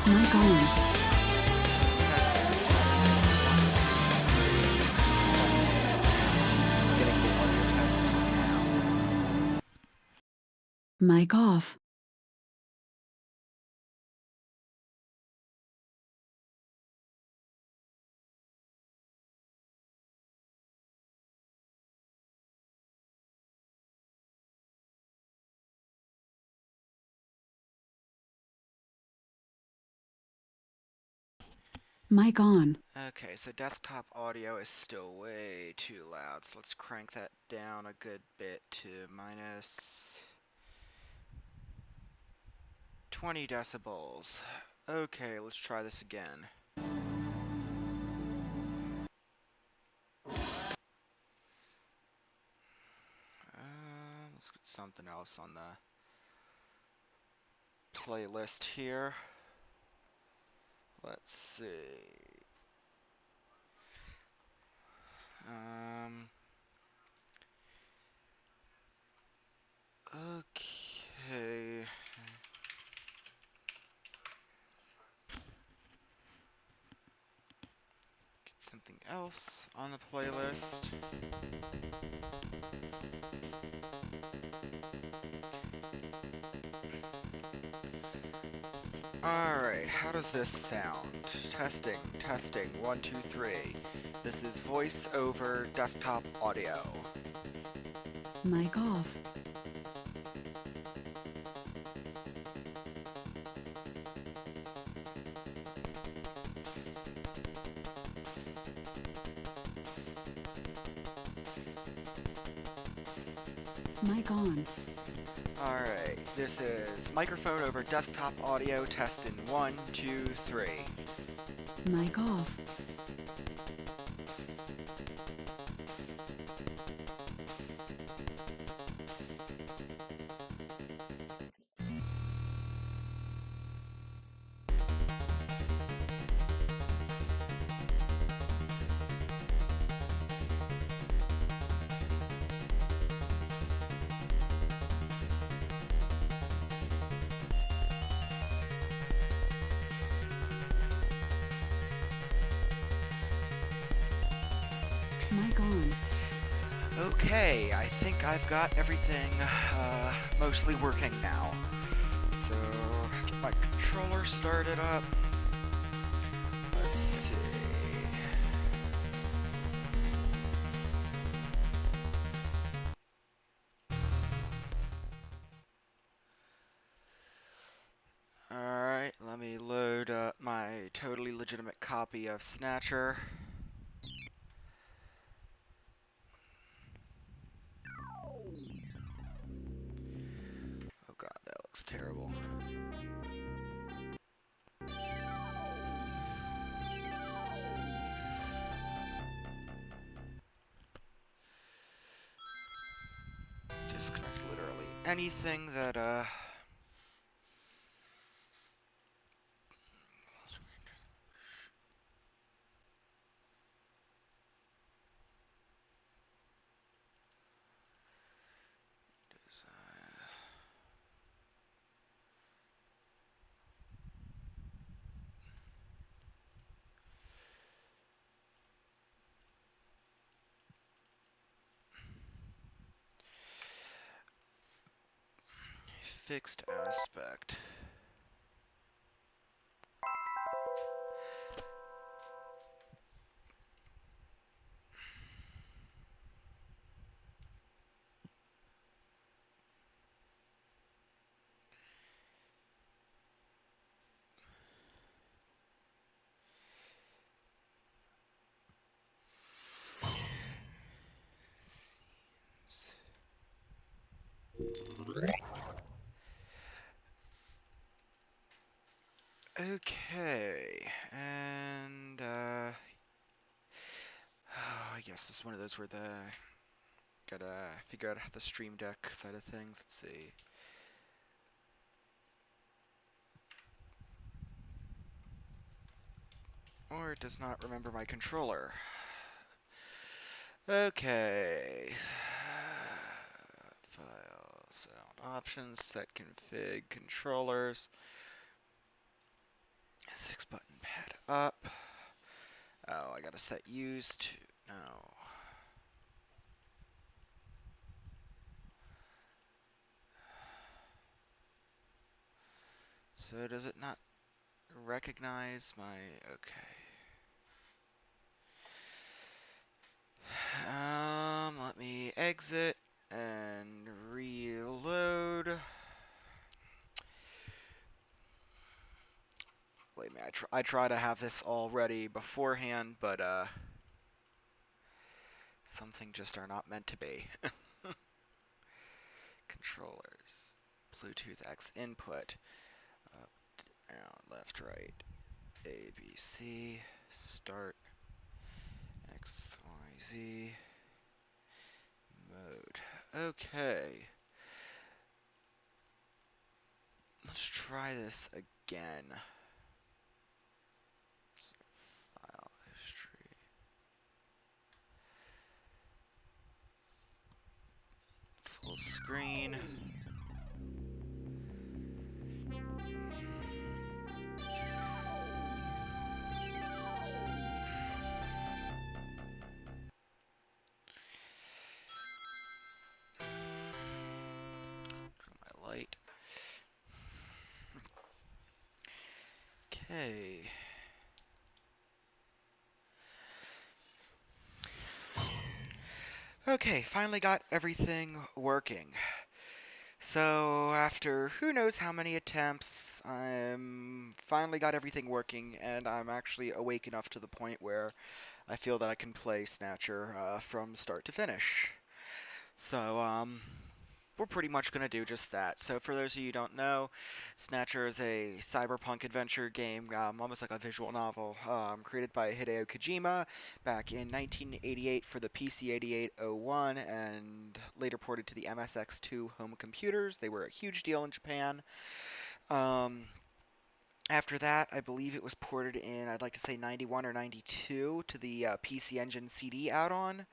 Mic on. Mic off. Mic on. Okay, so desktop audio is still way too loud, so let's crank that down a good bit to minus 20 decibels. Okay, let's try this again. Let's get something else on the playlist here. Let's see. Okay. Get something else on the playlist. Alright, how does this sound? Testing, testing, 1, 2, 3. This is voice over desktop audio. Mic off. Mic on. Alright, this is microphone over desktop audio test in 1, 2, 3. Mic off. Mic on. Okay, I think I've got everything mostly working now. So, get my controller started up. Let's see. Alright, let me load up my totally legitimate copy of Snatcher. Oh god, that looks terrible. Disconnect literally anything that, fixed aspect. Okay, and I guess this is one of those where gotta figure out the Stream Deck side of things. Let's see. Or it does not remember my controller. Okay. File, sound options, set config, controllers. 6-button pad up. Oh, I gotta set use to, no. So does it not recognize my, okay. Let me exit and reload. Believe me, I try to have this all ready beforehand, but some things just are not meant to be. Controllers, Bluetooth X input, up, down, left, right, A, B, C, start, X, Y, Z, mode. Okay. Let's try this again. File history. Full screen. Turn my light. Okay. Okay, finally got everything working. So after who knows how many attempts, I'm finally got everything working, and I'm actually awake enough to the point where I feel that I can play Snatcher from start to finish. So we're pretty much going to do just that. So for those of you who don't know, Snatcher is a cyberpunk adventure game, almost like a visual novel, created by Hideo Kojima back in 1988 for the PC 8801 and later ported to the MSX2 home computers. They were a huge deal in Japan. Um, After that, I believe it was ported in, I'd like to say 91 or 92 to the PC Engine CD add-on.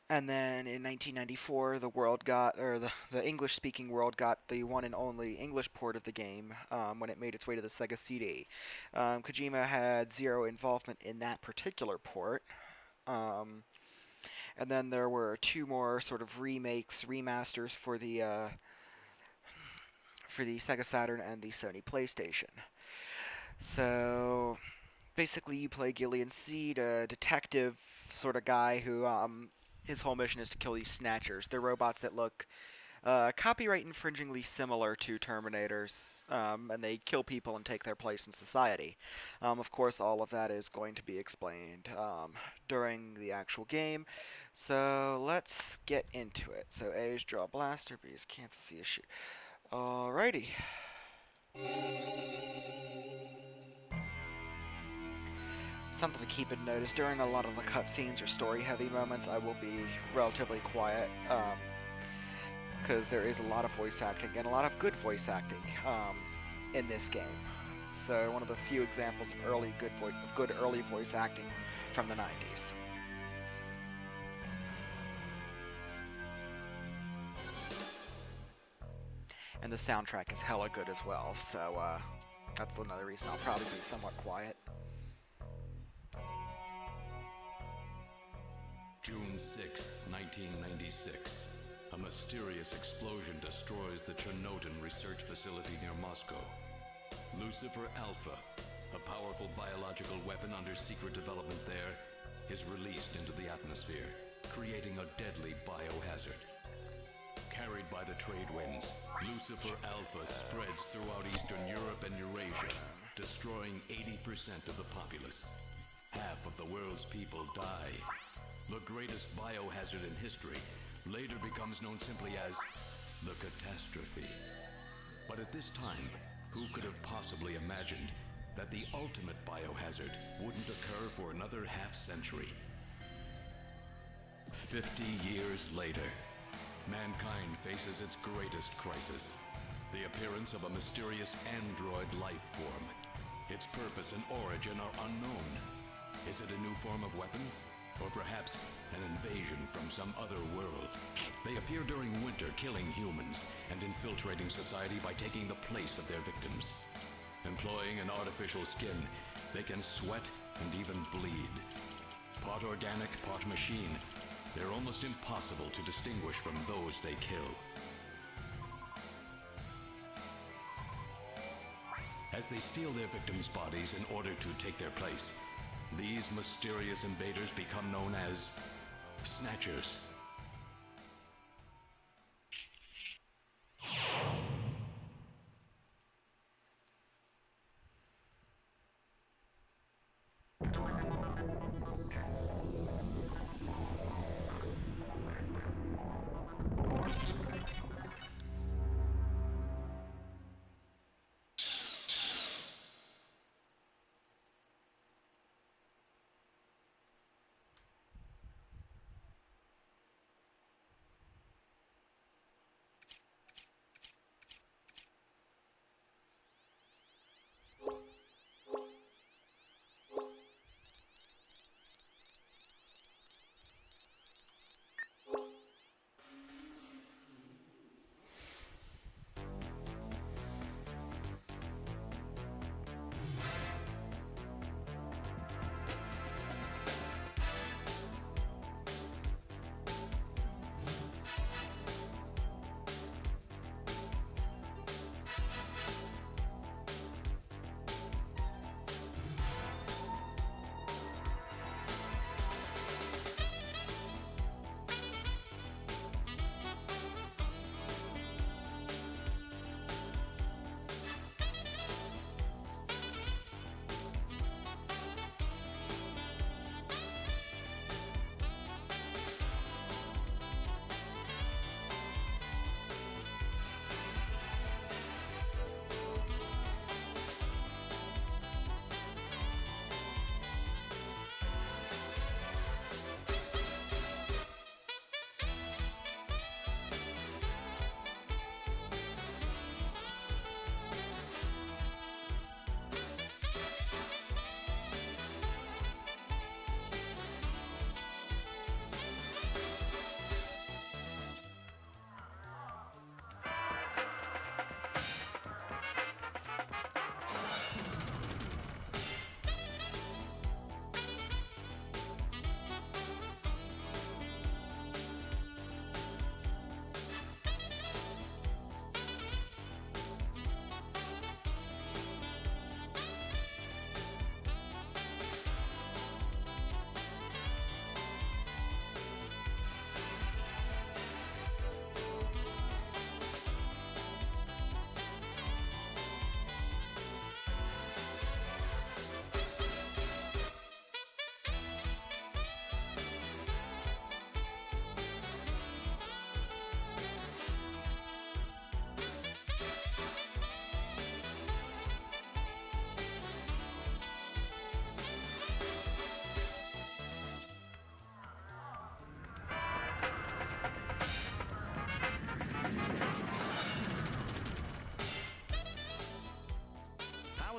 And then in 1994, the world got, or the English-speaking world got the one and only English port of the game when it made its way to the Sega CD. Kojima had zero involvement in that particular port. And then there were two more sort of remakes, remasters for the Sega Saturn and the Sony PlayStation. So basically, you play Gillian Seed, a detective sort of guy who his whole mission is to kill these Snatchers. They're robots that look copyright infringingly similar to Terminators, and they kill people and take their place in society. Of course, all of that is going to be explained during the actual game. So let's get into it. So A is draw a blaster, B is cancel, C is shoot. Alrighty. Something to keep in note is during a lot of the cutscenes or story-heavy moments, I will be relatively quiet, because there is a lot of voice acting, and a lot of good voice acting in this game. So one of the few examples of good early voice acting from the 90s. And the soundtrack is hella good as well, so that's another reason I'll probably be somewhat quiet. June 6, 1996. A mysterious explosion destroys the Chernobyl research facility near Moscow. Lucifer Alpha, a powerful biological weapon under secret development there, is released into the atmosphere, creating a deadly biohazard. Carried by the trade winds, Lucifer Alpha spreads throughout Eastern Europe and Eurasia, destroying 80% of the populace. Half of the world's people die. The greatest biohazard in history later becomes known simply as the catastrophe. But at this time, who could have possibly imagined that the ultimate biohazard wouldn't occur for another half-century? 50 years later, mankind faces its greatest crisis, the appearance of a mysterious android life form. Its purpose and origin are unknown. Is it a new form of weapon? Or perhaps an invasion from some other world? They appear during winter, killing humans and infiltrating society by taking the place of their victims. Employing an artificial skin, they can sweat and even bleed. Part organic, part machine, they're almost impossible to distinguish from those they kill. As they steal their victims' bodies in order to take their place, these mysterious invaders become known as Snatchers.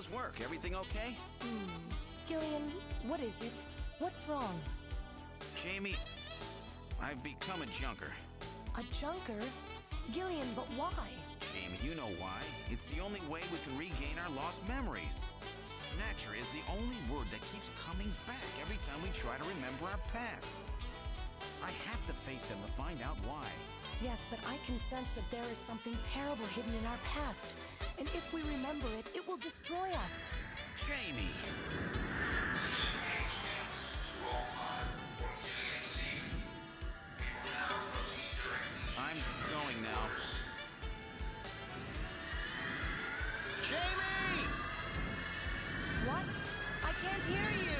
How's work? Everything okay? Gillian, what is it? What's wrong? Jamie, I've become a junker. A junker? Gillian, but why? Jamie, you know why. It's the only way we can regain our lost memories. Snatcher is the only word that keeps coming back every time we try to remember our pasts. I have to face them to find out why. Yes, but I can sense that there is something terrible hidden in our past. And if we remember it, it will destroy us. Jamie! I'm going now. Jamie! What? I can't hear you!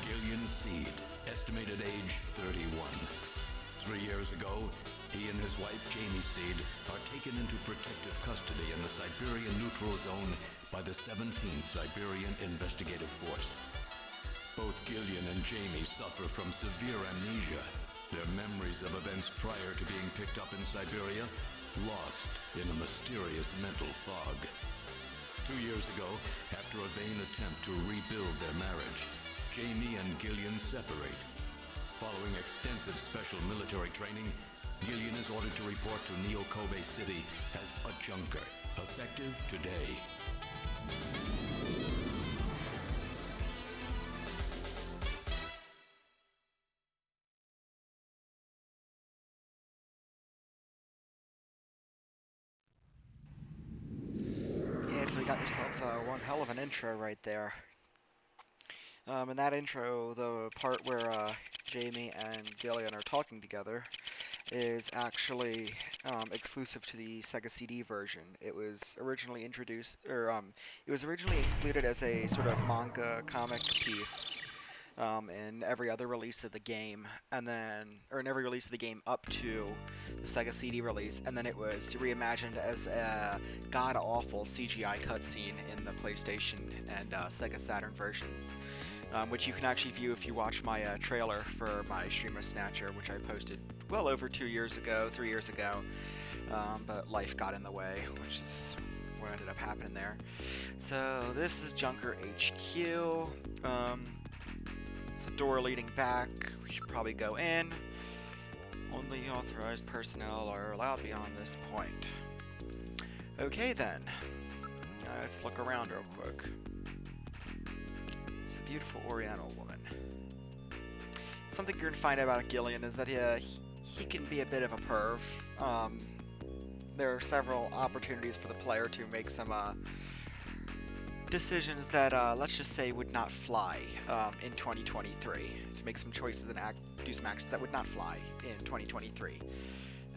Gillian Seed, estimated age 31. 3 years ago, he and his wife Jamie Seed are taken into protective custody in the Siberian Neutral Zone by the 17th Siberian Investigative Force. Both Gillian and Jamie suffer from severe amnesia. Their memories of events prior to being picked up in Siberia lost in a mysterious mental fog. 2 years ago, after a vain attempt to rebuild their marriage, Jamie and Gillian separate. Following extensive special military training, Gillian is ordered to report to Neo-Kobe City as a junker, effective today. Yeah, so we got yourselves one hell of an intro right there. In that intro, the part where Jamie and Gillian are talking together is actually exclusive to the Sega CD version. It was originally introduced, or it was originally included as a sort of manga comic piece in every other release of the game, and then, or in every release of the game up to the Sega CD release, and then it was reimagined as a god-awful CGI cutscene in the PlayStation and Sega Saturn versions. Which you can actually view if you watch my trailer for my stream of Snatcher, which I posted well over 3 years ago, but life got in the way, which is what ended up happening there. So this is Junker HQ. It's a door leading back. We should probably go in. Only authorized personnel are allowed beyond this point. Okay then. Let's look around real quick. It's a beautiful Oriental woman. Something you're gonna find out about Gillian is that he can be a bit of a perv. There are several opportunities for the player to make some decisions that, let's just say, would not fly in 2023. To make some choices and do some actions that would not fly in 2023.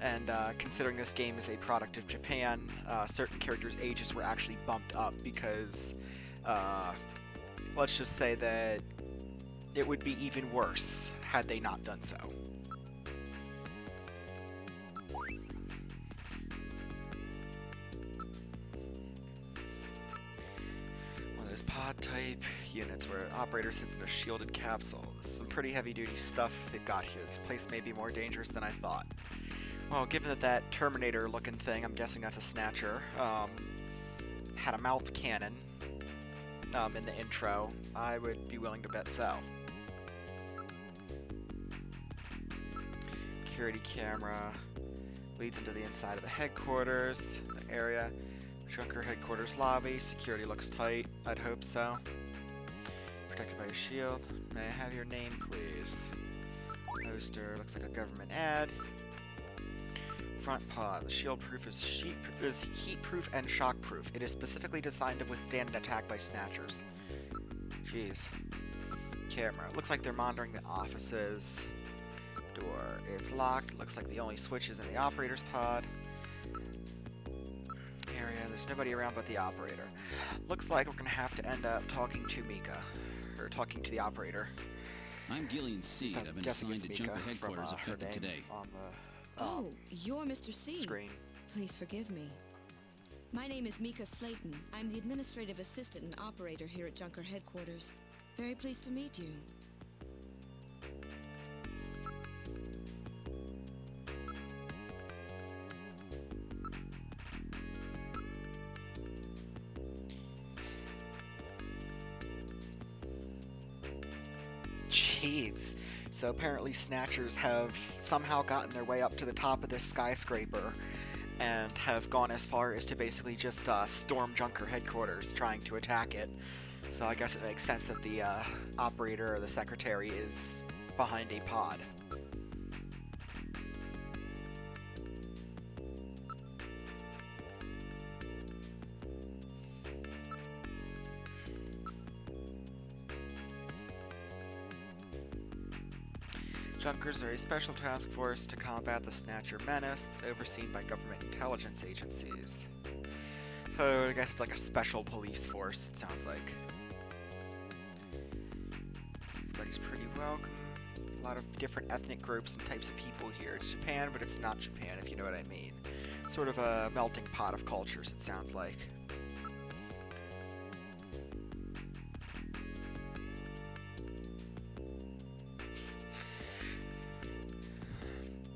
And considering this game is a product of Japan, certain characters' ages were actually bumped up because, let's just say that it would be even worse had they not done so. One of those pod type units where the operator sits in a shielded capsule. This is some pretty heavy duty stuff they've got here. This place may be more dangerous than I thought. Well, given that Terminator looking thing, I'm guessing that's a Snatcher, had a mouth cannon in the intro, I would be willing to bet so. Security camera leads into the inside of the headquarters, the area. Junker headquarters lobby. Security looks tight. I'd hope so. Protected by a shield. May I have your name, please? Poster looks like a government ad. Front pod. The shield proof is heat-proof and shock-proof. It is specifically designed to withstand an attack by Snatchers. Jeez. Camera. Looks like they're monitoring the offices. Door. It's locked. Looks like the only switch is in the operator's pod. Area. There's nobody around but the operator. Looks like we're gonna have to end up talking to Mika. Or talking to the operator. I'm Gillian Seed. I've been assigned to Junker headquarters effective today. On the, Oh, you're Mr. C. screen. Please forgive me. My name is Mika Slayton. I'm the administrative assistant and operator here at Junker headquarters. Very pleased to meet you. Jeez. So apparently Snatchers have somehow gotten their way up to the top of this skyscraper and have gone as far as to basically just storm Junker headquarters trying to attack it. So I guess it makes sense that the operator or the secretary is behind a pod. Junkers are a special task force to combat the Snatcher menace. It's overseen by government intelligence agencies. So I guess it's like a special police force, it sounds like. Everybody's pretty welcome. A lot of different ethnic groups and types of people here. It's Japan, but it's not Japan, if you know what I mean. Sort of a melting pot of cultures, it sounds like.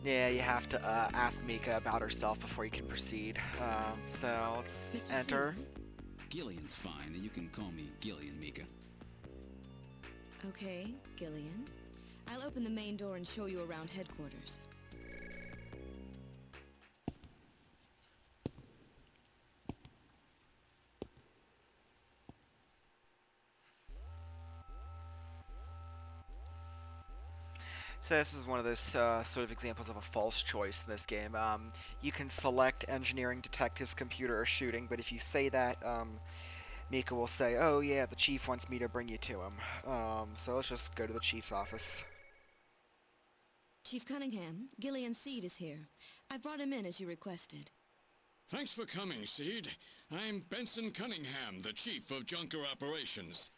Yeah, you have to ask Mika about herself before you can proceed. So let's Mr. enter. Gillian's fine, and you can call me Gillian, Mika. Okay, Gillian. I'll open the main door and show you around headquarters. So this is one of those sort of examples of a false choice in this game. You can select engineering, detectives, computer, or shooting, but if you say that, Mika will say, oh yeah, the chief wants me to bring you to him. So let's just go to the chief's office. Chief Cunningham, Gillian Seed is here. I brought him in as you requested. Thanks for coming, Seed. I'm Benson Cunningham, the Chief of Junker Operations.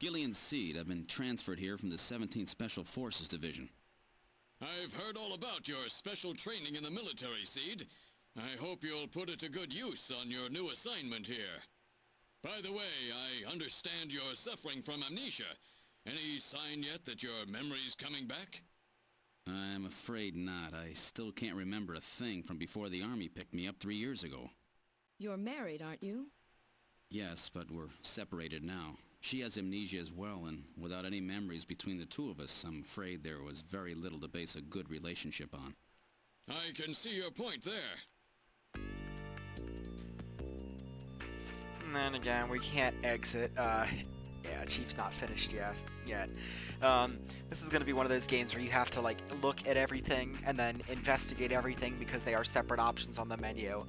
Gillian Seed, I've been transferred here from the 17th Special Forces Division. I've heard all about your special training in the military, Seed. I hope you'll put it to good use on your new assignment here. By the way, I understand you're suffering from amnesia. Any sign yet that your memory's coming back? I'm afraid not. I still can't remember a thing from before the Army picked me up 3 years ago. You're married, aren't you? Yes, but we're separated now. She has amnesia as well, and without any memories between the two of us, I'm afraid there was very little to base a good relationship on. I can see your point there. And then again, we can't exit. Yeah, Chief's not finished yet. This is going to be one of those games where you have to like look at everything and then investigate everything because they are separate options on the menu.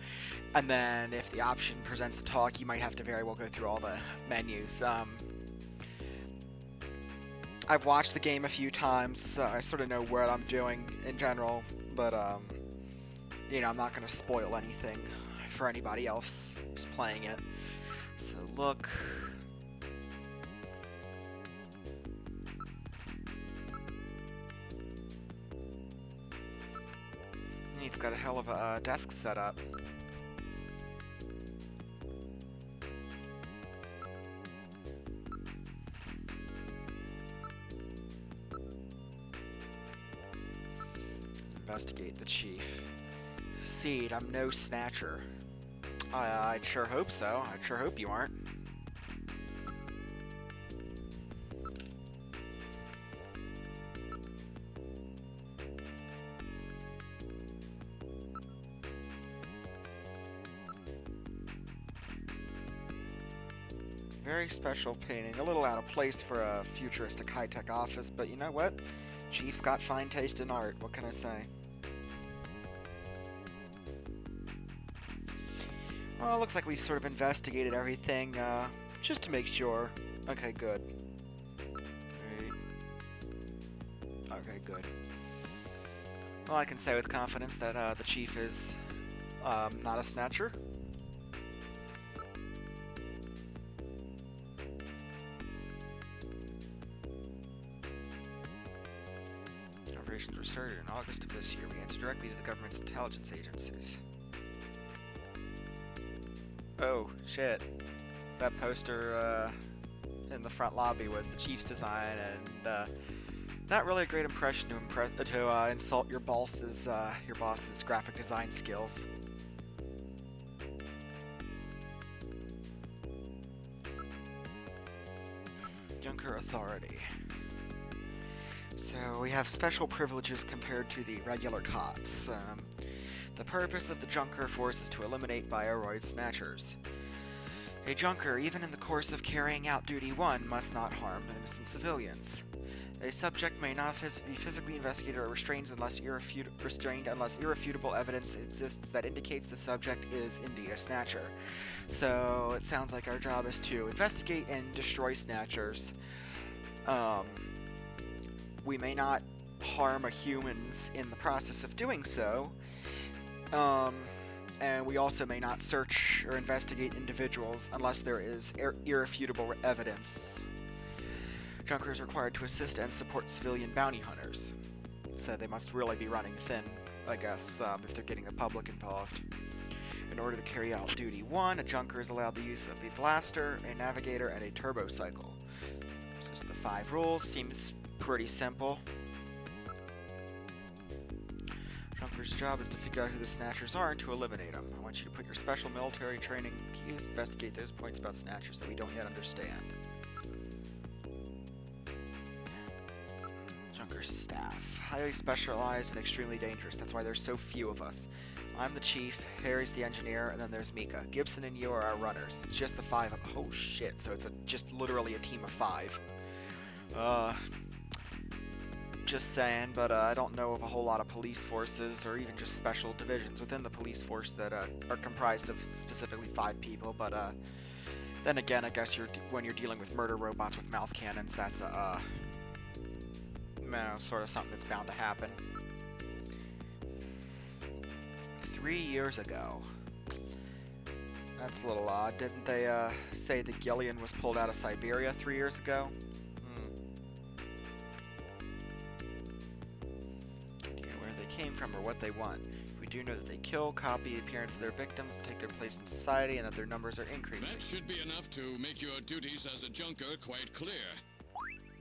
And then if the option presents to talk, you might have to very well go through all the menus. I've watched the game a few times, so I sort of know what I'm doing in general, but you know, I'm not going to spoil anything for anybody else who's playing it. So look. He's got a hell of a desk set up. Let's investigate the chief. Seed, I'm no Snatcher. I'd sure hope so. I'd sure hope you aren't. Very special painting, a little out of place for a futuristic high-tech office, but you know what? Chief's got fine taste in art, what can I say? Well, it looks like we've sort of investigated everything, just to make sure. Okay, good. Okay, good. Well, I can say with confidence that the Chief is not a Snatcher. Operations were started in August of this year. We answer directly to the government's intelligence agencies. Oh, shit. That poster in the front lobby was the Chief's design, and not really a great impression to insult your boss's graphic design skills. Junker Authority. So we have special privileges compared to the regular cops. The purpose of the Junker Force is to eliminate bioroid snatchers. A Junker, even in the course of carrying out Duty 1, must not harm innocent civilians. A subject may not be physically investigated or restrained unless irrefutable evidence exists that indicates the subject is indeed a Snatcher. So it sounds like our job is to investigate and destroy Snatchers. We may not harm humans in the process of doing so, and we also may not search or investigate individuals unless there is irrefutable evidence. Junker is required to assist and support civilian bounty hunters, so they must really be running thin, I guess, if they're getting the public involved. In order to carry out Duty 1, a Junker is allowed the use of a blaster, a navigator, and a turbo cycle. So those are the 5 rules. Seems pretty simple. Junker's job is to figure out who the Snatchers are and to eliminate them. I want you to put your special military training keys to investigate those points about Snatchers that we don't yet understand. Junker's staff. Highly specialized and extremely dangerous. That's why there's so few of us. I'm the chief, Harry's the engineer, and then there's Mika. Gibson and you are our runners. It's just the 5 of oh shit, so it's just literally a team of 5. Just saying, but I don't know of a whole lot of police forces or even just special divisions within the police force that are comprised of specifically 5 people, but then again, I guess when you're dealing with murder robots with mouth cannons, that's sort of something that's bound to happen. 3 years ago. That's a little odd. Didn't they say that Gillian was pulled out of Siberia 3 years ago? Where they came from or what they want. We do know that they kill, copy the appearance of their victims, and take their place in society, and that their numbers are increasing. That should be enough to make your duties as a Junker quite clear.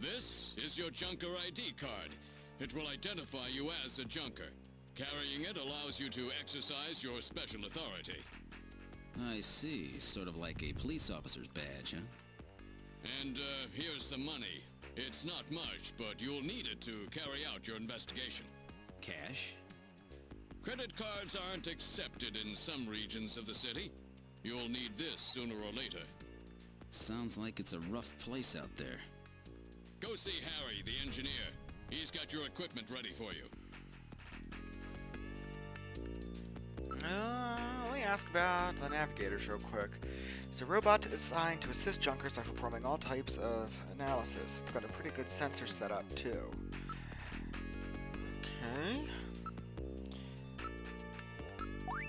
This is your Junker ID card. It will identify you as a Junker. Carrying it allows you to exercise your special authority. I see. Sort of like a police officer's badge, huh? And here's some money. It's not much, but you'll need it to carry out your investigation. Cash? Credit cards aren't accepted in some regions of the city. You'll need this sooner or later. Sounds like it's a rough place out there. Go see Harry, the engineer. He's got your equipment ready for you. Let me ask about the navigators real quick. It's a robot designed to assist Junkers by performing all types of analysis. It's got a pretty good sensor setup too. Okay.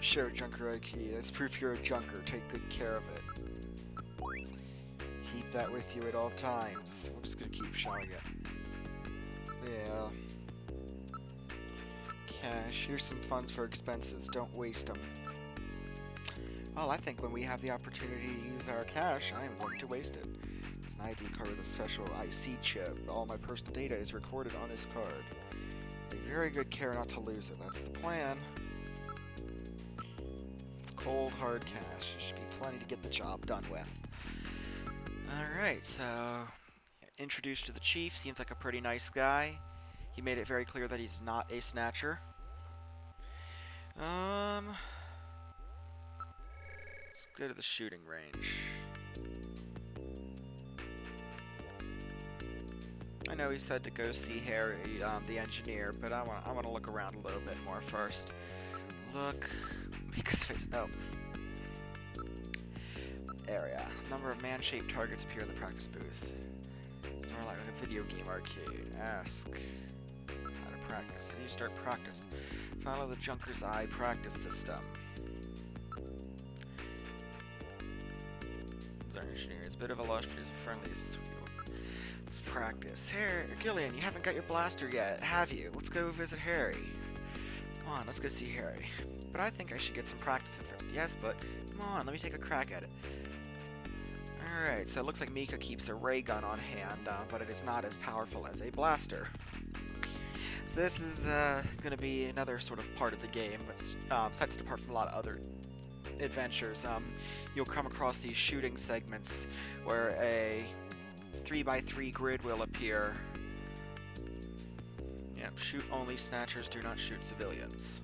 Show Junker IQ. That's proof you're a Junker. Take good care of it. Keep that with you at all times. I'm just gonna keep showing it. Yeah. Cash. Here's some funds for expenses. Don't waste them. Well, I think when we have the opportunity to use our cash, I am going to waste it. It's an ID card with a special IC chip. All my personal data is recorded on this card. Take very good care not to lose it. That's the plan. It's cold, hard cash. Should be plenty to get the job done with. Alright, so introduced to the chief. Seems like a pretty nice guy. He made it very clear that he's not a Snatcher. Let's go to the shooting range. I know he said to go see Harry, the engineer, but I want to look around a little bit more first. Look, because oh, area. Number of man-shaped targets appear in the practice booth. It's more like a video game arcade. Ask how to practice. How do you start practice? Follow the Junker's Eye practice system. Our engineer. It's a bit of a lush, but he's friendly. Let's practice. Gillian, you haven't got your blaster yet, have you? Let's go visit Harry. Come on, let's go see Harry. But I think I should get some practice in first. Yes, but come on, let me take a crack at it. Alright, so it looks like Mika keeps a ray gun on hand, but it is not as powerful as a blaster. So this is going to be another sort of part of the game, but sets it apart from a lot of other adventures. You'll come across these shooting segments where a 3x3 grid will appear. Yep, shoot only snatchers, do not shoot civilians.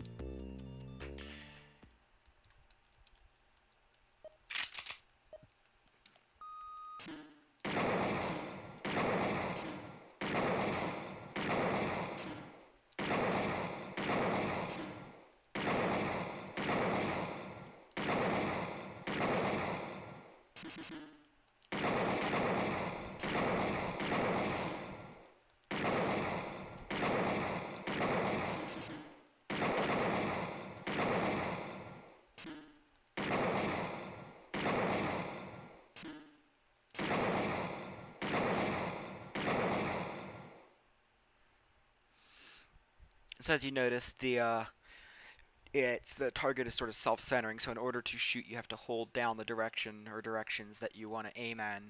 So as you notice, the target is sort of self-centering, so in order to shoot you have to hold down the direction or directions that you want to aim at,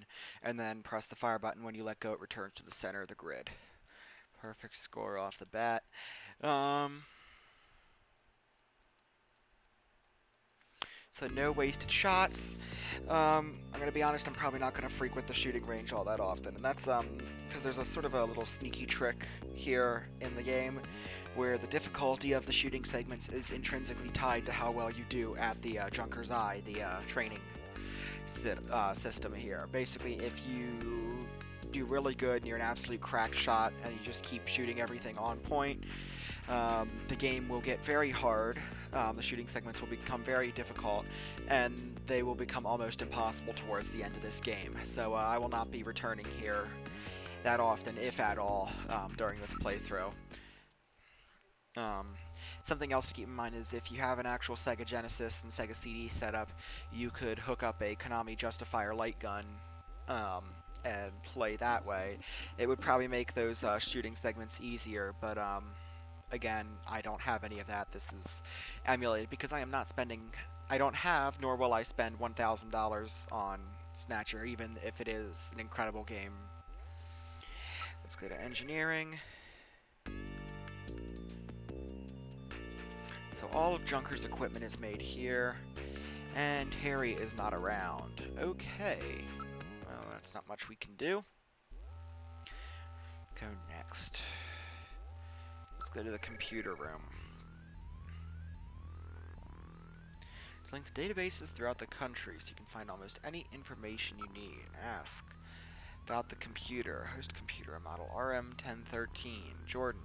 and then press the fire button. When you let go, it returns to the center of the grid. Perfect score off the bat. So no wasted shots. I'm going to be honest, I'm probably not going to frequent the shooting range all that often, and that's because there's a sort of a little sneaky trick here in the game where the difficulty of the shooting segments is intrinsically tied to how well you do at the Junker's Eye, the training system here. Basically, if you do really good and you're an absolute crack shot and you just keep shooting everything on point, the game will get very hard. The shooting segments will become very difficult, and they will become almost impossible towards the end of this game. So I will not be returning here that often, if at all, during this playthrough. Something else to keep in mind is if you have an actual Sega Genesis and Sega CD setup, you could hook up a Konami Justifier light gun and play that way. It would probably make those shooting segments easier, but again, I don't have any of that. This is emulated because I am not spending, I don't have, nor will I spend $1,000 on Snatcher, even if it is an incredible game. Let's go to engineering. So all of Junker's equipment is made here, and Harry is not around. Okay, well, that's not much we can do. Go next. Let's go to the computer room. It's linked to databases throughout the country, so you can find almost any information you need. Ask about the computer. Host computer model RM1013. Jordan.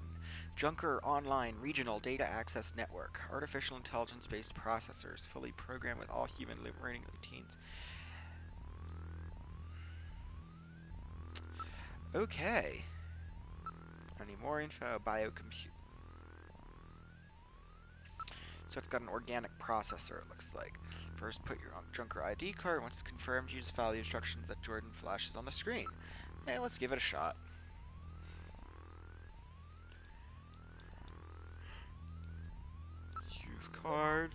Junker Online Regional Data Access Network. Artificial intelligence-based processors, fully programmed with all human learning routines. Okay. Any more info? Biocomputer. So it's got an organic processor, it looks like. First, put your own Junker ID card. Once it's confirmed, you just follow the instructions that Jordan flashes on the screen. Hey, let's give it a shot. Use card.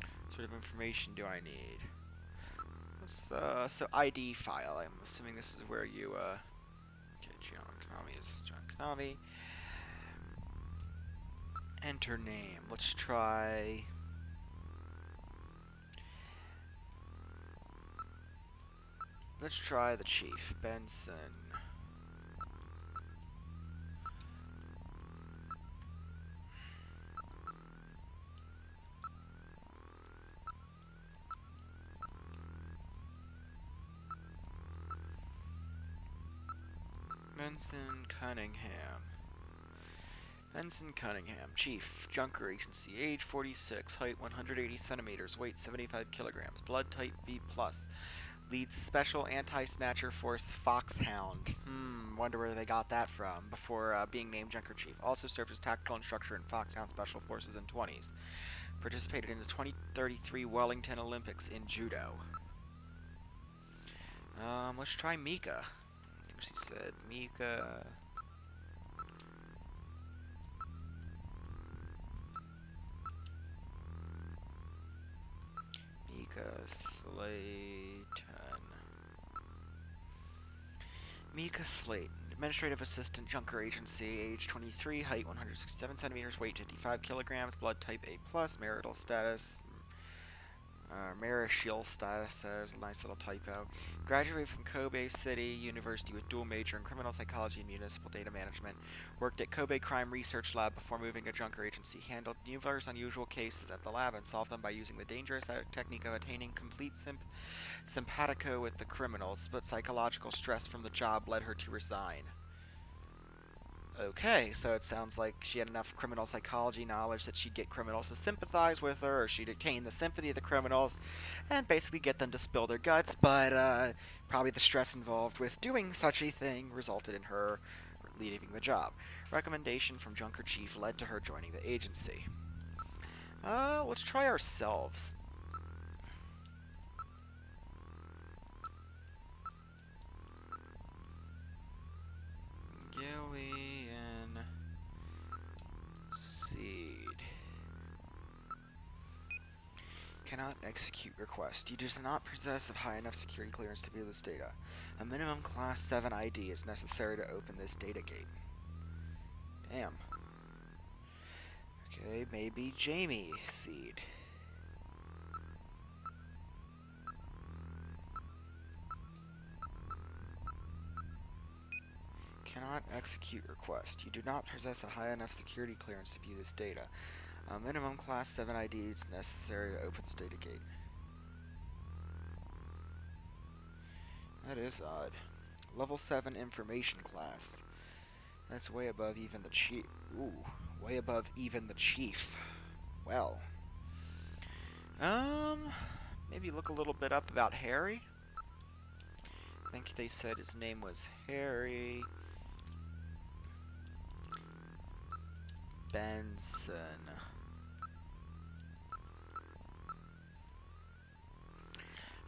What sort of information do I need? So ID file. I'm assuming this is where you okay, John Konami is John Konami. Enter name. Let's try the chief, Benson. Benson Cunningham, Chief, Junker Agency, age 46, height 180 centimeters, weight 75 kilograms, blood type B+, leads Special Anti-Snatcher Force Foxhound. Wonder where they got that from, before being named Junker Chief. Also served as tactical instructor in Foxhound Special Forces in 20s. Participated in the 2033 Wellington Olympics in Judo. Let's try Mika. She said, Mika. Mika Slayton, Administrative Assistant, Junker Agency, age 23, height 167 centimeters, weight 55 kilograms, blood type A+, marital status, marital status, there's a nice little typo. Graduated from Kobe City University with dual major in criminal psychology and municipal data management. Worked at Kobe Crime Research Lab before moving to Junker Agency. Handled numerous unusual cases at the lab and solved them by using the dangerous technique of attaining complete simpatico with the criminals, but psychological stress from the job led her to resign. Okay, so it sounds like she had enough criminal psychology knowledge that she'd get criminals to sympathize with her, or she'd attain the sympathy of the criminals, and basically get them to spill their guts, but probably the stress involved with doing such a thing resulted in her leaving the job. Recommendation from Junker Chief led to her joining the agency. Let's try ourselves. Gillian Seed. Cannot execute request. You do not possess a high enough security clearance to view this data. A minimum class 7 ID is necessary to open this data gate. Damn. Okay, maybe Jamie Seed. Cannot execute request. You do not possess a high enough security clearance to view this data. A minimum class 7 ID is necessary to open this data gate. That is odd. Level 7 information class. That's way above even the chief. Ooh, way above even the chief. Well. Maybe look a little bit up about Harry. I think they said his name was Harry Benson.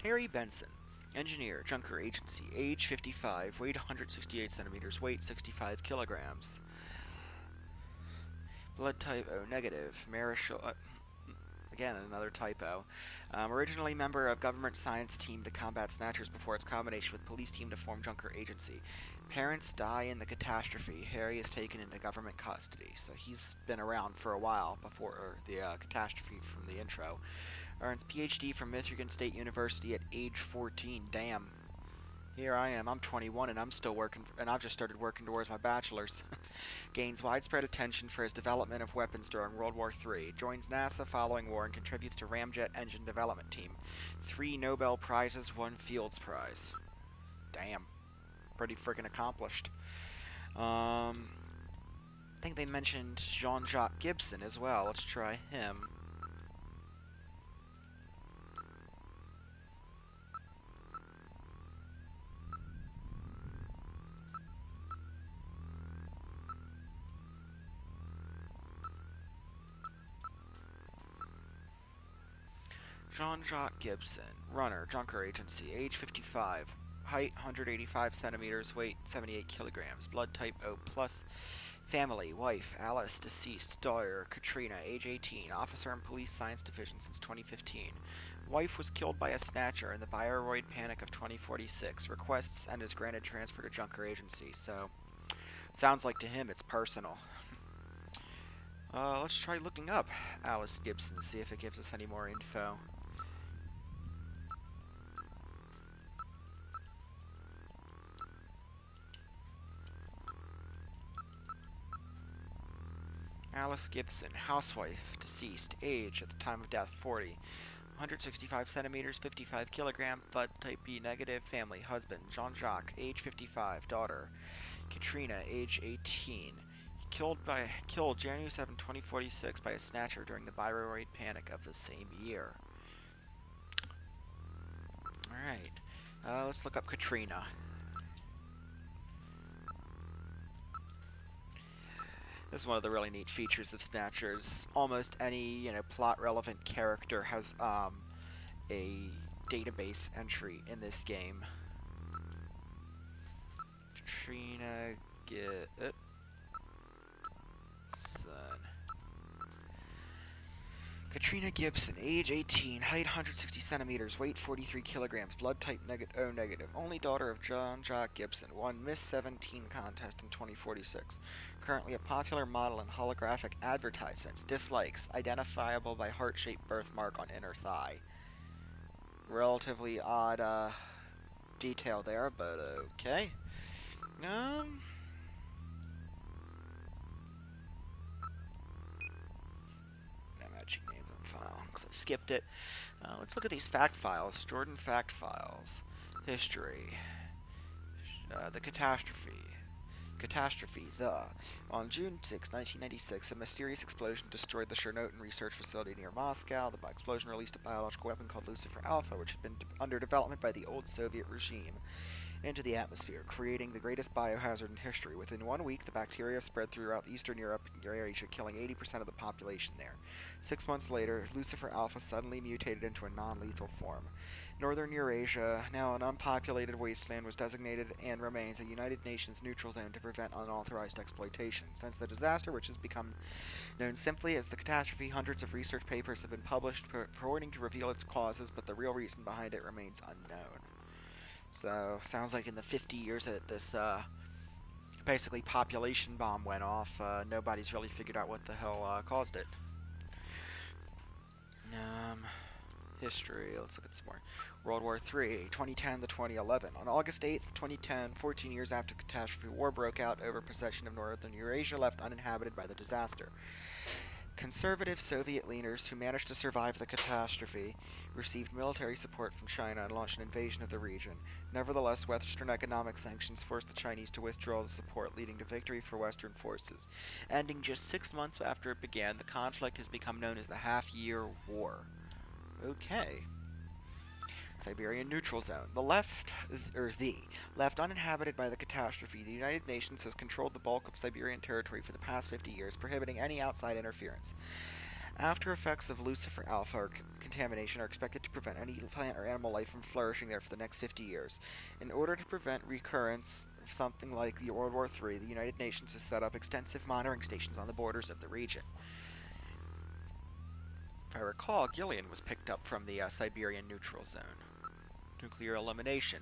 Harry Benson, engineer, Junker Agency, age 55, weight 168 centimeters, weight 65 kilograms. Blood type O negative, marital. Again, another typo. Originally member of government science team to combat Snatchers before its combination with police team to form Junker Agency. Parents die in the catastrophe. Harry is taken into government custody. So he's been around for a while before the catastrophe from the intro. Earns PhD from Michigan State University at age 14. Damn. Here I am. I'm 21 and I'm still working, and I've just started working towards my bachelor's. Gains widespread attention for his development of weapons during World War III. Joins NASA following war and contributes to Ramjet engine development team. 3 Nobel Prizes, 1 Fields Prize. Damn. Pretty freaking accomplished. I think they mentioned Jean-Jacques Gibson as well. Let's try him. Jean-Jacques Gibson, runner, Junker Agency, age 55, height 185 centimeters, weight 78 kilograms, blood type O+, family, wife, Alice, deceased, daughter, Katrina, age 18, officer in Police Science Division since 2015. Wife was killed by a Snatcher in the Bioroid Panic of 2046, requests and is granted transfer to Junker Agency, so sounds like to him it's personal. Let's try looking up Alice Gibson, see if it gives us any more info. Alice Gibson, housewife, deceased, age at the time of death 40, 165 centimeters, 55 kilograms, blood type B negative, family, husband, Jean-Jacques, age 55, daughter, Katrina, age 18, killed January 7, 2046 by a Snatcher during the Bioroid Panic of the same year. Alright, let's look up Katrina. This is one of the really neat features of Snatchers. Almost any, plot-relevant character has a database entry in this game. Katrina Gibson. Katrina Gibson, age 18, height 160 centimeters, weight 43 kilograms, blood type O negative, only daughter of John Jock Gibson, won Miss 17 contest in 2046. Currently a popular model in holographic advertisements. Dislikes, identifiable by heart-shaped birthmark on inner thigh. Relatively odd detail there, but okay. Matching names on file, because I skipped it. Let's look at these fact files. Jordan fact files. History. The catastrophe. On June 6, 1996, a mysterious explosion destroyed the Chernobyl research facility near Moscow. The explosion released a biological weapon called Lucifer Alpha, which had been under development by the old Soviet regime, into the atmosphere, creating the greatest biohazard in history. Within 1 week, the bacteria spread throughout Eastern Europe and Eurasia, killing 80% of the population there. 6 months later, Lucifer Alpha suddenly mutated into a non-lethal form. Northern Eurasia, now an unpopulated wasteland, was designated and remains a United Nations neutral zone to prevent unauthorized exploitation. Since the disaster, which has become known simply as the catastrophe, hundreds of research papers have been published purporting to reveal its causes, but the real reason behind it remains unknown. So, sounds like in the 50 years that this, basically population bomb went off, nobody's really figured out what the hell, caused it. History, let's look at some more. World War III, 2010 to 2011. On August 8th, 2010, 14 years after the catastrophe, war broke out over possession of northern Eurasia left uninhabited by the disaster. Conservative Soviet leaders who managed to survive the catastrophe received military support from China and launched an invasion of the region. Nevertheless, Western economic sanctions forced the Chinese to withdraw the support, leading to victory for Western forces. Ending just 6 months after it began, the conflict has become known as the Half-Year War. Okay. Siberian Neutral Zone. The left uninhabited by the catastrophe, the United Nations has controlled the bulk of Siberian territory for the past 50 years, prohibiting any outside interference. After effects of Lucifer Alpha contamination are expected to prevent any plant or animal life from flourishing there for the next 50 years. In order to prevent recurrence of something like the World War III, the United Nations has set up extensive monitoring stations on the borders of the region. If I recall, Gillian was picked up from the Siberian Neutral Zone. Nuclear elimination.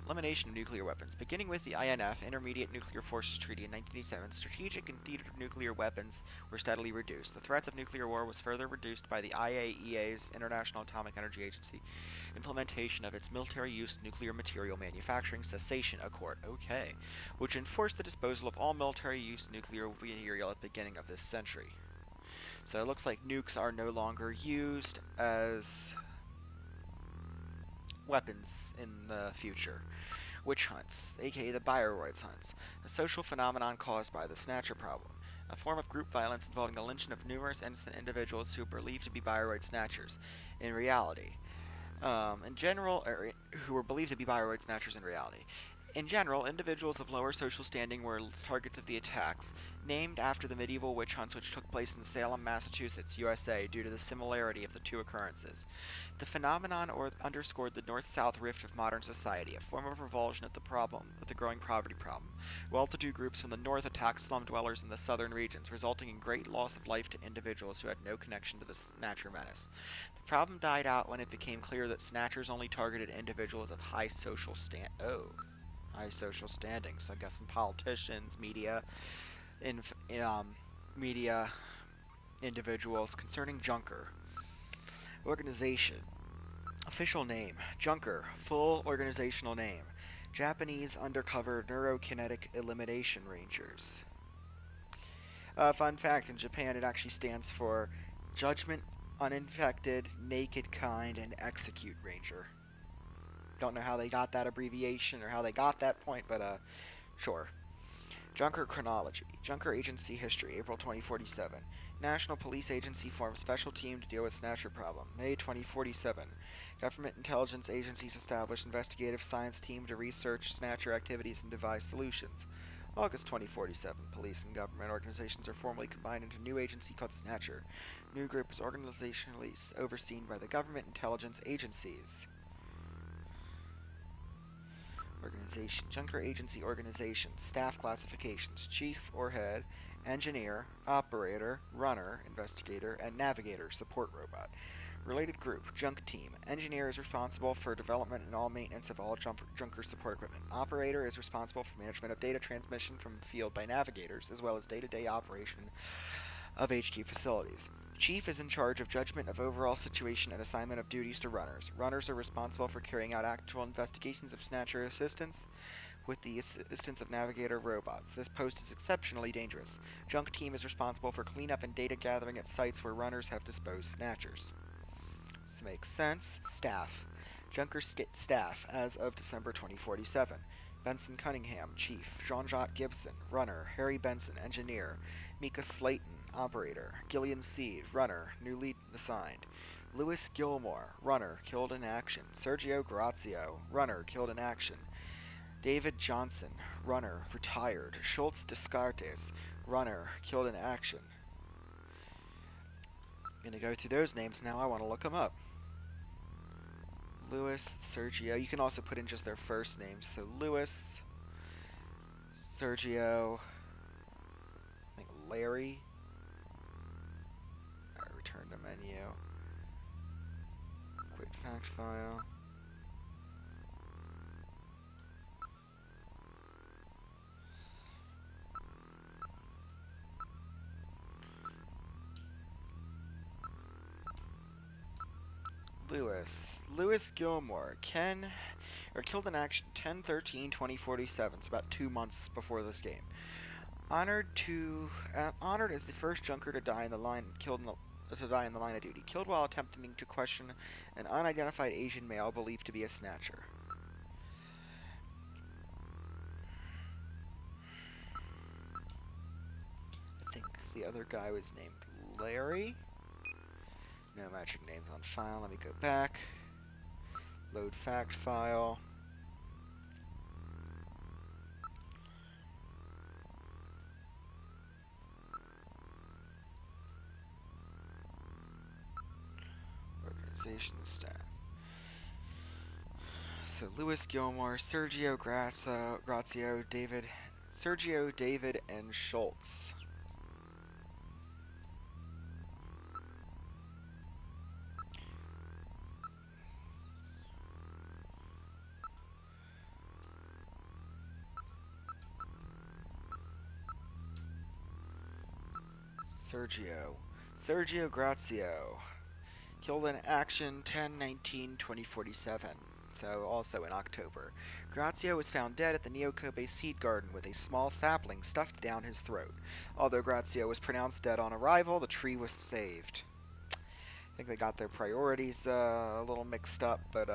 Elimination of nuclear weapons. Beginning with the INF, Intermediate Nuclear Forces Treaty in 1987, strategic and theater nuclear weapons were steadily reduced. The threats of nuclear war was further reduced by the IAEA's International Atomic Energy Agency implementation of its military-use nuclear material manufacturing cessation accord, which enforced the disposal of all military-use nuclear material at the beginning of this century. So it looks like nukes are no longer used as weapons in the future. Witch hunts, aka the Bioroids hunts, a social phenomenon caused by the Snatcher problem, a form of group violence involving the lynching of numerous innocent individuals who are believed to be Bioroid snatchers in reality. Who were believed to be Bioroid snatchers in reality. In general, individuals of lower social standing were targets of the attacks, named after the medieval witch hunts which took place in Salem, Massachusetts, USA, due to the similarity of the two occurrences. The phenomenon underscored the north-south rift of modern society, a form of revulsion at the growing poverty problem. Well-to-do groups from the north attacked slum dwellers in the southern regions, resulting in great loss of life to individuals who had no connection to the Snatcher menace. The problem died out when it became clear that Snatchers only targeted individuals of high social standings, I guess, in politicians, media, media individuals. Concerning Junker. Organization. Official name. Junker. Full organizational name. Japanese Undercover Neurokinetic Elimination Rangers. Fun fact, in Japan it actually stands for Judgment Uninfected, Naked Kind, and Execute Ranger. Don't know how they got that abbreviation or how they got that point, but sure. Junker chronology. Junker agency history, April 2047. National Police Agency forms special team to deal with Snatcher problem, May 2047. Government intelligence agencies establish investigative science team to research Snatcher activities and devise solutions, August 2047. Police and government organizations are formally combined into a new agency called Snatcher. New group is organizationally overseen by the government intelligence agencies. Organization. Junker agency organization. Staff classifications. Chief or head. engineer, operator, runner, investigator, and navigator support robot. Related group, Junk Team. Engineer is responsible for development and all maintenance of all Junker support equipment. Operator is responsible for management of data transmission from the field by navigators, as well as day-to-day operation of HQ facilities. Chief is in charge of judgment of overall situation and assignment of duties to runners. Runners are responsible for carrying out actual investigations of Snatcher assistance with the assistance of navigator robots. This post is exceptionally dangerous. Junk Team is responsible for cleanup and data gathering at sites where runners have disposed Snatchers. This makes sense. Staff. Junker staff as of December 2047. Benson Cunningham, Chief. Jean-Jacques Gibson, Runner. Harry Benson, Engineer. Mika Slayton, Operator. Gillian Seed, Runner, newly assigned. Louis Gilmore, Runner, killed in action. Sergio Grazio, Runner, killed in action. David Johnson, Runner, retired. Schultz Descartes, Runner, killed in action. I'm gonna go through those names now. I want to look them up. Louis, Sergio. You can also put in just their first names. So Louis, Sergio, I think Larry. Alright, return to menu. Quit fact file. Louis Gilmore, killed in action 10/13/2047. It's about 2 months before this game. Honored as the first Junker to die in the line of duty. Killed while attempting to question an unidentified Asian male believed to be a Snatcher. I think the other guy was named Larry. No matching names on file. Let me go back. Load fact file. Organization staff. So Louis Gilmore, Sergio Grazio, David, and Schultz. Sergio Grazio, killed in action 10/19/2047, so also in October. Grazio was found dead at the Neo-Kobe seed garden with a small sapling stuffed down his throat. Although Grazio was pronounced dead on arrival, the tree was saved. I think they got their priorities a little mixed up, but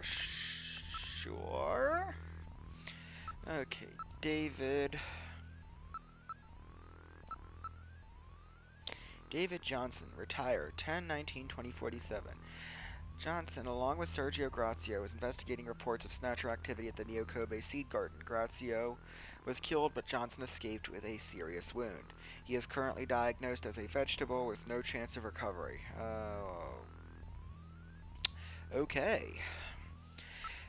sure. Okay, David Johnson, retired, 10/19/2047. Johnson, along with Sergio Grazio, was investigating reports of Snatcher activity at the Neo-Kobe seed garden. Grazio was killed, but Johnson escaped with a serious wound. He is currently diagnosed as a vegetable with no chance of recovery. Okay.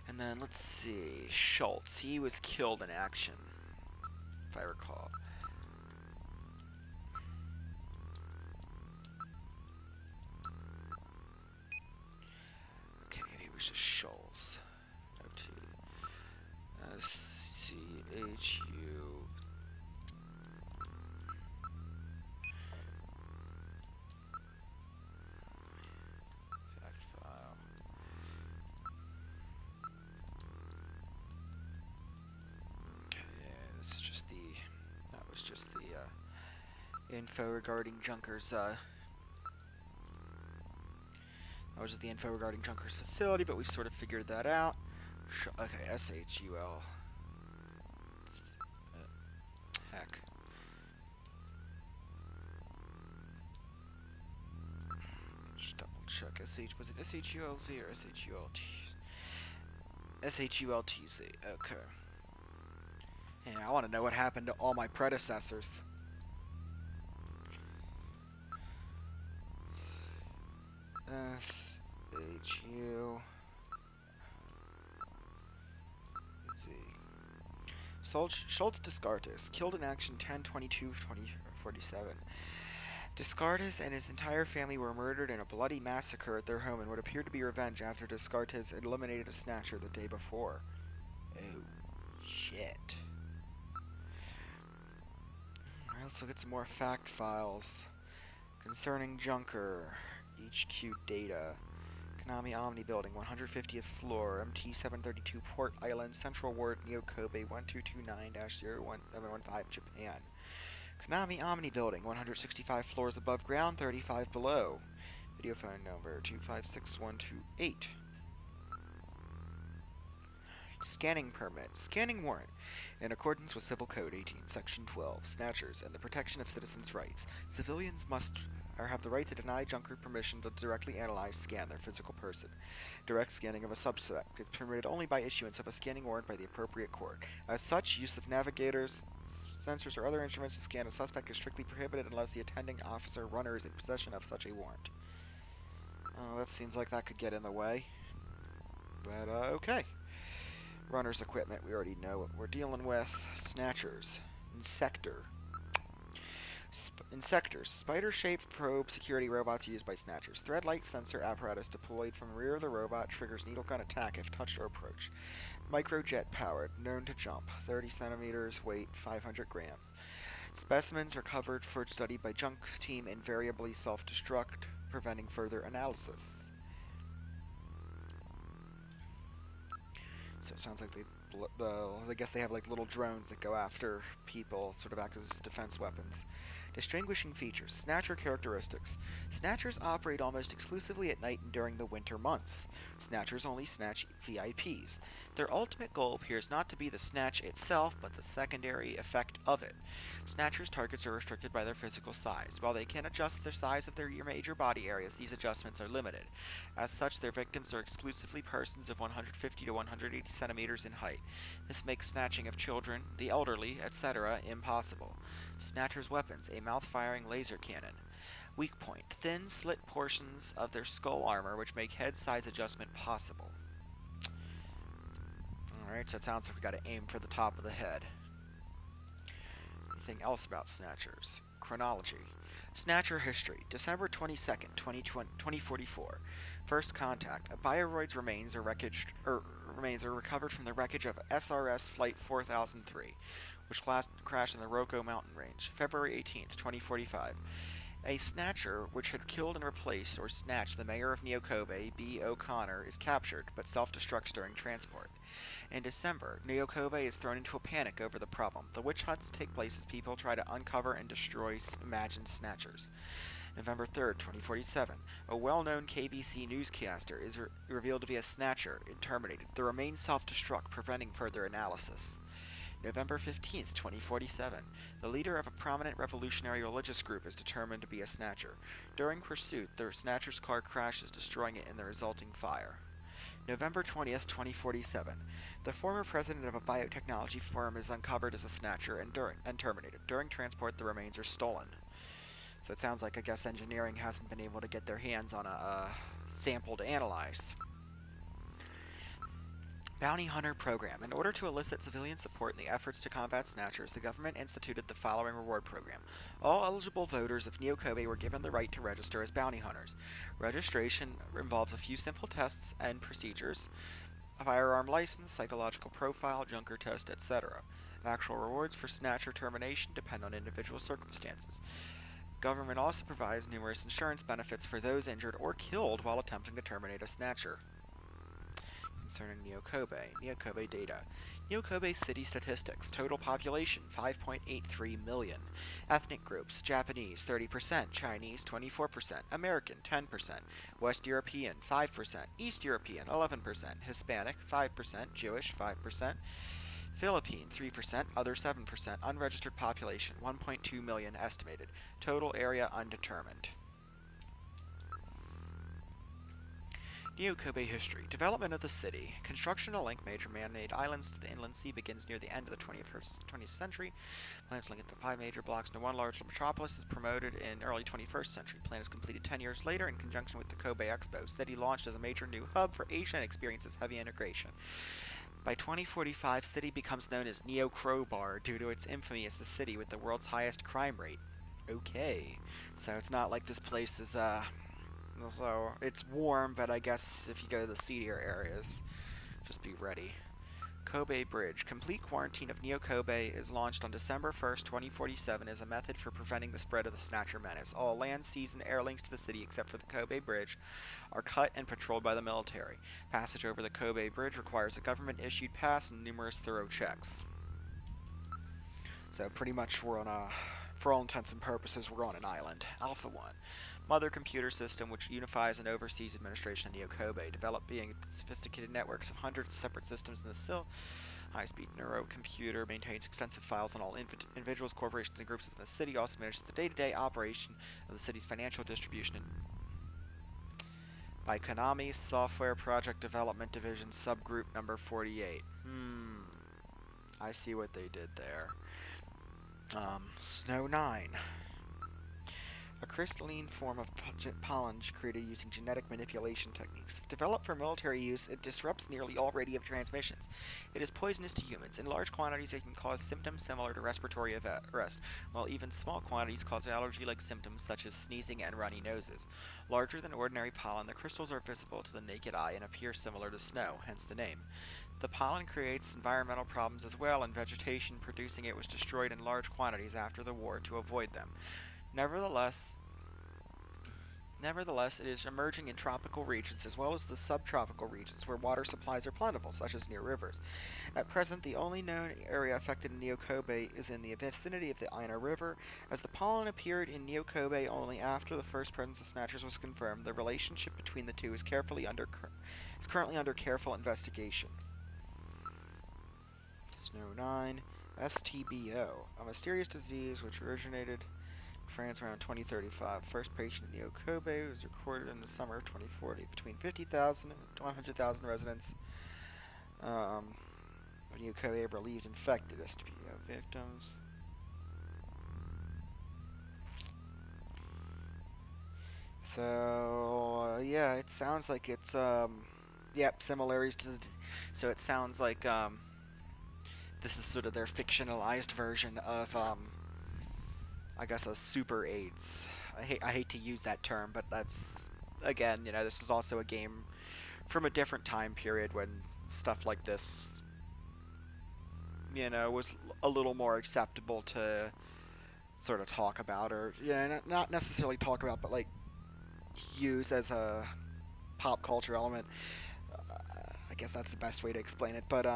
And then, let's see, Schultz. He was killed in action, if I recall. Just Schultz. SCHU. Fact file. Okay, this is just that was just the info regarding Junker's That was just the info regarding Junker's facility, but we sort of figured that out. Okay, SHUL. Heck. Just double check. Was it SHULZ or SHULT? SHULTZ. Okay. Yeah, I want to know what happened to all my predecessors. SHU. Let's see. Schultz Descartes, killed in action 10/22/2047. 47. Descartes and his entire family were murdered in a bloody massacre at their home in what appeared to be revenge after Descartes had eliminated a snatcher the day before. Oh, shit. Alright, let's look at some more fact files. Concerning Junker, HQ data. Konami Omni Building, 150th floor, MT-732 Port Island, Central Ward, Neo Kobe, 1229-01715, Japan. Konami Omni Building, 165 floors above ground, 35 below. Video phone number 256-128. Scanning permit. Scanning warrant. In accordance with Civil Code 18, Section 12, Snatchers and the Protection of Citizens' Rights, civilians must have the right to deny Junker permission to directly analyze, scan their physical person. Direct scanning of a suspect is permitted only by issuance of a scanning warrant by the appropriate court. As such, use of navigators, sensors, or other instruments to scan a suspect is strictly prohibited unless the attending officer runner is in possession of such a warrant. Oh, that seems like that could get in the way. But, okay. Runner's equipment, we already know what we're dealing with. Snatchers. Insector. Insectors. Spider-shaped probe security robots used by Snatchers. Thread light sensor apparatus deployed from the rear of the robot triggers needle gun attack if touched or approached. Microjet powered. Known to jump. 30 centimeters. Weight 500 grams. Specimens recovered for study by junk team invariably self-destruct, preventing further analysis. So it sounds like I guess they have like little drones that go after people, sort of act as defense weapons. Distinguishing features. Snatcher characteristics. Snatchers operate almost exclusively at night and during the winter months. Snatchers only snatch VIPs. Their ultimate goal appears not to be the snatch itself, but the secondary effect of it. Snatchers' targets are restricted by their physical size. While they can adjust the size of their major body areas, these adjustments are limited. As such, their victims are exclusively persons of 150 to 180 centimeters in height. This makes snatching of children, the elderly, etc. impossible. Snatchers' weapons, a mouth-firing laser cannon. Weak point, thin, slit portions of their skull armor which make head size adjustment possible. Alright, so it sounds like we gotta aim for the top of the head. Anything else about Snatchers? Chronology. Snatcher history. December 22nd, 2044. First contact. A Bioroid's remains are recovered from the wreckage of SRS Flight 4003, which crashed in the Roko mountain range. February 18th, 2045. A Snatcher, which had killed and replaced or snatched the mayor of Neo Kobe, B. O'Connor, is captured, but self-destructs during transport. In December, Neo Kobe is thrown into a panic over the problem. The witch hunts take place as people try to uncover and destroy imagined Snatchers. November 3rd, 2047. A well-known KBC newscaster is revealed to be a Snatcher and terminated. The remains self-destruct, preventing further analysis. November 15th, 2047. The leader of a prominent revolutionary religious group is determined to be a Snatcher. During pursuit, the Snatcher's car crashes, destroying it in the resulting fire. November 20th, 2047. The former president of a biotechnology firm is uncovered as a Snatcher and terminated. During transport, the remains are stolen. So it sounds like, I guess, engineering hasn't been able to get their hands on a sample to analyze. Bounty Hunter Program. In order to elicit civilian support in the efforts to combat Snatchers, the government instituted the following reward program. All eligible voters of Neo Kobe were given the right to register as bounty hunters. Registration involves a few simple tests and procedures, a firearm license, psychological profile, Junker test, etc. Actual rewards for Snatcher termination depend on individual circumstances. Government also provides numerous insurance benefits for those injured or killed while attempting to terminate a Snatcher. Concerning Neo Kobe data. Neo Kobe city statistics. Total population 5.83 million. Ethnic groups: Japanese 30%, Chinese 24%, American 10%, West European 5%, East European 11%, Hispanic 5%, Jewish 5%, Philippine 3%, other 7%, unregistered population 1.2 million estimated. Total area undetermined. Neo Kobe history. Development of the city. Construction to link major man-made islands to the inland sea begins near the end of the 20th century. Plans to link the 5 major blocks into one large metropolis is promoted in early 21st century. Plan is completed 10 years later in conjunction with the Kobe Expo. City launched as a major new hub for Asia and experiences heavy integration. By 2045, city becomes known as Neo Crowbar due to its infamy as the city with the world's highest crime rate. okay. So it's not like this place is, so it's warm, but I guess if you go to the seedier areas, just be ready. Kobe Bridge. Complete quarantine of Neo Kobe is launched on December 1st, 2047 as a method for preventing the spread of the Snatcher menace. All land, seas, and air links to the city except for the Kobe Bridge are cut and patrolled by the military. Passage over the Kobe Bridge requires a government-issued pass and numerous thorough checks. So pretty much we're on a, for all intents and purposes, we're on an island. Alpha 1. Mother computer system which unifies and oversees administration of Neo Kobe, developed being sophisticated networks of hundreds of separate systems in the SIL. High-speed neurocomputer maintains extensive files on all individuals, corporations, and groups within the city, also manages the day-to-day operation of the city's financial distribution by Konami Software Project Development Division Subgroup Number 48. I see what they did there. Snow 9. A crystalline form of pollen created using genetic manipulation techniques. Developed for military use, it disrupts nearly all radio transmissions. It is poisonous to humans. In large quantities, it can cause symptoms similar to respiratory arrest, while even small quantities cause allergy-like symptoms such as sneezing and runny noses. Larger than ordinary pollen, the crystals are visible to the naked eye and appear similar to snow, hence the name. The pollen creates environmental problems as well, and vegetation producing it was destroyed in large quantities after the war to avoid them. Nevertheless, it is emerging in tropical regions as well as the subtropical regions where water supplies are plentiful, such as near rivers. At present, the only known area affected in Neo Kobe is in the vicinity of the Ina River. As the pollen appeared in Neo Kobe only after the first presence of Snatchers was confirmed, the relationship between the two is currently under careful investigation. Snow 9. STBO, a mysterious disease which originated France around 2035. First patient in Neo Kobe was recorded in the summer of 2040. Between 50,000 and 100,000 residents of Neo Kobe are believed infected. STBO victims. So yeah, it sounds like it's similarities to. So it sounds like this is sort of their fictionalized version of I guess a super AIDS. I hate to use that term, but that's, again, this is also a game from a different time period when stuff like this, was a little more acceptable to sort of talk about, or not necessarily talk about, but like use as a pop culture element. I guess that's the best way to explain it, but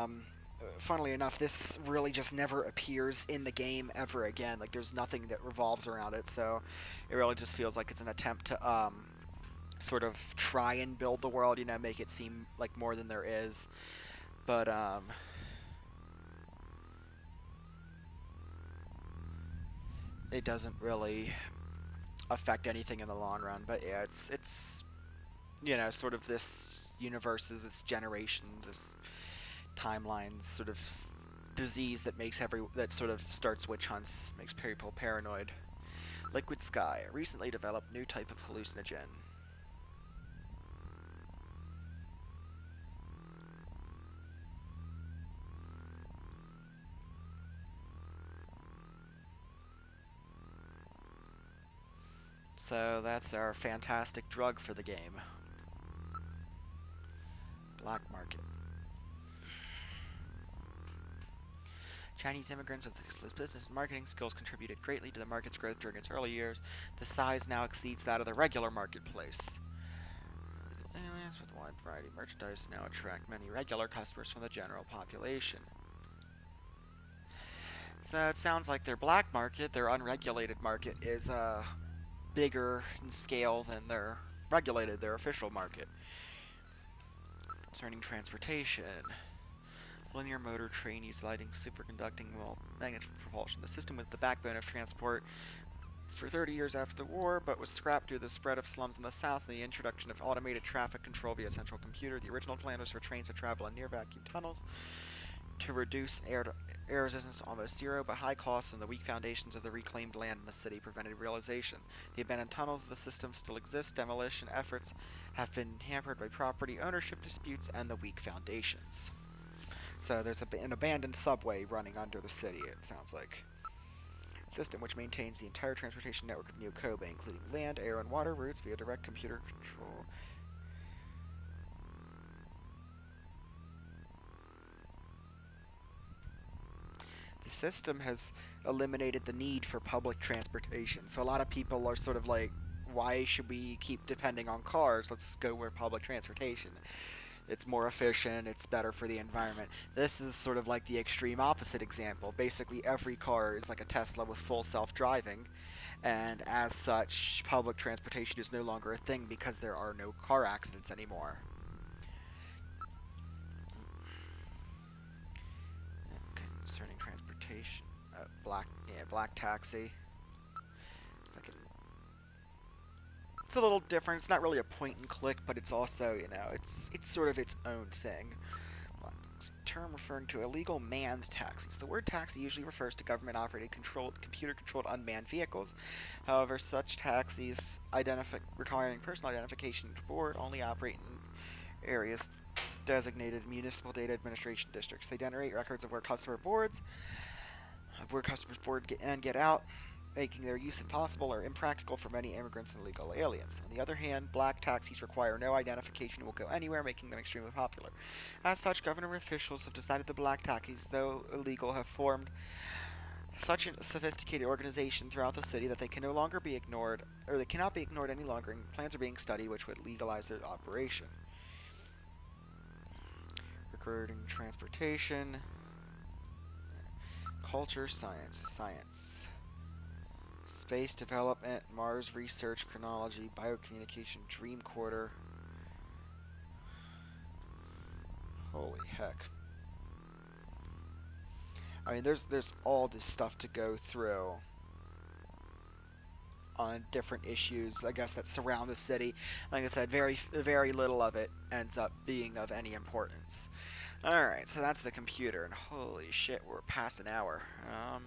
funnily enough, this really just never appears in the game ever again. Like, there's nothing that revolves around it, so it really just feels like it's an attempt to sort of try and build the world, make it seem like more than there is. But it doesn't really affect anything in the long run. But yeah, it's sort of this universe's, this generation, this timelines sort of disease that makes that sort of starts witch hunts, makes people paranoid. Liquid Sky, a recently developed new type of hallucinogen. So that's our fantastic drug for the game. Black market. Chinese immigrants with business and marketing skills contributed greatly to the market's growth during its early years. The size now exceeds that of the regular marketplace. Aliens with a wide variety of merchandise now attract many regular customers from the general population. So it sounds like their black market, their unregulated market, is bigger in scale than their official market. Concerning transportation. Linear motor train utilizing superconducting magnets for propulsion. The system was the backbone of transport for 30 years after the war, but was scrapped due to the spread of slums in the south and the introduction of automated traffic control via central computer. The original plan was for trains to travel in near vacuum tunnels to reduce air resistance to almost zero, but high costs and the weak foundations of the reclaimed land in the city prevented realization. The abandoned tunnels of the system still exist. Demolition efforts have been hampered by property ownership disputes and the weak foundations. So there's an abandoned subway running under the city, it sounds like. system which maintains the entire transportation network of New Kobe, including land, air, and water routes via direct computer control. The system has eliminated the need for public transportation. So a lot of people are sort of like, why should we keep depending on cars? Let's go with public transportation. It's more efficient, it's better for the environment. This is sort of like the extreme opposite example. Basically, every car is like a Tesla with full self-driving, and as such, public transportation is no longer a thing because there are no car accidents anymore. Concerning transportation, black taxi. If I can, it's a little different. It's not really a point and click, but it's also, you know, it's sort of its own thing. It's a term referring to illegal manned taxis. The word taxi usually refers to government-operated, computer-controlled unmanned vehicles. However, such taxis requiring personal identification to board only operate in areas designated municipal data administration districts. They generate records of where customers board and get out, making their use impossible or impractical for many immigrants and illegal aliens. On the other hand, black taxis require no identification and will go anywhere, making them extremely popular. As such, government officials have decided the black taxis, though illegal, have formed such a sophisticated organization throughout the city that they can no longer be ignored, or they cannot be ignored any longer, and plans are being studied which would legalize their operation. Recording transportation, culture, science, space development, Mars research, chronology, biocommunication, dream quarter. Holy heck. I mean, there's all this stuff to go through on different issues, I guess, that surround the city. Like I said, very little of it ends up being of any importance. Alright, so that's the computer, and holy shit, we're past an hour. I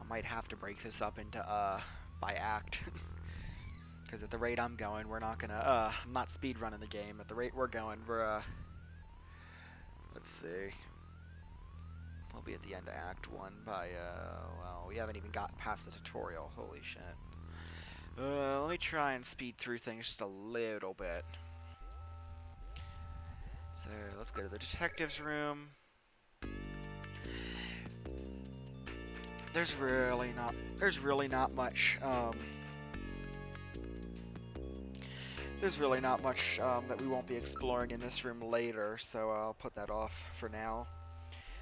might have to break this up into, by act. Because at the rate I'm going, we're not gonna, I'm not speedrunning the game. At the rate we're going, we're, let's see. We'll be at the end of Act 1 by, well, we haven't even gotten past the tutorial. Holy shit. Let me try and speed through things just a little bit. So, let's go to the detective's room. There's really not much, that we won't be exploring in this room later, so I'll put that off for now.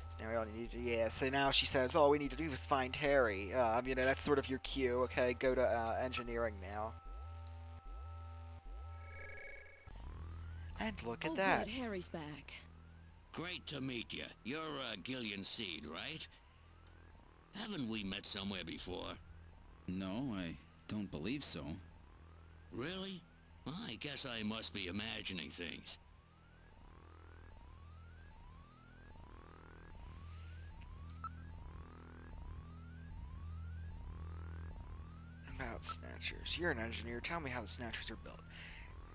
So now we all need to, yeah, so now she says, all we need to do is find Harry. You know, that's sort of your cue, okay? Go to, engineering now. And look at that. Good, Harry's back. Great to meet you. You're, Gillian Seed, right? Haven't we met somewhere before? No, I don't believe so. Really? Well, I guess I must be imagining things. About Snatchers. You're an engineer. Tell me how the Snatchers are built.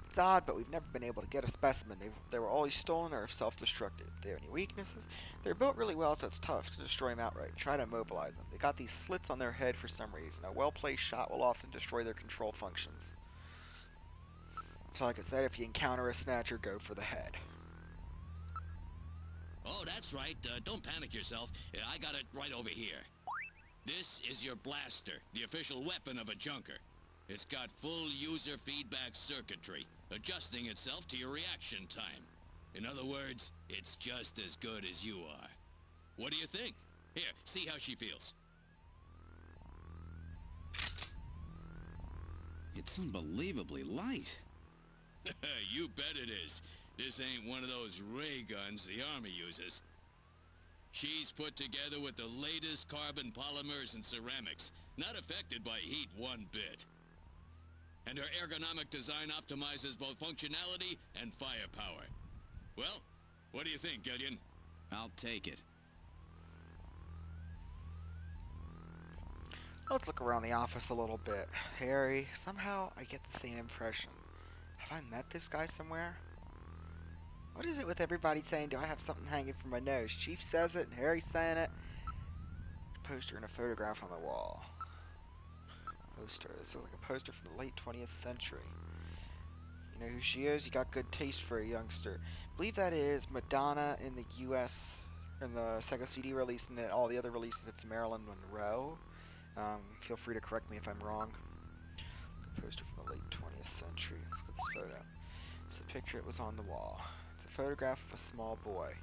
It's odd, but we've never been able to get a specimen. They were always stolen or self-destructive. If they have any weaknesses, they're built really well, so it's tough to destroy them outright. Try to immobilize them. They got these slits on their head for some reason. A well-placed shot will often destroy their control functions. So like I said, if you encounter a Snatcher, go for the head. Oh, that's right. Don't panic yourself. I got it right over here. This is your blaster, the official weapon of a junker. It's got full user feedback circuitry, adjusting itself to your reaction time. In other words, it's just as good as you are. What do you think? Here, see how she feels. It's unbelievably light. You bet it is. This ain't one of those ray guns the Army uses. She's put together with the latest carbon polymers and ceramics, not affected by heat one bit. And her ergonomic design optimizes both functionality and firepower. Well, what do you think, Gillian? I'll take it. Let's look around the office a little bit. Harry, somehow I get the same impression. Have I met this guy somewhere? What is it with everybody saying, do I have something hanging from my nose? Chief says it, and Harry's saying it. poster and a photograph on the wall. Poster. This looks like a poster from the late 20th century. You know who she is? You got good taste for a youngster. I believe that is Madonna in the US, in the Sega CD release, and in all the other releases it's Marilyn Monroe. Feel free to correct me if I'm wrong. A poster from the late 20th century. Let's look at this photo. It's a picture, it was on the wall. It's a photograph of a small boy.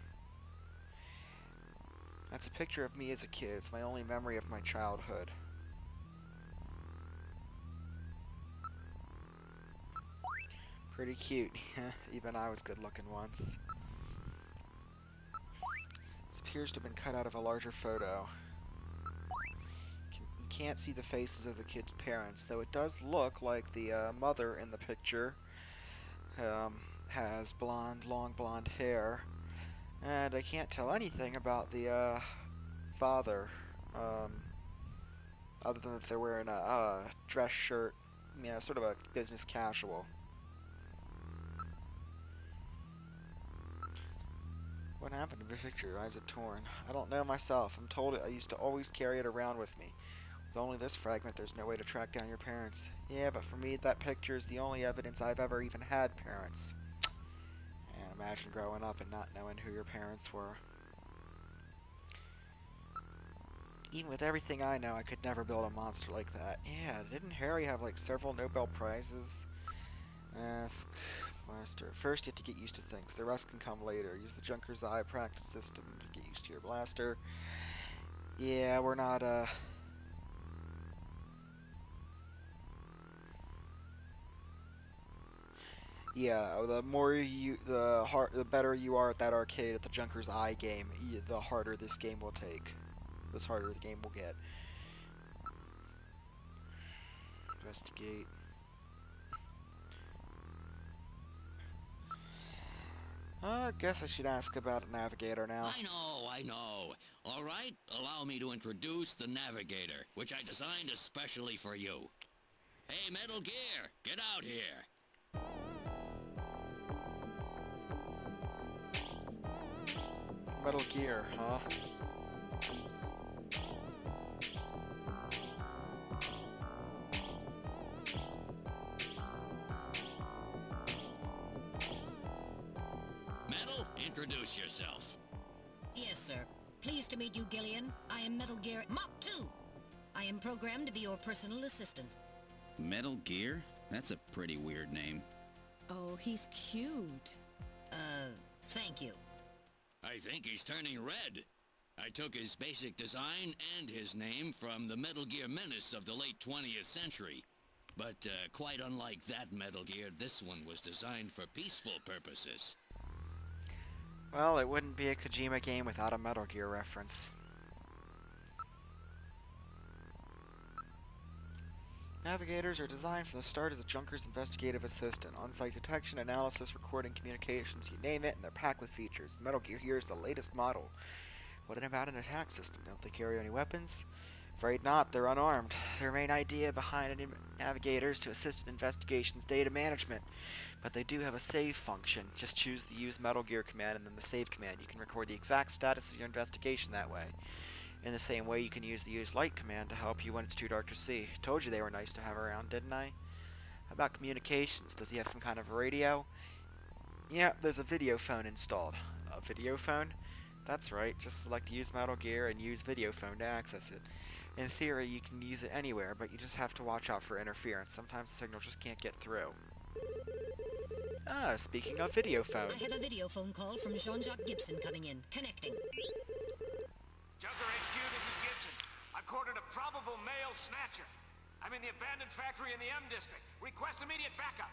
That's a picture of me as a kid. It's my only memory of my childhood. Pretty cute. Even I was good looking once. This appears to have been cut out of a larger photo. You can't see the faces of the kids' parents, though it does look like the mother in the picture has long blonde hair. And I can't tell anything about the father, other than that they're wearing a dress shirt, you know, sort of a business casual. What happened to the picture? Why is it torn? I don't know myself. I'm told I used to always carry it around with me. With only this fragment, there's no way to track down your parents. Yeah, but for me, that picture is the only evidence I've ever even had parents. And imagine growing up and not knowing who your parents were. Even with everything I know, I could never build a monster like that. Yeah, didn't Harry have like several Nobel Prizes? Blaster. First, you have to get used to things. The rest can come later. Use the Junker's Eye practice system to get used to your blaster. Yeah, we're not, Yeah, the better you are at that arcade at the Junker's Eye game, the harder this game will take. The harder the game will get. Investigate. I guess I should ask about a navigator now. I know. All right, allow me to introduce the Navigator, which I designed especially for you. Hey, Metal Gear, get out here. Metal Gear, huh? Metal, introduce yourself. Yes, sir. Pleased to meet you, Gillian. I am Metal Gear Mach 2. I am programmed to be your personal assistant. Metal Gear? That's a pretty weird name. Oh, he's cute. Thank you. I think he's turning red. I took his basic design and his name from the Metal Gear Menace of the late 20th century. But quite unlike that Metal Gear, this one was designed for peaceful purposes. Well, it wouldn't be a Kojima game without a Metal Gear reference. Navigators are designed from the start as a Junker's investigative assistant. On-site detection, analysis, recording, communications, you name it, and they're packed with features. Metal Gear here is the latest model. What about an attack system? Don't they carry any weapons? Afraid not, they're unarmed. Their main idea behind Navigators to assist in investigations data management. But they do have a save function. Just choose the use Metal Gear command and then the save command. You can record the exact status of your investigation that way. In the same way, you can use the use light command to help you when it's too dark to see. Told you they were nice to have around, didn't I? How about communications? Does he have some kind of radio? Yeah, there's a video phone installed. A video phone? That's right, just select use Metal Gear and use video phone to access it. In theory, you can use it anywhere, but you just have to watch out for interference. Sometimes the signal just can't get through. Ah, speaking of video phone. I have a video phone call from Jean-Jacques Gibson coming in. Connecting. Junker HQ, this is Gibson. I've cornered a probable male snatcher. I'm in the abandoned factory in the M district. Request immediate backup.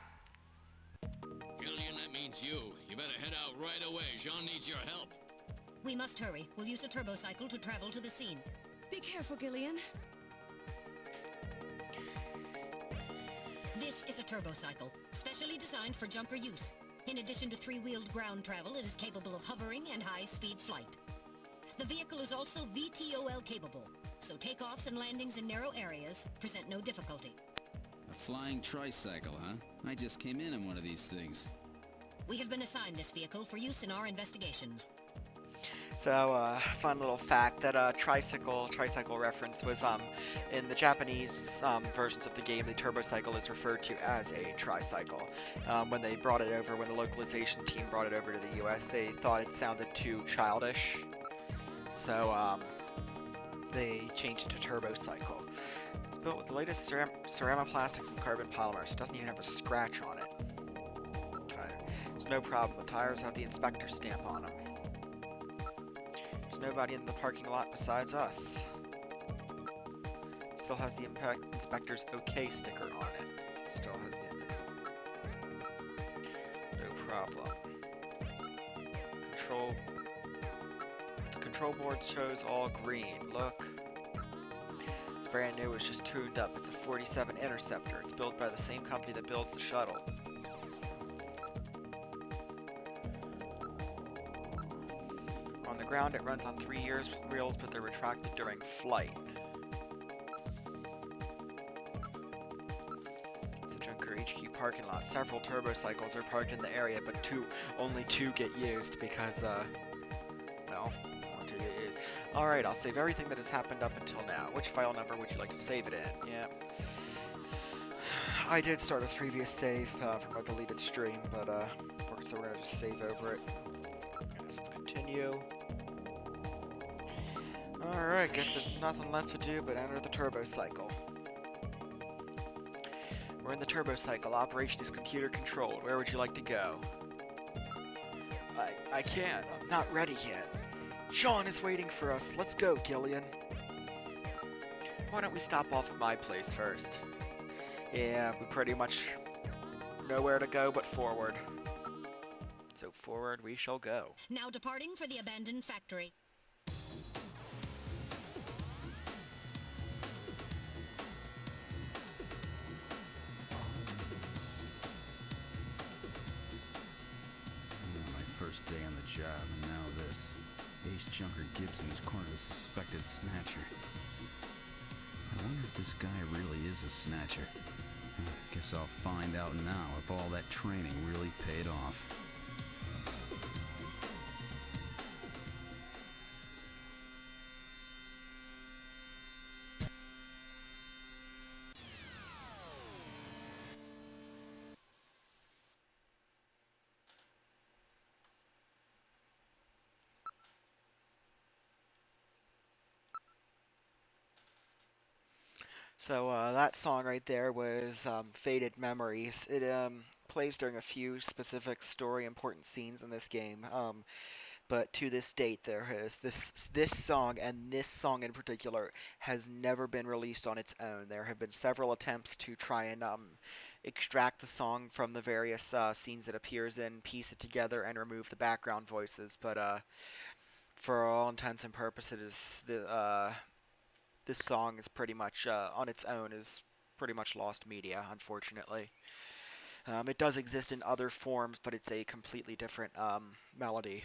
Gillian, that means you. You better head out right away. Jean needs your help. We must hurry. We'll use a turbocycle to travel to the scene. Be careful, Gillian. This is a turbocycle, specially designed for Junker use. In addition to three-wheeled ground travel, it is capable of hovering and high-speed flight. The vehicle is also VTOL capable, so takeoffs and landings in narrow areas present no difficulty. A flying tricycle, huh? I just came in on one of these things. We have been assigned this vehicle for use in our investigations. So, fun little fact that tricycle reference was in the Japanese versions of the game, the turbo cycle is referred to as a tricycle. When they brought it over, when the localization team brought it over to the US, they thought it sounded too childish, so they changed it to turbo cycle. It's built with the latest ceramic-plastics and carbon polymers. It doesn't even have a scratch on it. There's no problem. The tires have the inspector stamp on them. There's nobody in the parking lot besides us. Still has the inspector's OK sticker on it. Still has the no problem. The control board shows all green. Look. It's brand new. It's just tuned up. It's a 47 Interceptor. It's built by the same company that builds the shuttle. On the ground, it runs on 3 wheels, but they're retracted during flight. It's a Junker HQ parking lot. Several turbo cycles are parked in the area, but only two get used because, well, only two get used. Alright, I'll save everything that has happened up until now. Which file number would you like to save it in? Yeah. I did start a previous save from a deleted stream, but, so we're gonna just save over it. Let's continue. Alright, guess there's nothing left to do but enter the turbo cycle. We're in the turbo cycle. Operation is computer controlled. Where would you like to go? I can't. I'm not ready yet. Sean is waiting for us. Let's go, Gillian. Why don't we stop off at my place first? Yeah, we pretty much know where to go but forward. So forward we shall go. Now departing for the abandoned factory. First day on the job, and now this. Ace Junker Gibson has cornered a suspected Snatcher. I wonder if this guy really is a Snatcher. Guess I'll find out now if all that training really paid off. So that song right there was Faded Memories. It plays during a few specific story important scenes in this game. But to this date, there has this song, and this song in particular, has never been released on its own. There have been several attempts to try and extract the song from the various scenes it appears in, piece it together, and remove the background voices. But for all intents and purposes, this song is pretty much, on its own, is pretty much lost media, unfortunately. It does exist in other forms, but it's a completely different melody.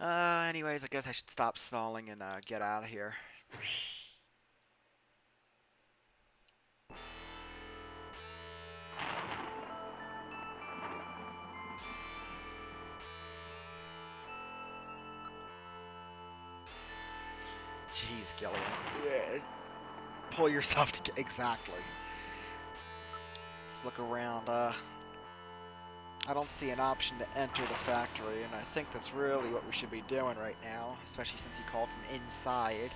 Anyways, I guess I should stop stalling and get out of here. Jeez, Gillian. Yeah. Pull yourself together. Exactly. Let's look around. I don't see an option to enter the factory, and I think that's really what we should be doing right now, especially since he called from inside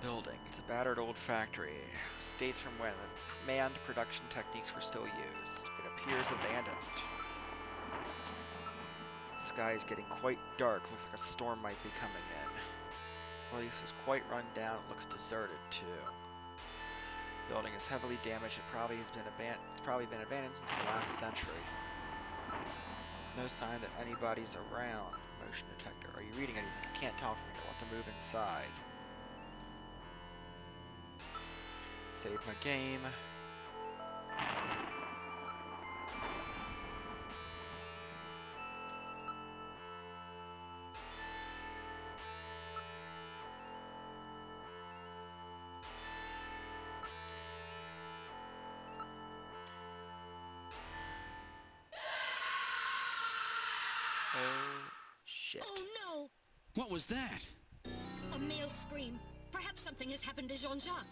building. It's a battered old factory. States from when the manned production techniques were still used. It appears abandoned. The sky is getting quite dark. Looks like a storm might be coming in. The place is quite run down. It looks deserted too. Building is heavily damaged. It's probably been abandoned since the last century. No sign that anybody's around. Motion detector. Are you reading anything? I can't tell from here. I want to move inside. Save my game. Oh, shit. Shit. Oh no! What was that? A male scream. Perhaps something has happened to Jean-Jacques.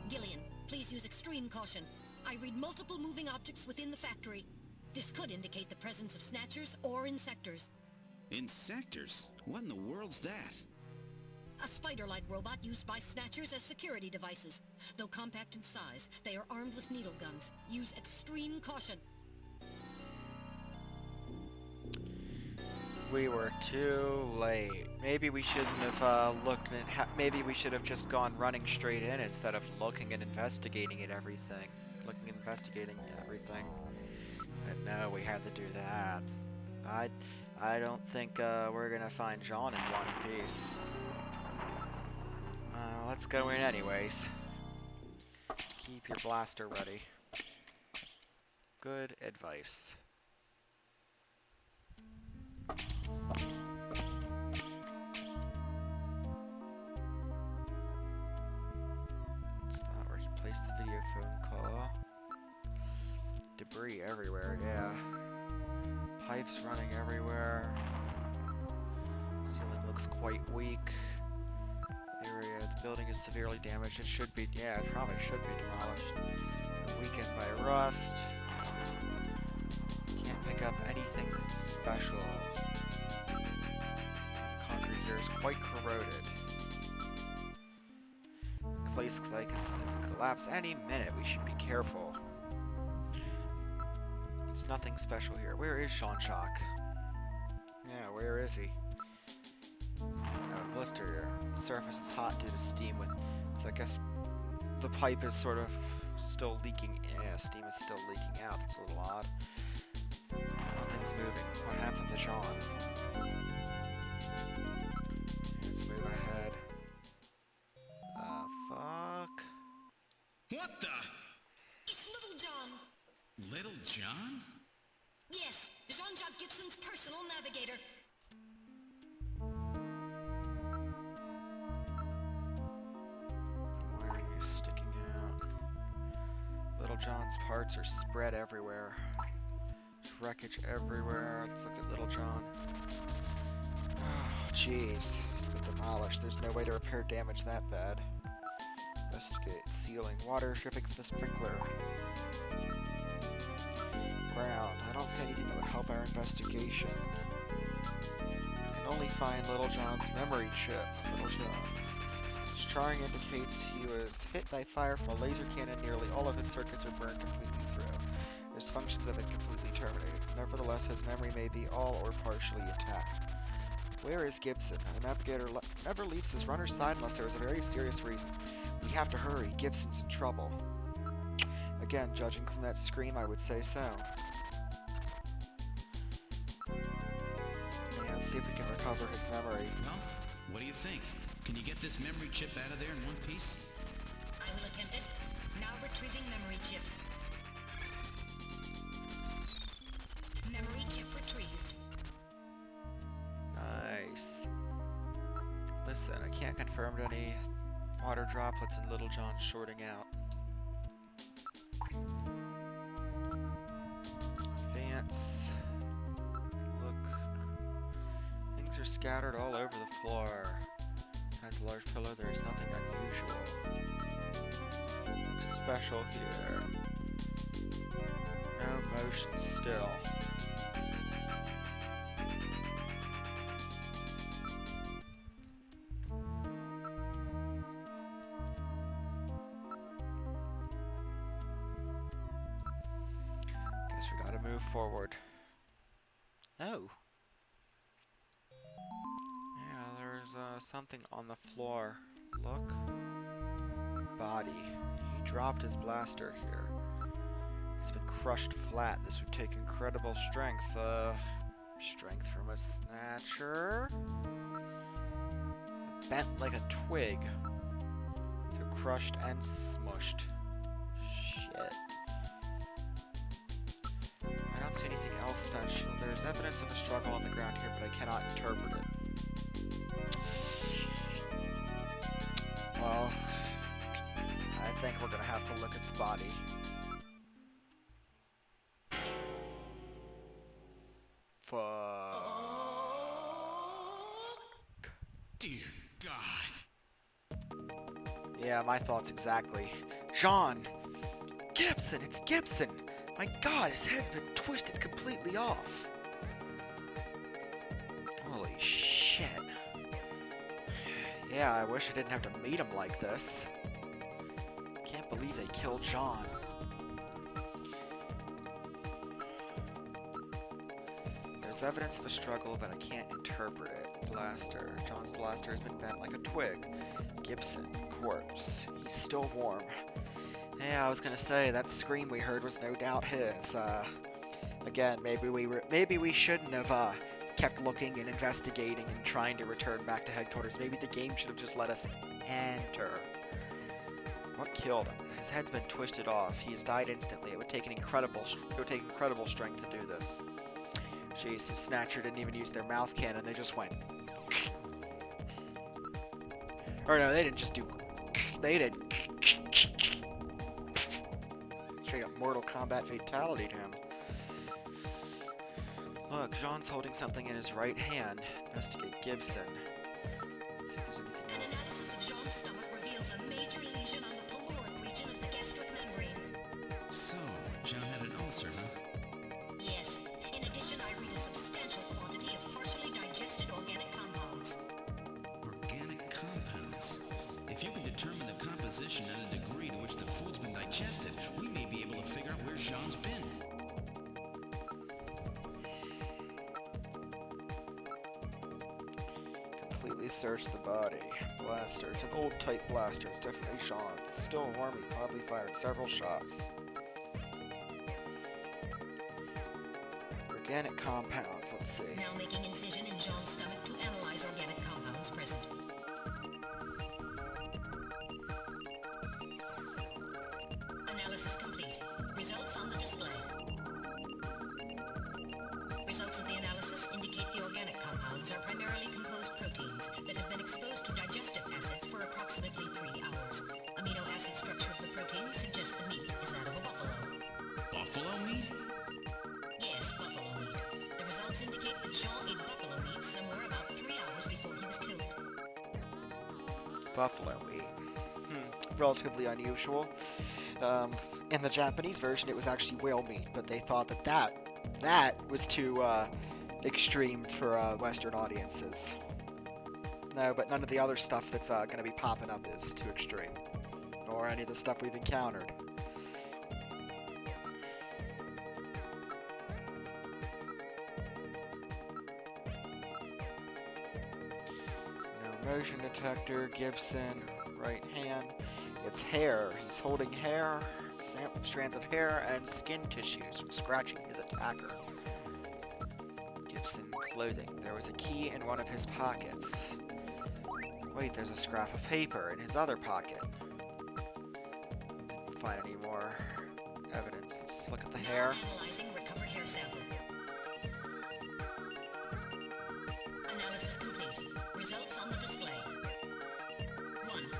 Gillian, please use extreme caution. I read multiple moving objects within the factory. This could indicate the presence of Snatchers or Insectors. Insectors? What in the world's that? A spider-like robot used by Snatchers as security devices. Though compact in size, they are armed with needle guns. Use extreme caution. We were too late. Maybe we shouldn't have looked and maybe we should have just gone running straight in instead of looking and investigating everything. But no, we had to do that. I don't think we're gonna find Jean in one piece. Let's go in anyways. Keep your blaster ready. Good advice. It's not where he placed the video phone call. Debris everywhere, yeah. Pipes running everywhere. Ceiling looks quite weak. The building is severely damaged. It should be, yeah, it probably should be demolished. Weakened by rust. Can't pick up anything special. The concrete here is quite corroded. The place looks like it's going to collapse any minute. We should be careful. There's nothing special here. Where is Jean-Jacques? Yeah, where is he? Blister here. The surface is hot due to steam so I guess the pipe is sort of still leaking. Yeah, steam is still leaking out. That's a little odd. Nothing's moving. What happened to Jean? Let's move ahead. Fuck. What the? It's Little John! Little John? Yes, Jean-Jacques Gibson's personal navigator. Sticking out. Little John's parts are spread everywhere. There's wreckage everywhere. Let's look at Little John. Oh, jeez. It's been demolished. There's no way to repair damage that bad. Investigate. Ceiling. Water dripping from the sprinkler. Ground. I don't see anything that would help our investigation. I can only find Little John's memory chip. Little John. Charring indicates he was hit by fire from a laser cannon. Nearly all of his circuits are burned completely through. His functions have been completely terminated. Nevertheless, his memory may be all or partially intact. Where is Gibson? A navigator never leaves his runner's side unless there is a very serious reason. We have to hurry. Gibson's in trouble. Again, judging from that scream, I would say so. Yeah, let's see if we can recover his memory. Well, what do you think? Can you get this memory chip out of there in one piece? I will attempt it. Now retrieving memory chip. Memory chip retrieved. Nice. Listen, I can't confirm any water droplets in Little John shorting out. Advance. Look. Things are scattered all over the floor. Has a large pillar, there is nothing unusual. Nothing special here. No motion still. Guess we gotta move forward. Oh. There's something on the floor. Look. Body. He dropped his blaster here. It's been crushed flat. This would take incredible strength. Strength from a Snatcher. Bent like a twig. So crushed and smushed. Shit. I don't see anything else special. There's evidence of a struggle on the ground here, but I cannot interpret it. Well, I think we're gonna have to look at the body. Yeah, my thoughts exactly. John! Gibson! It's Gibson! My god, his head's been twisted completely off. Holy shit. Yeah, I wish I didn't have to meet him like this. Can't believe they killed John. There's evidence of a struggle, but I can't interpret it. Blaster. John's blaster has been bent like a twig. Gibson. Corpse. He's still warm. Yeah, I was gonna say, that scream we heard was no doubt his. Again, maybe we shouldn't have, kept looking and investigating and trying to return back to headquarters. Maybe the game should have just let us enter. What killed him? His head's been twisted off. He has died instantly. It would take incredible strength to do this. Jeez, so Snatcher didn't even use their mouth cannon. They just went. Or no, they didn't just do. They did. Straight up Mortal Kombat fatality to him. Look, Jean's holding something in his right hand. Investigate Gibson. Let's see if there's anything An else. analysis of Jean's stomach reveals a major lesion on the caloric region of the gastric membrane. So, John had an ulcer, huh? Yes. In addition, I read a substantial quantity of partially digested organic compounds. Organic compounds. If you can determine the composition at a degree to which the food's been digested, we may be able to figure out where Jean's been. Completely search the body. Blaster. It's an old type blaster. It's definitely Jean. It's still warm. He probably fired several shots. Organic compounds. Let's see. Now making incision in Jean's stomach to analyze organic compounds present. Analysis complete. Results on the display. Results of the analysis indicate the organic compounds are primarily composed proteins that have been exposed to digestive acids for approximately 3 hours. Amino acid structure of the protein suggests the meat is that of a buffalo. Buffalo meat? Yes, buffalo meat. The results indicate that Jean ate buffalo meat somewhere about 3 hours before he was killed. Buffalo meat. Relatively unusual. In the Japanese version, it was actually whale meat, but they thought that was too extreme for Western audiences. No, but none of the other stuff that's going to be popping up is too extreme, nor any of the stuff we've encountered. No motion detector. Gibson, right hand. It's hair. He's holding hair, strands of hair, and skin tissues from scratching his attacker. Gibson clothing. There was a key in one of his pockets. Wait, there's a scrap of paper in his other pocket. Didn't find any more evidence. Let's look at the hair. Analyzing recovered hair sample. Analysis complete. Results on the display. 1.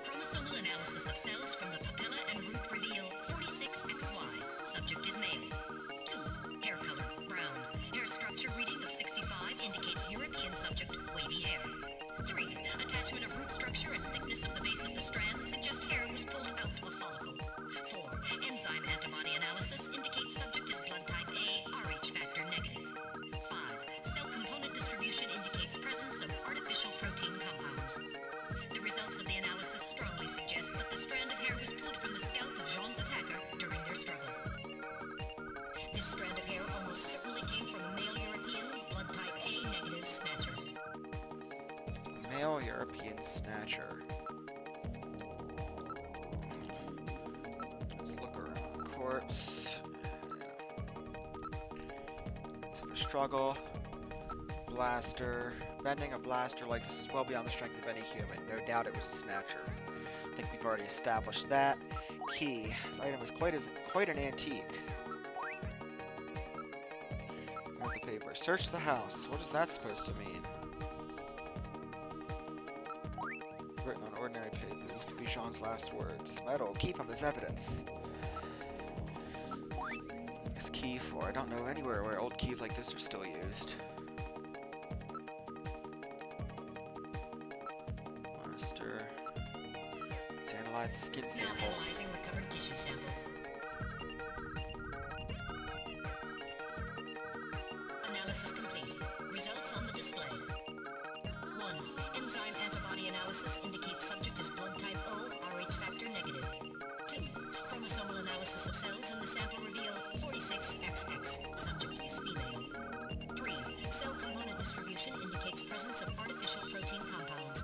Chromosomal analysis of cells from the papilla and root reveal 46XY. Subject is male. 2. Hair color, brown. Hair structure reading of 65 indicates European subject, wavy hair. 3. Attachment of root structure and thickness of the base of the strand suggest hair was pulled out of follicle. 4. Enzyme antibody analysis indicates subject is blood type A, Rh factor negative. 5. Cell component distribution indicates presence of artificial protein compounds. The results of the analysis strongly suggest that the strand of hair was pulled from the scalp of Jean's attacker during their struggle. This strand of hair almost certainly came from a male European, blood type A negative Snatcher. Male European Snatcher. Let's look around the corpse. It's a struggle. Blaster. Bending a blaster like this is well beyond the strength of any human. No doubt it was a Snatcher. I think we've already established that. Key. This item is quite an antique. Where's the paper? Search the house. What is that supposed to mean? Written on ordinary paper. This could be Jean's last words. Metal. Keep them as evidence. What's key for? I don't know anywhere where old keys like this are still used. Master. Let's analyze analyze the skin Now sample. analyzing recovered tissue sample. Analysis complete. Results on the display. 1. Enzyme antibody analysis indicates subject is blood type O, Rh factor negative. 2. Chromosomal analysis of cells in the sample reveal 46XX. Subject is female. 3. Cell component distribution indicates presence of artificial protein compounds.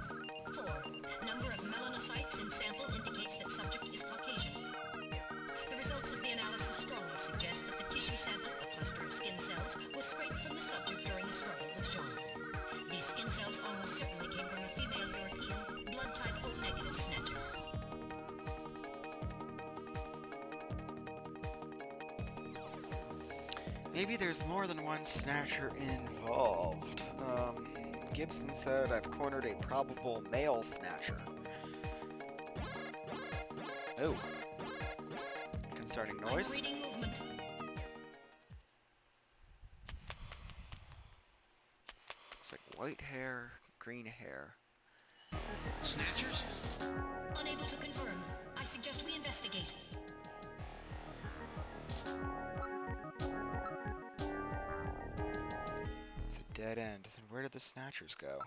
4. Number of melanocytes in sample indicates that subject is Caucasian. The results of the analysis strongly suggest that the tissue sample, a cluster of skin cells, was scraped from the subject during a struggle with John. These skin cells almost certainly came from a female European, blood type O negative snatcher. Maybe there's more than one Snatcher involved. Gibson said I've cornered a probable male Snatcher. Oh. Concerning noise. I'm reading movement. Looks like white hair, green hair. Snatchers? Unable to confirm. I suggest we investigate. It's a dead end. Then where did the Snatchers go?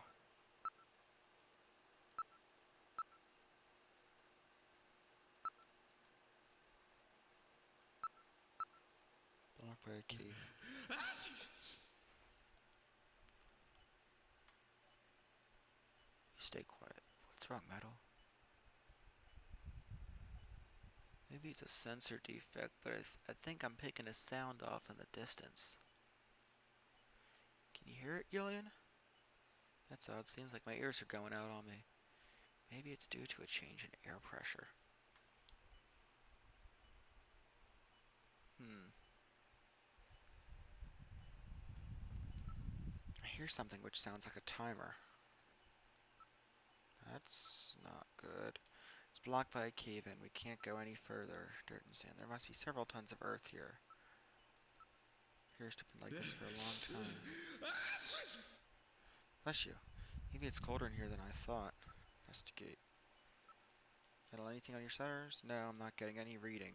Blocked by a key. Stay quiet. What's wrong, Metal? Maybe it's a sensor defect, but I think I'm picking a sound off in the distance. Can you hear it, Gillian? That's odd. Seems like my ears are going out on me. Maybe it's due to a change in air pressure. I hear something which sounds like a timer. That's not good. It's blocked by a cave-in. We can't go any further. Dirt and sand. There must be several tons of earth here. Appears to have been like this for a long time. Bless you. Maybe it's colder in here than I thought. Investigate. Metal, anything on your shutters? No, I'm not getting any reading.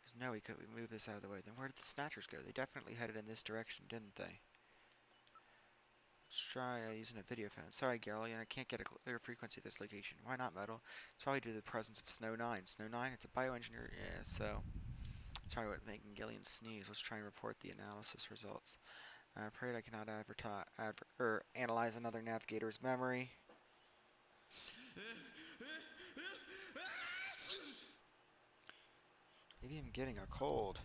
There's no way could we move this out of the way. Then where did the Snatchers go? They definitely headed in this direction, didn't they? Let's try using a video phone. Sorry, Gillian, I can't get a clear frequency at this location. Why not, Metal? It's probably due to the presence of Snow 9. Snow 9? It's a bioengineer. Yeah, so... That's probably what making Gillian sneeze. Let's try and report the analysis results. I'm afraid I cannot analyze another navigator's memory. Maybe I'm getting a cold.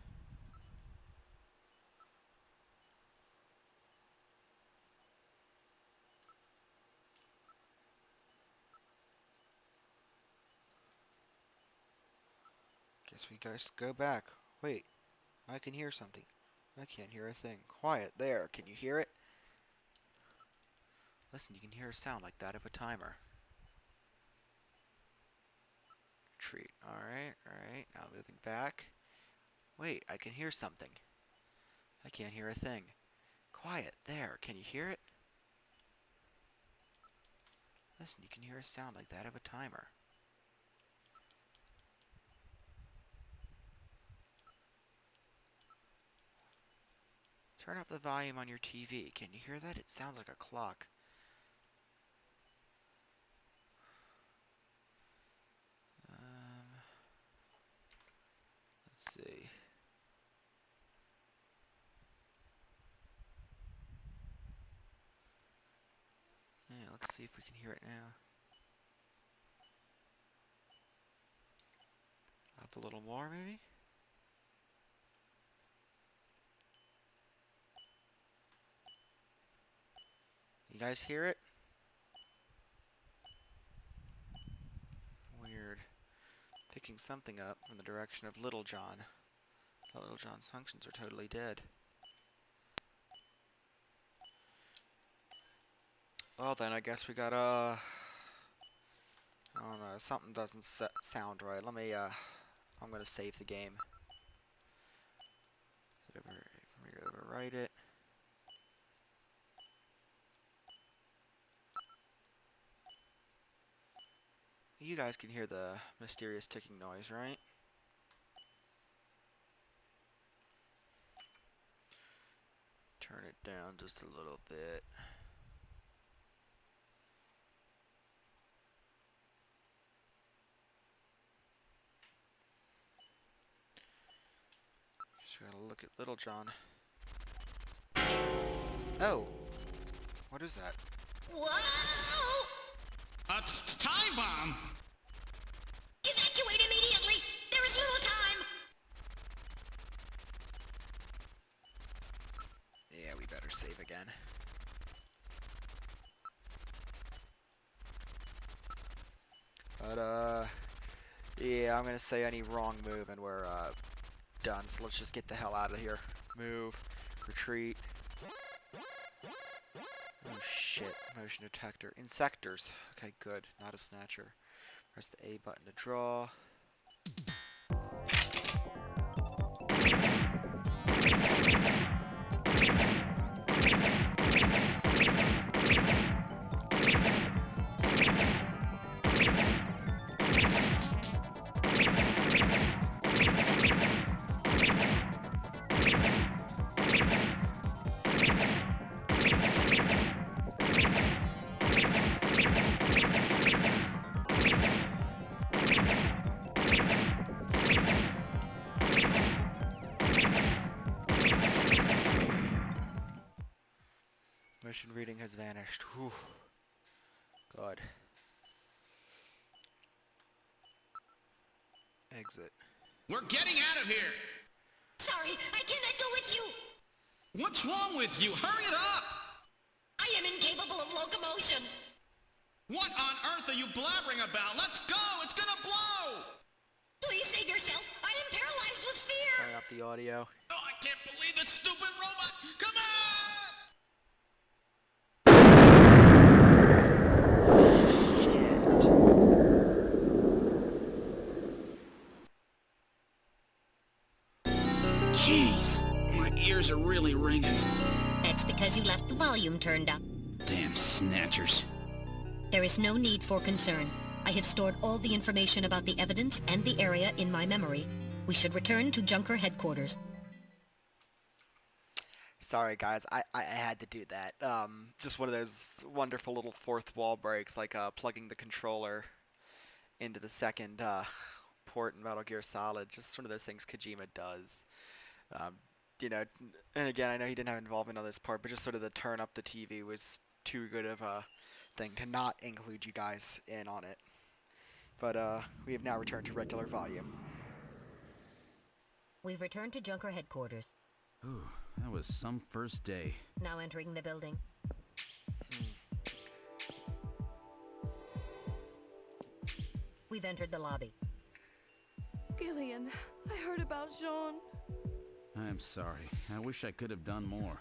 Guess we guys go back. Wait, I can hear something. I can't hear a thing. Quiet there. Can you hear it? Listen, you can hear a sound like that of a timer. Retreat. Alright, alright. Now moving back. Wait, I can hear something. I can't hear a thing. Quiet there. Can you hear it? Listen, you can hear a sound like that of a timer. Turn up the volume on your TV. Can you hear that? It sounds like a clock. Let's see. Yeah, let's see if we can hear it now. Up a little more, maybe? You guys hear it? Weird. Picking something up from the direction of Little John. Little John's functions are totally dead. Well then, I guess we gotta... I don't know, something doesn't sound right. Let me, I'm gonna save the game. So let me overwrite it. You guys can hear the mysterious ticking noise, right? Turn it down just a little bit. Just gotta look at Little John. Oh! What is that? Whoa! A time bomb? Evacuate immediately! There is little time! Yeah, we better save again. But, yeah, I'm gonna say any wrong move and we're, done. So let's just get the hell out of here. Move. Retreat. Oh shit. Motion detector. Insectors. Okay, good. Not a snatcher. Press the A button to draw. Mission reading has vanished. Whew. God. Exit. We're getting out of here! Sorry, I cannot go with you! What's wrong with you? Hurry it up! I am incapable of locomotion! What on earth are you blabbering about? Let's go! It's gonna blow! Please save yourself! I am paralyzed with fear! Turn up the audio. Oh, I can't believe this stupid robot! Come on! Jeez, my ears are really ringing. That's because you left the volume turned up. Damn snatchers. There is no need for concern. I have stored all the information about the evidence and the area in my memory. We should return to Junker headquarters. Sorry guys, I had to do that. Just one of those wonderful little fourth wall breaks, like plugging the controller into the second port in Metal Gear Solid. Just one of those things Kojima does. You know, and again, I know he didn't have involvement on this part, but just sort of the turn up the TV was too good of a thing to not include you guys in on it. But we have now returned to regular volume. We've returned to Junker headquarters. Ooh, that was some first day. Now entering the building. We've entered the lobby. Gillian, I heard about Jean. I'm sorry. I wish I could have done more.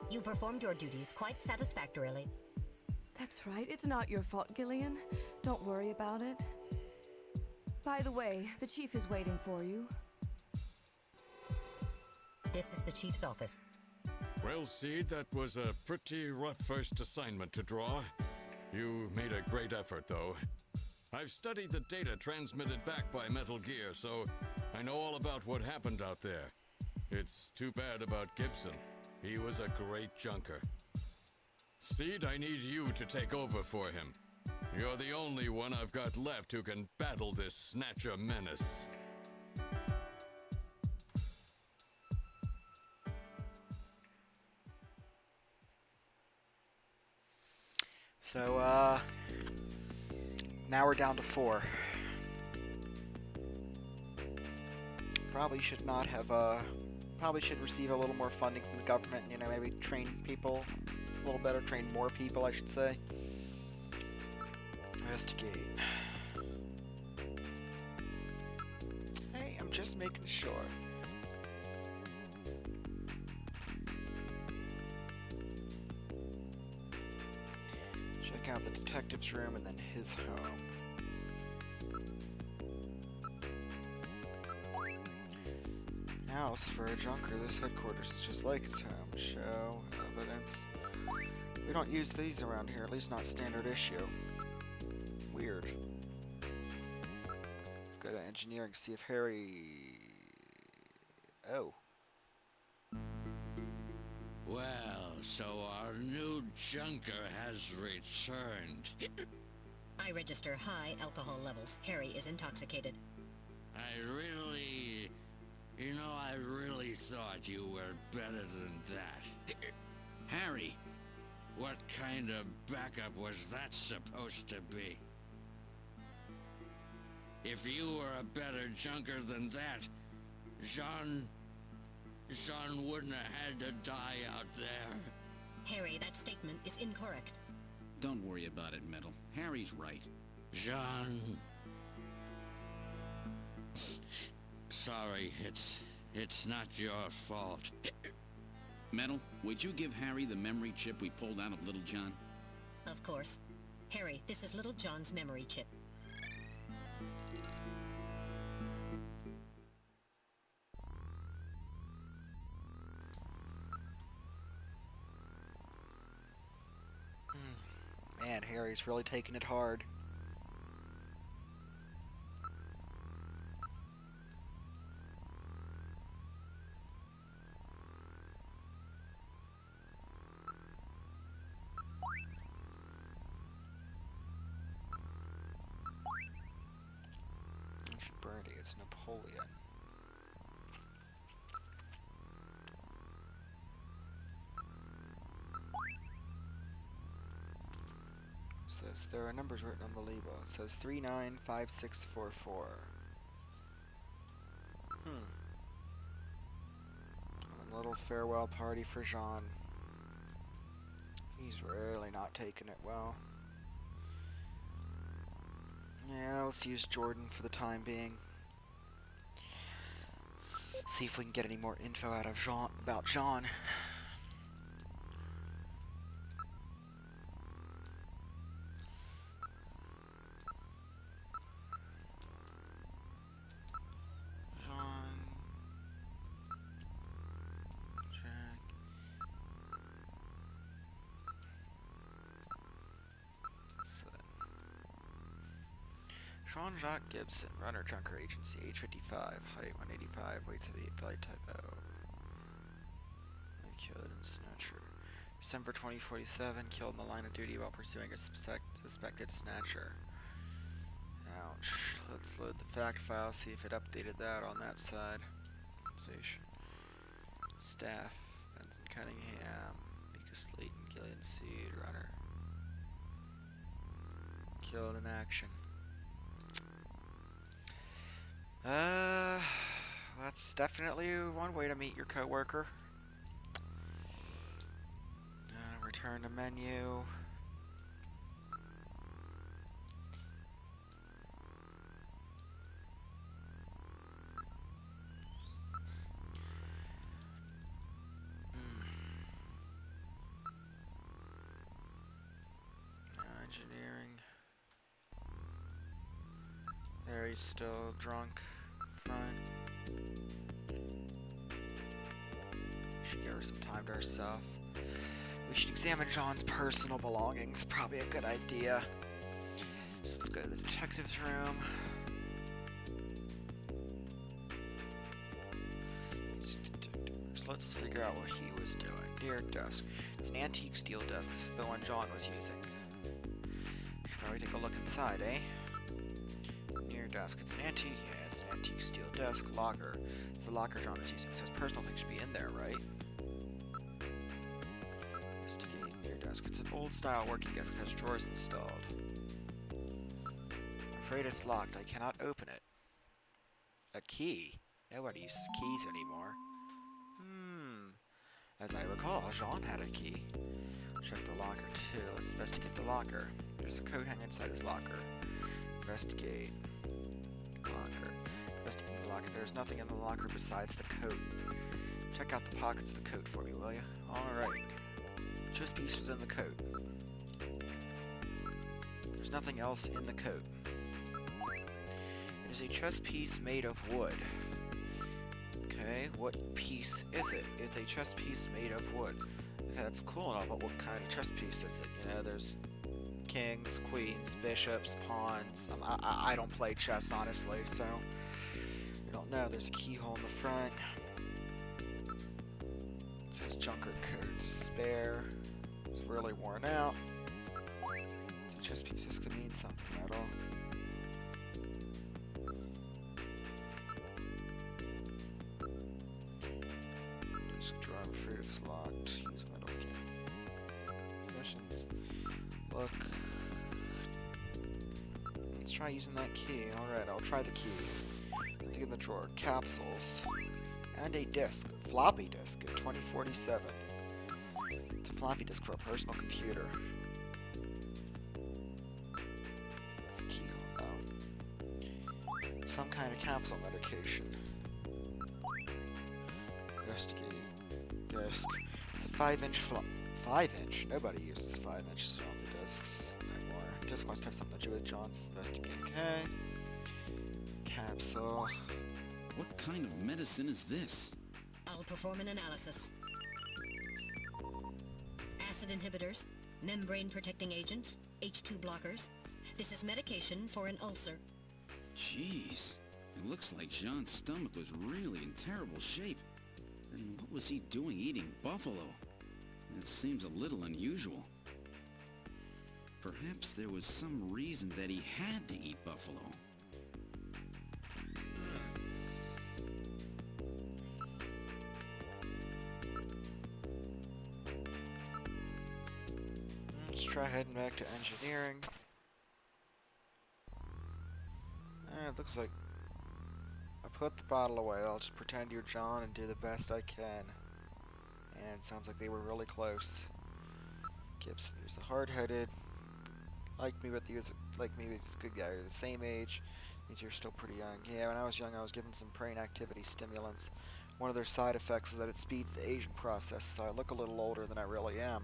You performed your duties quite satisfactorily. That's right. It's not your fault, Gillian. Don't worry about it. By the way, the chief is waiting for you. This is the chief's office. Well, Seed, that was a pretty rough first assignment to draw. You made a great effort, though. I've studied the data transmitted back by Metal Gear, so I know all about what happened out there. It's too bad about Gibson. He was a great junker. Seed, I need you to take over for him. You're the only one I've got left who can battle this Snatcher menace. So, now we're down to 4. Probably should not have, probably should receive a little more funding from the government, you know, maybe train people a little better, train more people, I should say. Investigate. Hey, I'm just making sure. Check out the detective's room and then his home. House for a junker. This headquarters is just like his home. Show evidence. We don't use these around here, at least not standard issue. Weird. to engineering, see if Harry... Oh. Well, so our new junker has returned. I register high alcohol levels. Harry is intoxicated. I really thought you were better than that. Harry! What kind of backup was that supposed to be? If you were a better junker than that, Jean wouldn't have had to die out there. Harry, that statement is incorrect. Don't worry about it, Metal. Harry's right. Jean... Sorry, it's not your fault. Metal, would you give Harry the memory chip we pulled out of Little John? Of course. Harry, this is Little John's memory chip. Man, Harry's really taking it hard. Birdie, it's Napoleon. Says there are numbers written on the label. It says 395644. A little farewell party for Jean. He's really not taking it well. Yeah, let's use Jordan for the time being. See if we can get any more info out of Jean about Jean. Jean-Jacques Gibson, runner, junker agency, age 55, height 185, weight 78, flight type O. Killed in Snatcher. December 2047, killed in the line of duty while pursuing a suspected Snatcher. Ouch. Let's load the fact file, see if it updated that on that side. Organization. Staff, Benson Cunningham, Mika Slayton, Gillian Seed, runner. Killed in action. That's definitely one way to meet your coworker. Return to menu. Engineering. There, he's still drunk. Front. Should give her some time to herself. We should examine Jean's personal belongings. Probably a good idea. So let's go to the detective's room. So let's figure out what he was doing. Near desk. It's an antique steel desk. This is the one John was using. Should probably take a look inside, eh? Near desk. It's an antique. Yeah, it's an antique steel desk. Locker. It's the locker John was using. So his personal things should be in there, right? Investigate near desk. It's an old style working desk and has drawers installed. I'm afraid it's locked. I cannot open it. A key? Nobody uses keys anymore. As I recall, Jean had a key. Check the locker too. Let's investigate the locker. There's a coat hanging inside his locker. Investigate. Locker. Investigate the locker. There's nothing in the locker besides the coat. Check out the pockets of the coat for me, will you? Alright. Chest piece was in the coat. There's nothing else in the coat. It is a chest piece made of wood. Okay, what piece is it? It's a chest piece made of wood. Okay, that's cool and all, but what kind of chest piece is it? You know, there's kings, queens, bishops, pawns. I don't play chess, honestly, so I don't know. There's a keyhole in the front. It says Junker Codes Spare. It's really worn out. So chess pieces could mean something at all. Disk drawer fruits locked. Use metal key. Sessions. Look. Let's try using that key. Alright, I'll try the key. Nothing in the drawer. Capsules. And a disk. Floppy disk at 2047. It's a floppy disk for a personal computer. It's a keyhole. Some kind of capsule medication. Investigate. Disk. It's a 5-inch 5-inch? Nobody uses 5-inch floppy disks anymore. Disk must have something to do with John's investigating. Okay. Capsule. What kind of medicine is this? I'll perform an analysis. Acid inhibitors, membrane protecting agents, H2 blockers. This is medication for an ulcer. Jeez. It looks like Jean's stomach was really in terrible shape. Then what was he doing eating buffalo? It seems a little unusual. Perhaps there was some reason that he had to eat buffalo. Let's try heading back to engineering. It looks like I put the bottle away. I'll just pretend you're John and do the best I can. And it sounds like they were really close. Gibson, he was a hard-headed, like me, but he was like me, but he's a good guy. You're the same age, means you're still pretty young. Yeah, when I was young, I was given some brain activity stimulants. One of their side effects is that it speeds the aging process, so I look a little older than I really am.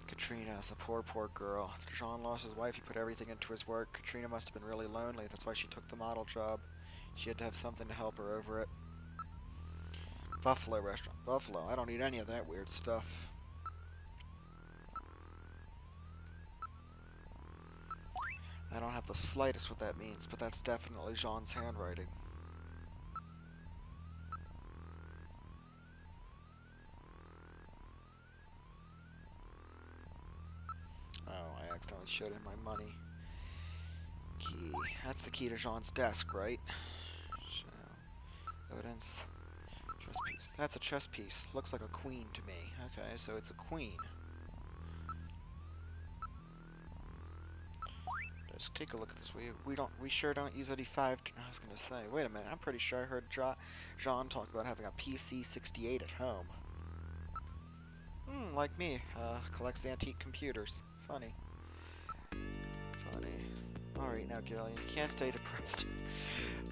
Katrina, the poor girl. After Jean lost his wife, he put everything into his work. Katrina must have been really lonely. That's why she took the model job. She had to have something to help her over it. Buffalo restaurant. Buffalo. I don't eat any of that weird stuff. I don't have the slightest what that means, but that's definitely Jean's handwriting. Oh, I accidentally showed him my money. Key. That's the key to Jean's desk, right? Show. Evidence. Chess piece. That's a chess piece. Looks like a queen to me. Okay, so it's a queen. Let's take a look at this. We sure don't use any 5. I was gonna say, wait a minute. I'm pretty sure I heard Jean talk about having a PC-68 at home. Like me. Collects antique computers. Funny. Alright, now Gillian, you can't stay depressed.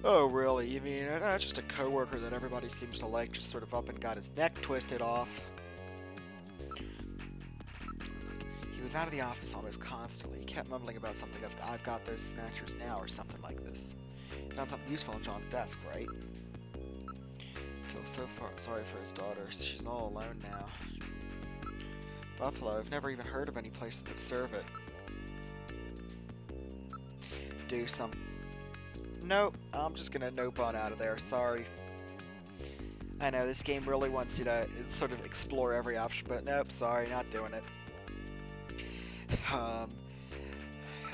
Oh, really? You mean, just a coworker that everybody seems to like just sort of up and got his neck twisted off. He was out of the office almost constantly. He kept mumbling about something of, I've got those snatchers now, or something like this. Found something useful on John's desk, right? Feel so sorry for his daughter. She's all alone now. Buffalo, I've never even heard of any places that serve it. Do something. Nope, I'm just gonna nope on out of there, sorry. I know, this game really wants you to sort of explore every option, but nope, sorry, not doing it.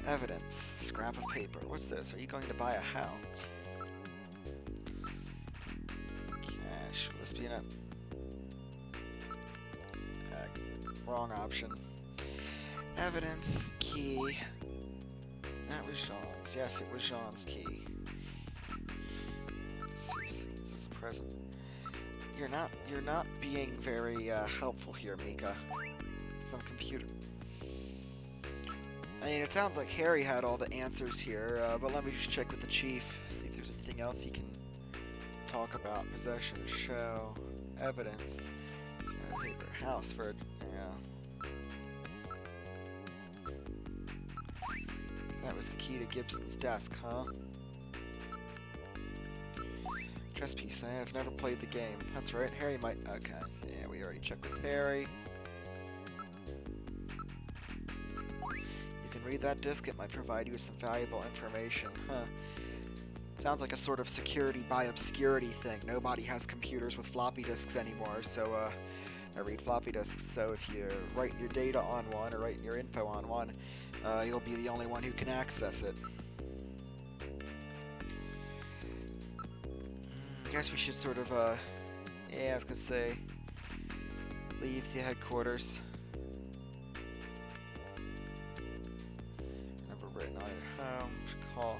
Evidence. Scrap of paper. What's this? Are you going to buy a house? Cash. Will this be enough? Wrong option. Evidence. Key. That was Jean's. Yes, it was Jean's key. Let's see. This is a present. You're not being very helpful here, Mika. Some computer. I mean, it sounds like Harry had all the answers here, but let me just check with the chief, see if there's anything else he can talk about. Possession, show, evidence, paper, house for, yeah. That was the key to Gibson's desk, huh? Chess piece, I've never played the game. That's right, Harry might, okay. Yeah, we already checked with Harry. Read that disk, it might provide you with some valuable information. Huh. Sounds like a sort of security by obscurity thing. Nobody has computers with floppy disks anymore, so I read floppy disks. So if you write your data on one or write your info on one, you'll be the only one who can access it. Guess we should sort of, yeah, I was gonna say, leave the headquarters. Number written on it. Call.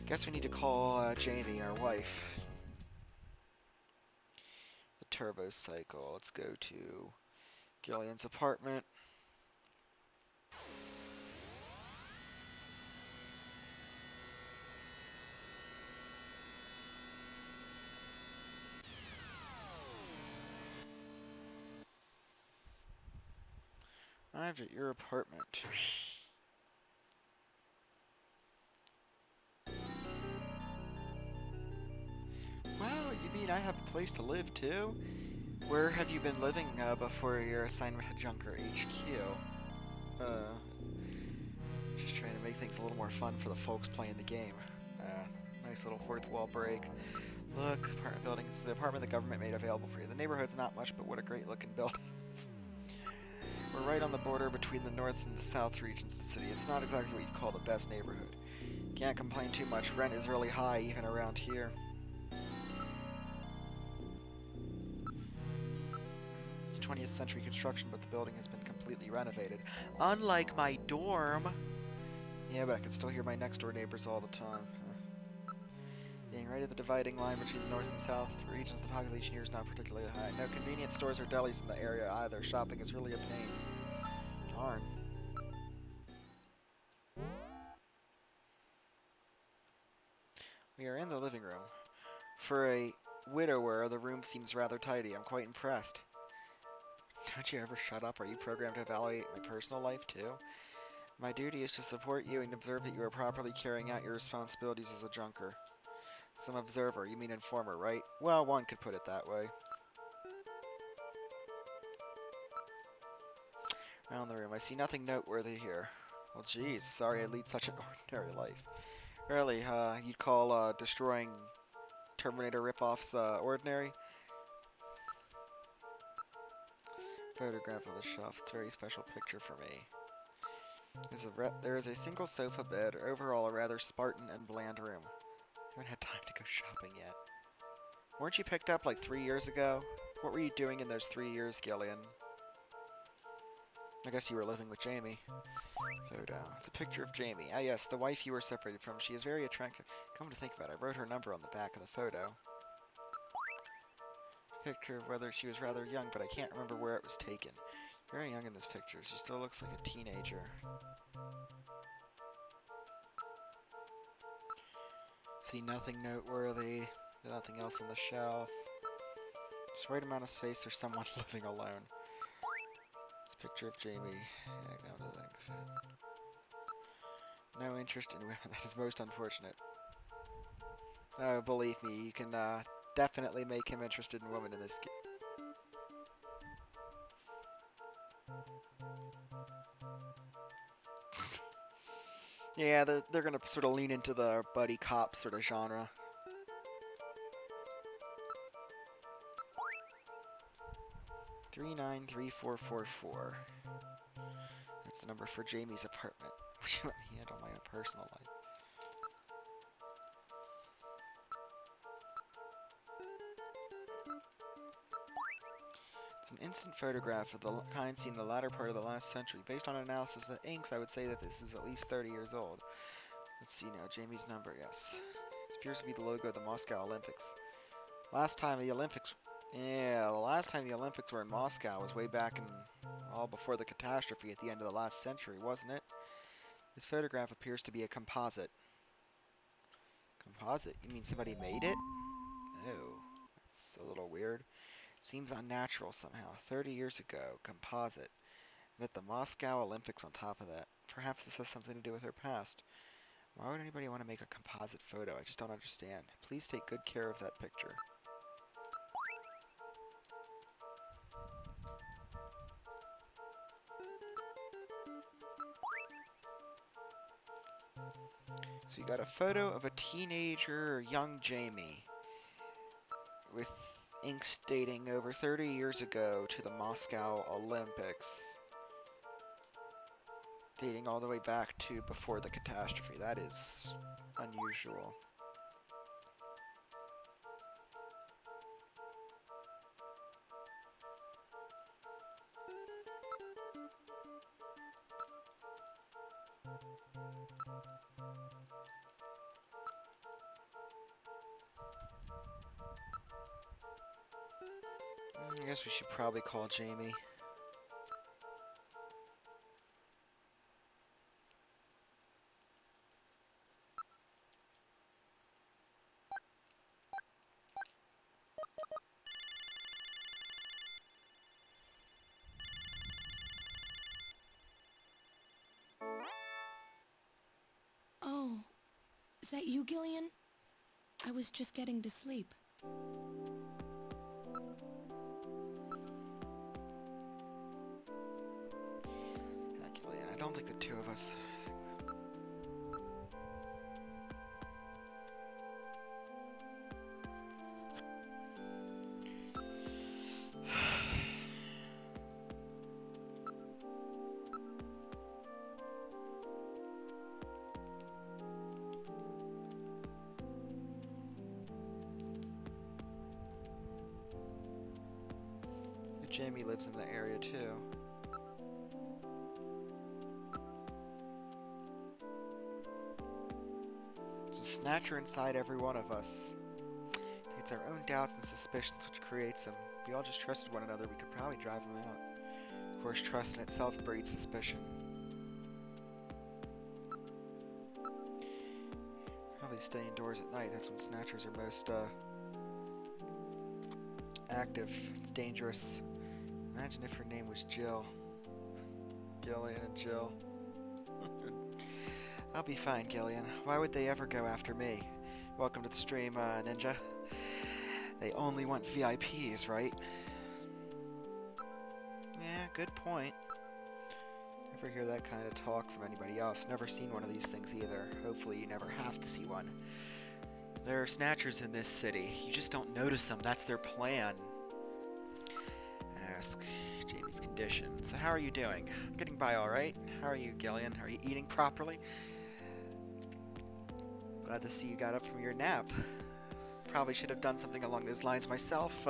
Guess we need to call Jamie, our wife. The turbo cycle. Let's go to Gillian's apartment. Arrived at your apartment. Well, you mean I have a place to live too? Where have you been living before your assignment at Junker HQ? Just trying to make things a little more fun for the folks playing the game. Nice little fourth wall break. Look, apartment building. This is the apartment the government made available for you. The neighborhood's not much, but what a great looking building. We're right on the border between the north and the south regions of the city. It's not exactly what you'd call the best neighborhood. Can't complain too much. Rent is really high, even around here. It's 20th century construction, but the building has been completely renovated. Unlike my dorm. Yeah, but I can still hear my next door neighbors all the time. Being right at the dividing line between the north and south regions, the population here is not particularly high. No convenience stores or delis in the area either. Shopping is really a pain. Darn. We are in the living room. For a widower, the room seems rather tidy. I'm quite impressed. Don't you ever shut up? Are you programmed to evaluate my personal life too? My duty is to support you and observe that you are properly carrying out your responsibilities as a junker. Some observer, you mean informer, right? Well, one could put it that way. Around the room, I see nothing noteworthy here. Well, geez, sorry I lead such an ordinary life. Really, you'd call, destroying Terminator ripoffs, ordinary? Photograph on the shelf. It's a very special picture for me. There is a single sofa bed, overall a rather Spartan and bland room. I haven't had time to go shopping yet. Weren't you picked up like 3 years ago? What were you doing in those 3 years, Gillian? I guess you were living with Jamie. Photo. It's a picture of Jamie. Ah yes, the wife you were separated from. She is very attractive. Come to think about it, I wrote her number on the back of the photo. Picture of whether she was rather young, but I can't remember where it was taken. Very young in this picture. She still looks like a teenager. See nothing noteworthy. Nothing else on the shelf. Just right amount of space for someone living alone. It's a picture of Jamie. Yeah, come to think of it. No interest in women. That is most unfortunate. Oh, believe me, you can definitely make him interested in women in this game. Yeah, they're gonna sort of lean into the buddy cop sort of genre. $393444. That's the number for Jamie's apartment. Would you let me handle my own personal life? It's an instant photograph of the kind seen in the latter part of the last century. Based on analysis of inks, I would say that this is at least 30 years old. Let's see now, Jamie's number, yes. This appears to be the logo of the Moscow Olympics. Last time the Olympics were in Moscow was way back in, well, before the catastrophe at the end of the last century, wasn't it? This photograph appears to be a composite. Composite? You mean somebody made it? Oh, that's a little weird. Seems unnatural somehow. 30 years ago, composite. And at the Moscow Olympics on top of that. Perhaps this has something to do with her past. Why would anybody want to make a composite photo? I just don't understand. Please take good care of that picture. got a photo of a teenager, young Jamie, with inks dating over 30 years ago to the Moscow Olympics. Dating all the way back to before the catastrophe. That is unusual. I guess we should probably call Jamie. Oh, is that you, Gillian? I was just getting to sleep. Gillian, I don't think the two of us. Jamie lives in the area too. There's a Snatcher inside every one of us. It's our own doubts and suspicions which creates them. If we all just trusted one another, we could probably drive them out. Of course, trust in itself breeds suspicion. Probably stay indoors at night. That's when Snatchers are most active. It's dangerous. Imagine if her name was Jill. Gillian and Jill. I'll be fine, Gillian. Why would they ever go after me? Welcome to the stream, Ninja. They only want VIPs, right? Yeah, good point. Never hear that kind of talk from anybody else. Never seen one of these things either. Hopefully you never have to see one. There are Snatchers in this city. You just don't notice them. That's their plan. Ask Jamie's condition. So how are you doing? I'm getting by alright. How are you, Gillian? Are you eating properly? Glad to see you got up from your nap. Probably should have done something along those lines myself,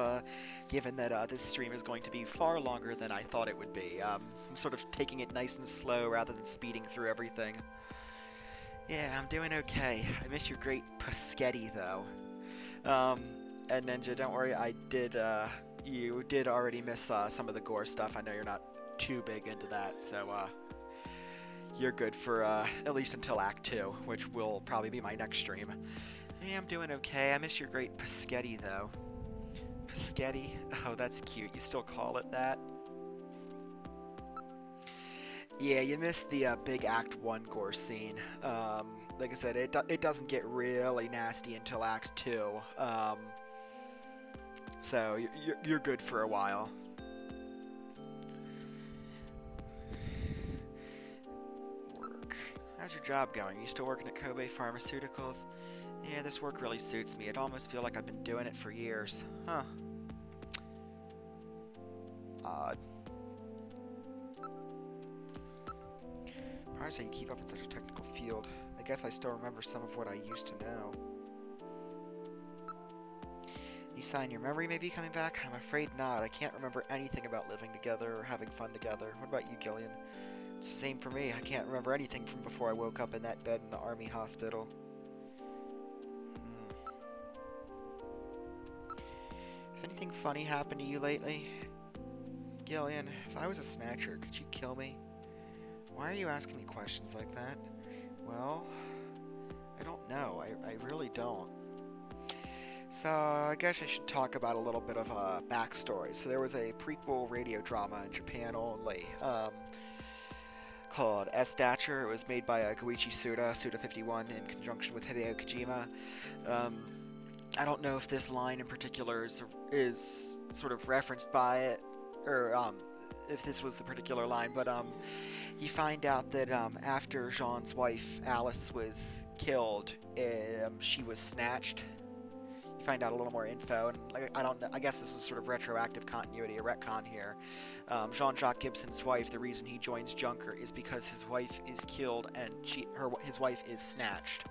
given that this stream is going to be far longer than I thought it would be. I'm sort of taking it nice and slow rather than speeding through everything. Yeah, I'm doing okay. I miss your great Paschetti, though. And Ninja, don't worry, you did already miss some of the gore stuff. I know you're not too big into that, so you're good for at least until Act 2, which will probably be my next stream. Yeah, I'm doing okay. I miss your great Paschetti, though. Paschetti? Oh, that's cute. You still call it that? Yeah, you missed the big Act 1 gore scene. Like I said, it doesn't get really nasty until Act 2. So you're good for a while. Work. How's your job going? You still working at Kobe Pharmaceuticals? Yeah, this work really suits me. It almost feels like I've been doing it for years. Huh. Odd. Surprised how you keep up in such a technical field. I guess I still remember some of what I used to know. You sign your memory may be coming back? I'm afraid not. I can't remember anything about living together or having fun together. What about you, Gillian? It's the same for me. I can't remember anything from before I woke up in that bed in the army hospital. Has anything funny happened to you lately? Gillian, if I was a Snatcher, could you kill me? Why are you asking me questions like that? Well, I don't know. I really don't. So, I guess I should talk about a little bit of a backstory. So there was a prequel radio drama in Japan only, called Snatcher. It was made by Goichi Suda 51, in conjunction with Hideo Kojima. I don't know if this line in particular is sort of referenced by it, or if this was the particular line, but you find out that after Jean's wife Alice was killed, she was snatched. You find out a little more info, and like, I don't know, I guess this is sort of retroactive continuity, a retcon here. Jean-Jacques Gibson's wife, the reason he joins Junker is because his wife is killed and his wife is snatched.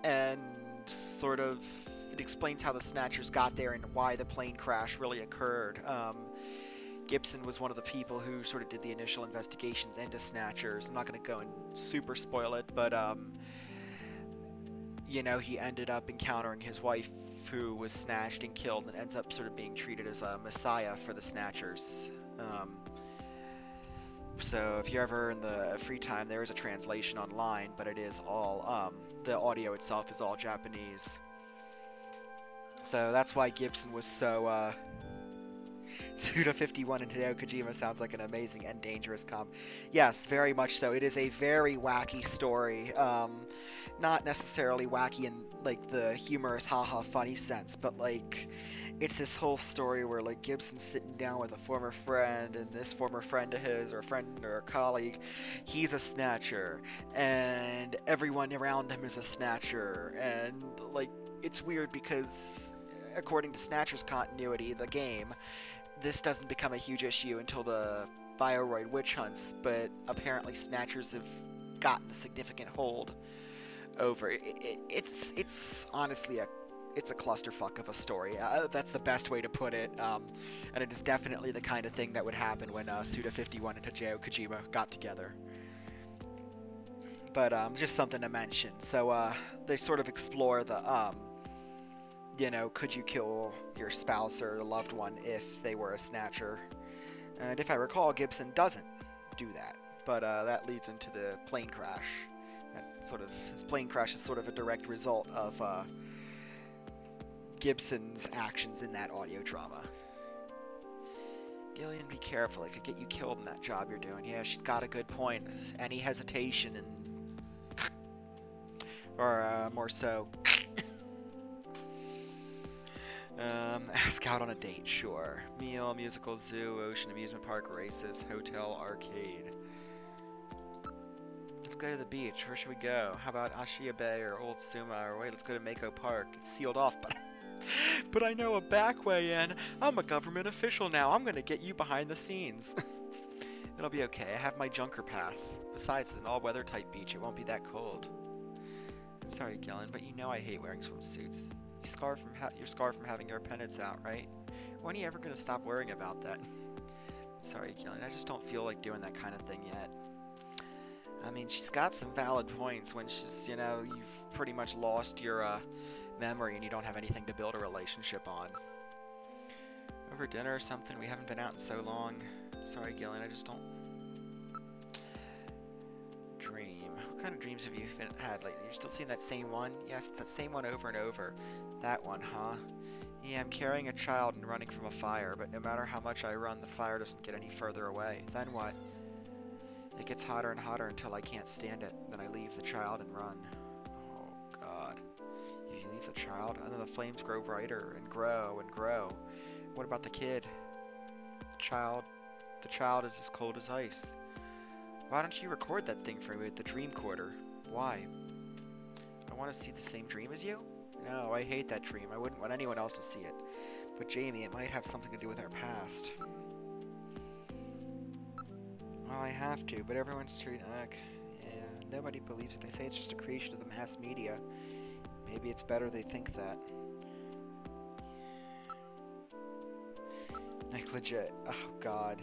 And sort of it explains how the Snatchers got there and why the plane crash really occurred. Gibson was one of the people who sort of did the initial investigations into Snatchers. I'm not going to go and super spoil it, but you know, he ended up encountering his wife who was snatched and killed, and ends up sort of being treated as a messiah for the Snatchers. So if you're ever in the free time, there is a translation online, but it is all, the audio itself is all Japanese. So that's why Gibson was so, Suda51 and Hideo Kojima sounds like an amazing and dangerous comp. Yes, very much so. It is a very wacky story. Not necessarily wacky in, like, the humorous haha funny sense, but, like, it's this whole story where, like, Gibson's sitting down with a former friend, and this former friend of his, or a friend or a colleague, he's a Snatcher, and everyone around him is a Snatcher, and, like, it's weird because, according to Snatcher's continuity, the game, this doesn't become a huge issue until the Bioroid witch hunts, but apparently Snatchers have gotten a significant hold over it. It's honestly it's a clusterfuck of a story. That's the best way to put it, and it is definitely the kind of thing that would happen when Suda51 and Hideo Kojima got together. But just something to mention. So they sort of explore the you know, could you kill your spouse or a loved one if they were a Snatcher? And if I recall, Gibson doesn't do that, but that leads into the plane crash. His plane crash is sort of a direct result of Gibson's actions in that audio drama. Gillian, be careful. It could get you killed in that job you're doing. Yeah, she's got a good point. Any hesitation and... or more so... ask out on a date, sure. Meal, musical, zoo, ocean, amusement park, races, hotel, arcade. Let's go to the beach. Where should we go? How about Ashiya Bay or Old Suma? Or wait, let's go to Mako Park. It's sealed off, but I know a back way in. I'm a government official now. I'm gonna get you behind the scenes. It'll be okay. I have my Junker pass. Besides, it's an all-weather type beach. It won't be that cold. Sorry, Gillen, but you know I hate wearing swimsuits. You're scarred from having your appendix out, right? When are you ever gonna stop worrying about that? Sorry, Gillian, I just don't feel like doing that kind of thing yet. I mean, she's got some valid points when she's, you know, you've pretty much lost your memory and you don't have anything to build a relationship on. Over dinner or something? We haven't been out in so long. Sorry, Gillian, I just don't... Dream. What kind of dreams have you had lately? You're still seeing that same one? Yes, it's that same one over and over. That one, huh? Yeah, I'm carrying a child and running from a fire, but no matter how much I run, the fire doesn't get any further away. Then what? It gets hotter and hotter until I can't stand it. Then I leave the child and run. Oh, God. If you leave the child, and then the flames grow brighter and grow and grow. What about the kid? The child is as cold as ice. Why don't you record that thing for me with the dreamcorder? Why? I want to see the same dream as you? No, I hate that dream. I wouldn't want anyone else to see it. But Jamie, it might have something to do with our past. Well, I have to, but everyone's treating... yeah, nobody believes it. They say it's just a creation of the mass media. Maybe it's better they think that. Like, legit. Oh, God.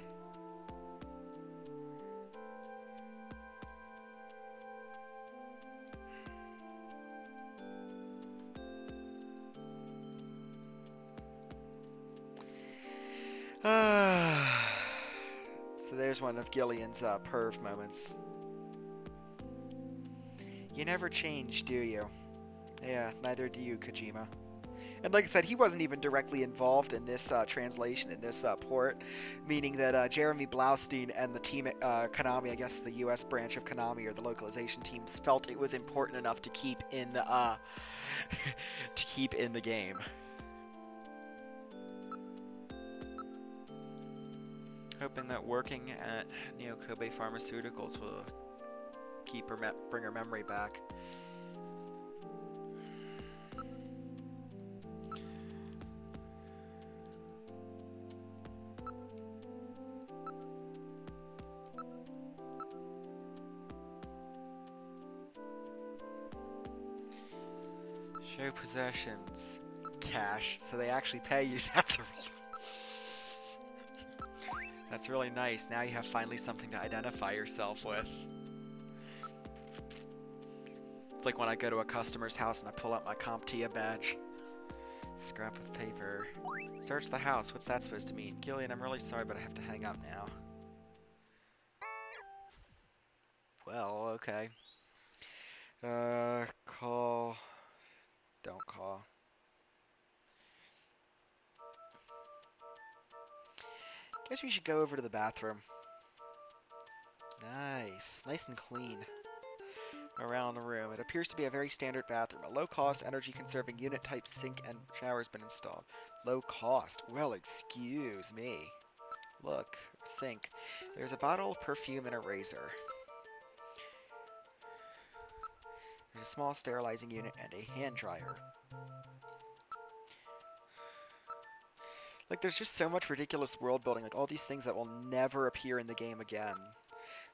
So there's one of Gillian's perv moments. You never change, do you? Yeah, neither do you, Kojima. And like I said, he wasn't even directly involved in this translation, in this port, meaning that Jeremy Blaustein and the team at Konami, I guess the US branch of Konami or the localization teams, felt it was important enough to keep in the to keep in the game. Hoping that working at Neo Kobe Pharmaceuticals will keep her bring her memory back. Show possessions. Cash. So they actually pay you. That's really nice. Now you have finally something to identify yourself with. It's like when I go to a customer's house and I pull out my CompTIA badge. Scrap of paper. Search the house. What's that supposed to mean? Gillian, I'm really sorry, but I have to hang up now. Well, okay. Call. Don't call. Guess we should go over to the bathroom. Nice. Nice and clean. Around the room. It appears to be a very standard bathroom. A low-cost, energy-conserving unit-type sink and shower has been installed. Low cost? Well, excuse me. Look. Sink. There's a bottle of perfume and a razor. There's a small sterilizing unit and a hand dryer. Like, there's just so much ridiculous world building, like all these things that will never appear in the game again.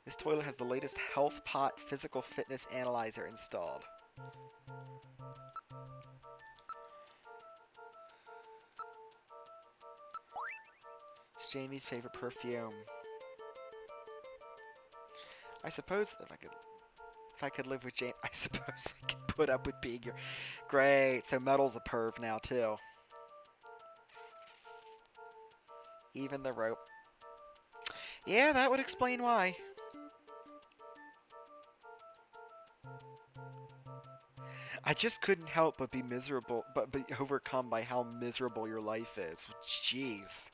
This toilet has the latest health pot physical fitness analyzer installed. It's Jamie's favorite perfume. I suppose if I could live with Jamie, I suppose I could put up with being your... Great, so Metal's a perv now too. Even the rope. Yeah, that would explain why. I just couldn't help but be miserable, but be overcome by how miserable your life is. Jeez.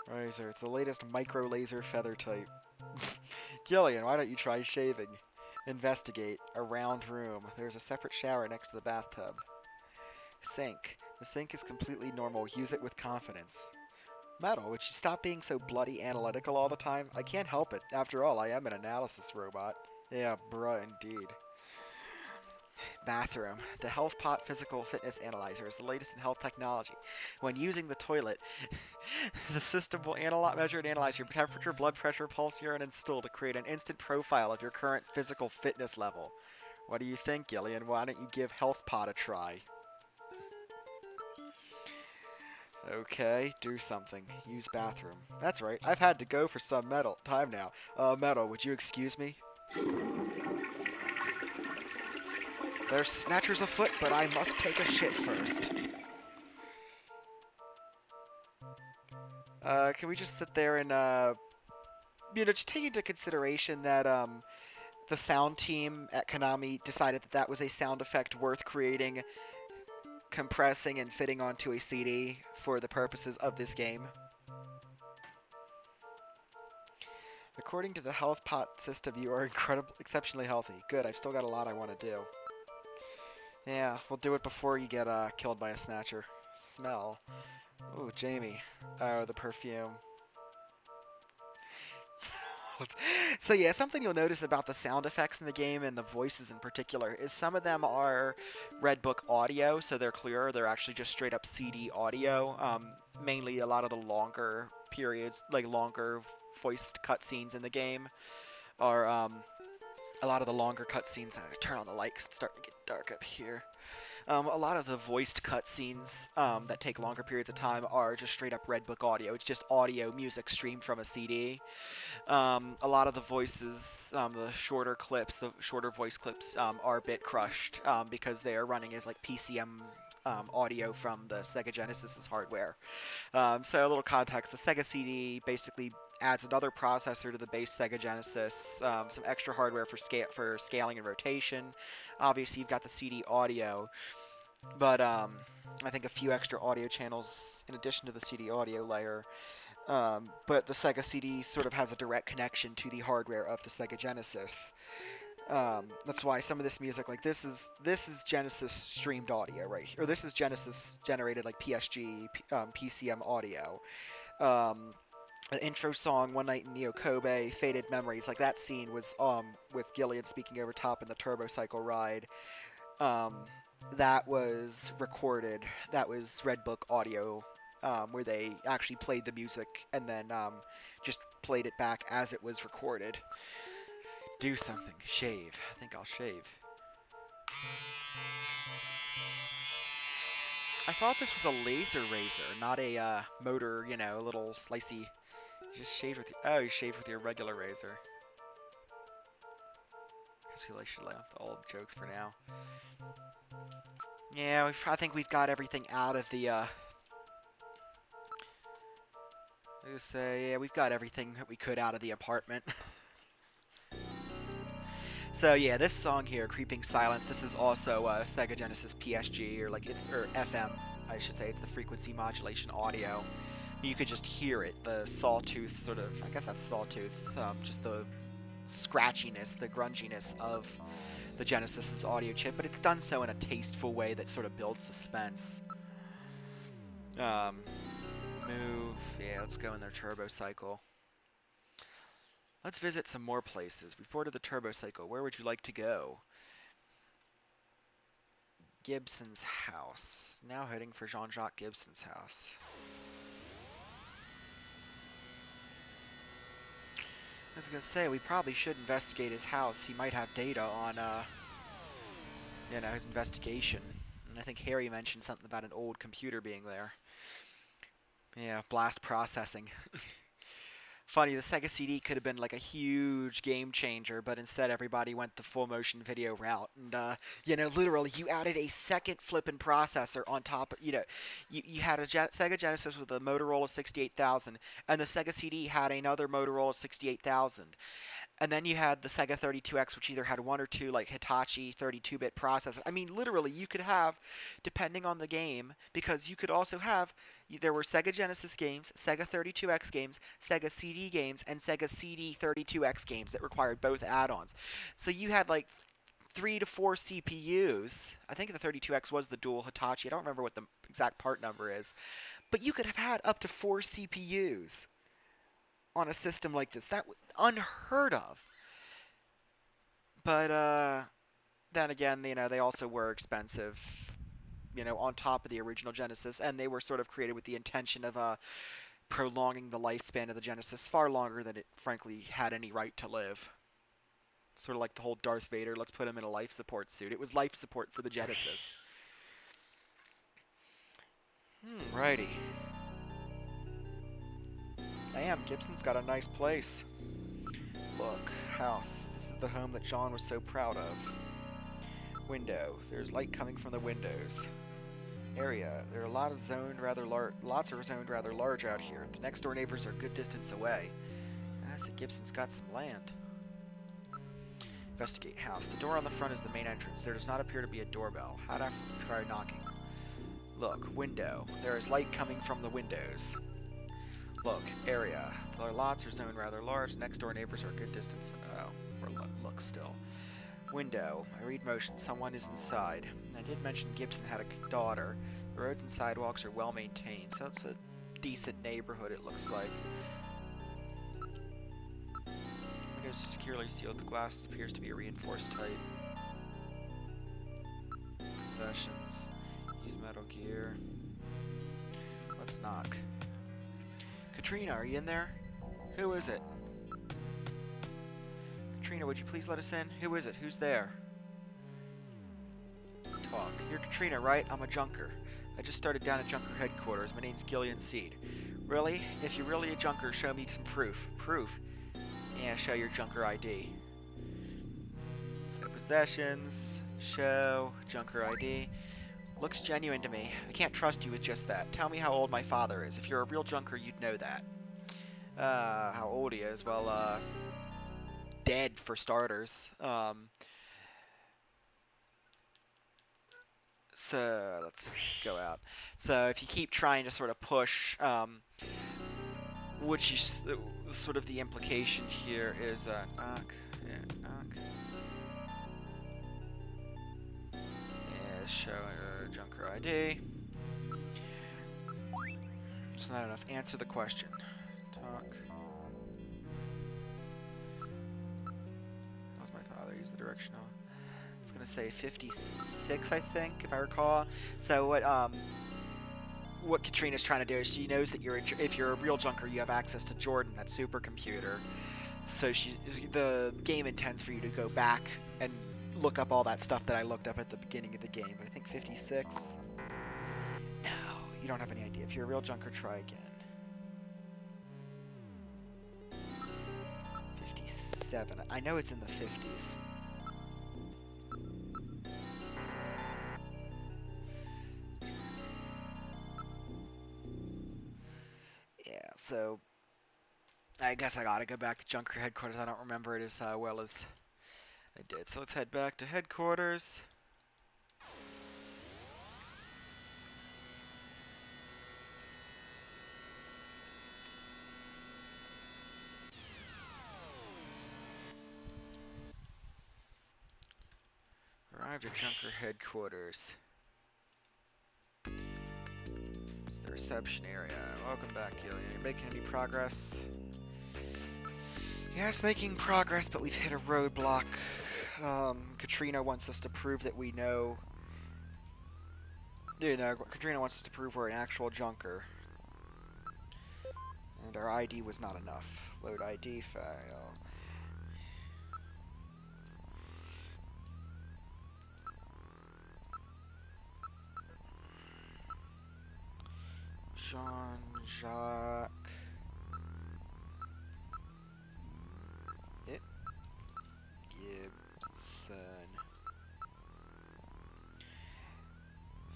Razor. It's the latest micro laser feather type. Gillian, why don't you try shaving? Investigate. A round room. There's a separate shower next to the bathtub. Sink. The sink is completely normal. Use it with confidence. Metal, would you stop being so bloody analytical all the time? I can't help it. After all, I am an analysis robot. Yeah, bruh, indeed. Bathroom. The Health Pot Physical Fitness Analyzer is the latest in health technology. When using the toilet, the system will measure and analyze your temperature, blood pressure, pulse, urine, and stool to create an instant profile of your current physical fitness level. What do you think, Gillian? Why don't you give Health Pot a try? Okay, do something. Use bathroom. That's right, I've had to go for some time now. Metal, would you excuse me? There's snatchers afoot, but I must take a shit first. Can we just sit there and, just take into consideration that, the sound team at Konami decided that that was a sound effect worth creating, compressing, and fitting onto a CD for the purposes of this game. According to the health pot system, you are exceptionally healthy. Good, I've still got a lot I want to do. Yeah, we'll do it before you get killed by a snatcher. Smell. Ooh, Jamie. Oh, the perfume. So yeah, something you'll notice about the sound effects in the game and the voices in particular is some of them are Red Book audio, so they're clearer. They're actually just straight up CD audio. Mainly a lot of the longer periods, like longer voiced cutscenes in the game are a lot of the longer cutscenes. I'm gonna turn on the light 'cause it's starting to get dark up here. A lot of the voiced cutscenes that take longer periods of time are just straight up Red Book audio. It's just audio music streamed from a CD. A lot of the voices, the shorter clips, the shorter voice clips are bit crushed because they are running as like PCM audio from the Sega Genesis's hardware. So a little context, the Sega CD basically adds another processor to the base Sega Genesis, some extra hardware for scaling and rotation. Obviously, you've got the CD audio, but I think a few extra audio channels in addition to the CD audio layer. But the Sega CD sort of has a direct connection to the hardware of the Sega Genesis. That's why some of this music, like this is Genesis streamed audio right here, or this is Genesis generated like PSG, PCM audio. The intro song, One Night in Neo Kobe, Faded Memories, like that scene was with Gilead speaking over top in the Turbo Cycle ride. That was recorded. That was Red Book audio, where they actually played the music and then just played it back as it was recorded. Do something. Shave. I think I'll shave. I thought this was a laser razor, not a motor, you know, little slicey. Just shave with your... Oh, you shave with your regular razor. I feel like I should lay off the old jokes for now. Yeah, I think we've got everything out of the, yeah, we've got everything that we could out of the apartment. So yeah, this song here, Creeping Silence, this is also Sega Genesis PSG, or FM, I should say. It's the frequency modulation audio. You could just hear it, the sawtooth sort of, I guess that's sawtooth, just the scratchiness, the grunginess of the Genesis's audio chip, but it's done so in a tasteful way that sort of builds suspense. Move, yeah, let's go in their Turbo Cycle. Let's visit some more places. We've boarded the Turbo Cycle. Where would you like to go? Gibson's house. Now heading for Jean-Jacques Gibson's house. I was gonna say, we probably should investigate his house. He might have data on, you know, his investigation. And I think Harry mentioned something about an old computer being there. Yeah, blast processing. Funny, the Sega CD could have been like a huge game changer, but instead everybody went the full motion video route. And, you know, literally, you added a second flippin' processor on top of, you know, you had a Sega Genesis with a Motorola 68,000, and the Sega CD had another Motorola 68,000. And then you had the Sega 32X, which either had one or two, like, Hitachi 32-bit processors. I mean, literally, you could have, depending on the game, because you could also have, there were Sega Genesis games, Sega 32X games, Sega CD games, and Sega CD 32X games that required both add-ons. So you had, like, 3 to 4 CPUs. I think the 32X was the dual Hitachi. I don't remember what the exact part number is. But you could have had up to 4 CPUs on a system like this. That was unheard of. But then again, you know, they also were expensive, you know, on top of the original Genesis, and they were sort of created with the intention of prolonging the lifespan of the Genesis far longer than it frankly had any right to live. Sort of like the whole Darth Vader, let's put him in a life support suit. It was life support for the Genesis. Righty. Damn, Gibson's got a nice place. Look, house. This is the home that John was so proud of. Window. There's light coming from the windows. Area. There are lots are zoned rather large out here. The next door neighbors are a good distance away. I see Gibson's got some land. Investigate house. The door on the front is the main entrance. There does not appear to be a doorbell. How'd I try knocking? Look, window. There is light coming from the windows. Look, area. The lots are zoned rather large. Next door neighbors are a good distance. Oh, or look still. Window. I read motion. Someone is inside. I did mention Gibson had a daughter. The roads and sidewalks are well maintained, so it's a decent neighborhood, it looks like. Windows are securely sealed. The glass appears to be reinforced tight. Possessions. Use Metal Gear. Let's knock. Katrina, are you in there? Who is it? Katrina, would you please let us in? Who is it? Who's there? Talk. You're Katrina, right? I'm a junker. I just started down at Junker headquarters. My name's Gillian Seed. Really? If you're really a junker, show me some proof. Proof? Yeah, show your junker ID. So possessions, show, junker ID. Looks genuine to me. I can't trust you with just that. Tell me how old my father is. If you're a real junker, you'd know that. How old he is? Well, dead for starters. So let's go out. So if you keep trying to sort of push, which is sort of the implication here is knock, yeah, knock. show Junker ID. It's not enough. Answer the question. Talk. That was my father. Use the directional. It's gonna say 56, I think, if I recall. So what Katrina's trying to do is she knows that if you're a real Junker, you have access to Jordan, that supercomputer. So the game intends for you to go back and look up all that stuff that I looked up at the beginning of the game. But I think 56. No, you don't have any idea. If you're a real Junker, try again. 57. I know it's in the 50s. Yeah, so I guess I gotta go back to Junker headquarters. I don't remember it as well as I did. So let's head back to headquarters. Arrived at Junker headquarters. It's the reception area. Welcome back, Gillian. Are you making any progress? Yes, making progress, but we've hit a roadblock. Katrina wants us to prove that we know... Katrina wants us to prove we're an actual Junker. And our ID was not enough. Load ID file. Jean-Jacques. Gibson.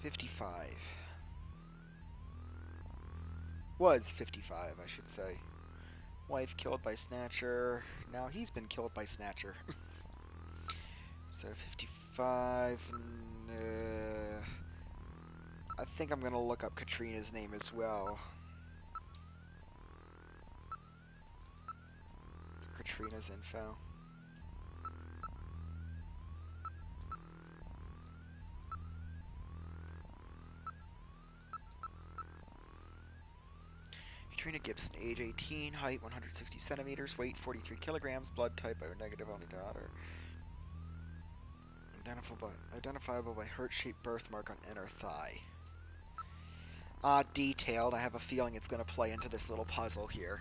55. Was 55, I should say. Wife killed by Snatcher. Now he's been killed by Snatcher. So 55. I think I'm gonna look up Katrina's name as well. Katrina's info. Katrina Gibson, age 18, height 160 centimeters, weight 43 kilograms, blood type O negative, only daughter. Identifiable by heart-shaped birthmark on inner thigh. Odd detailed. I have a feeling it's going to play into this little puzzle here.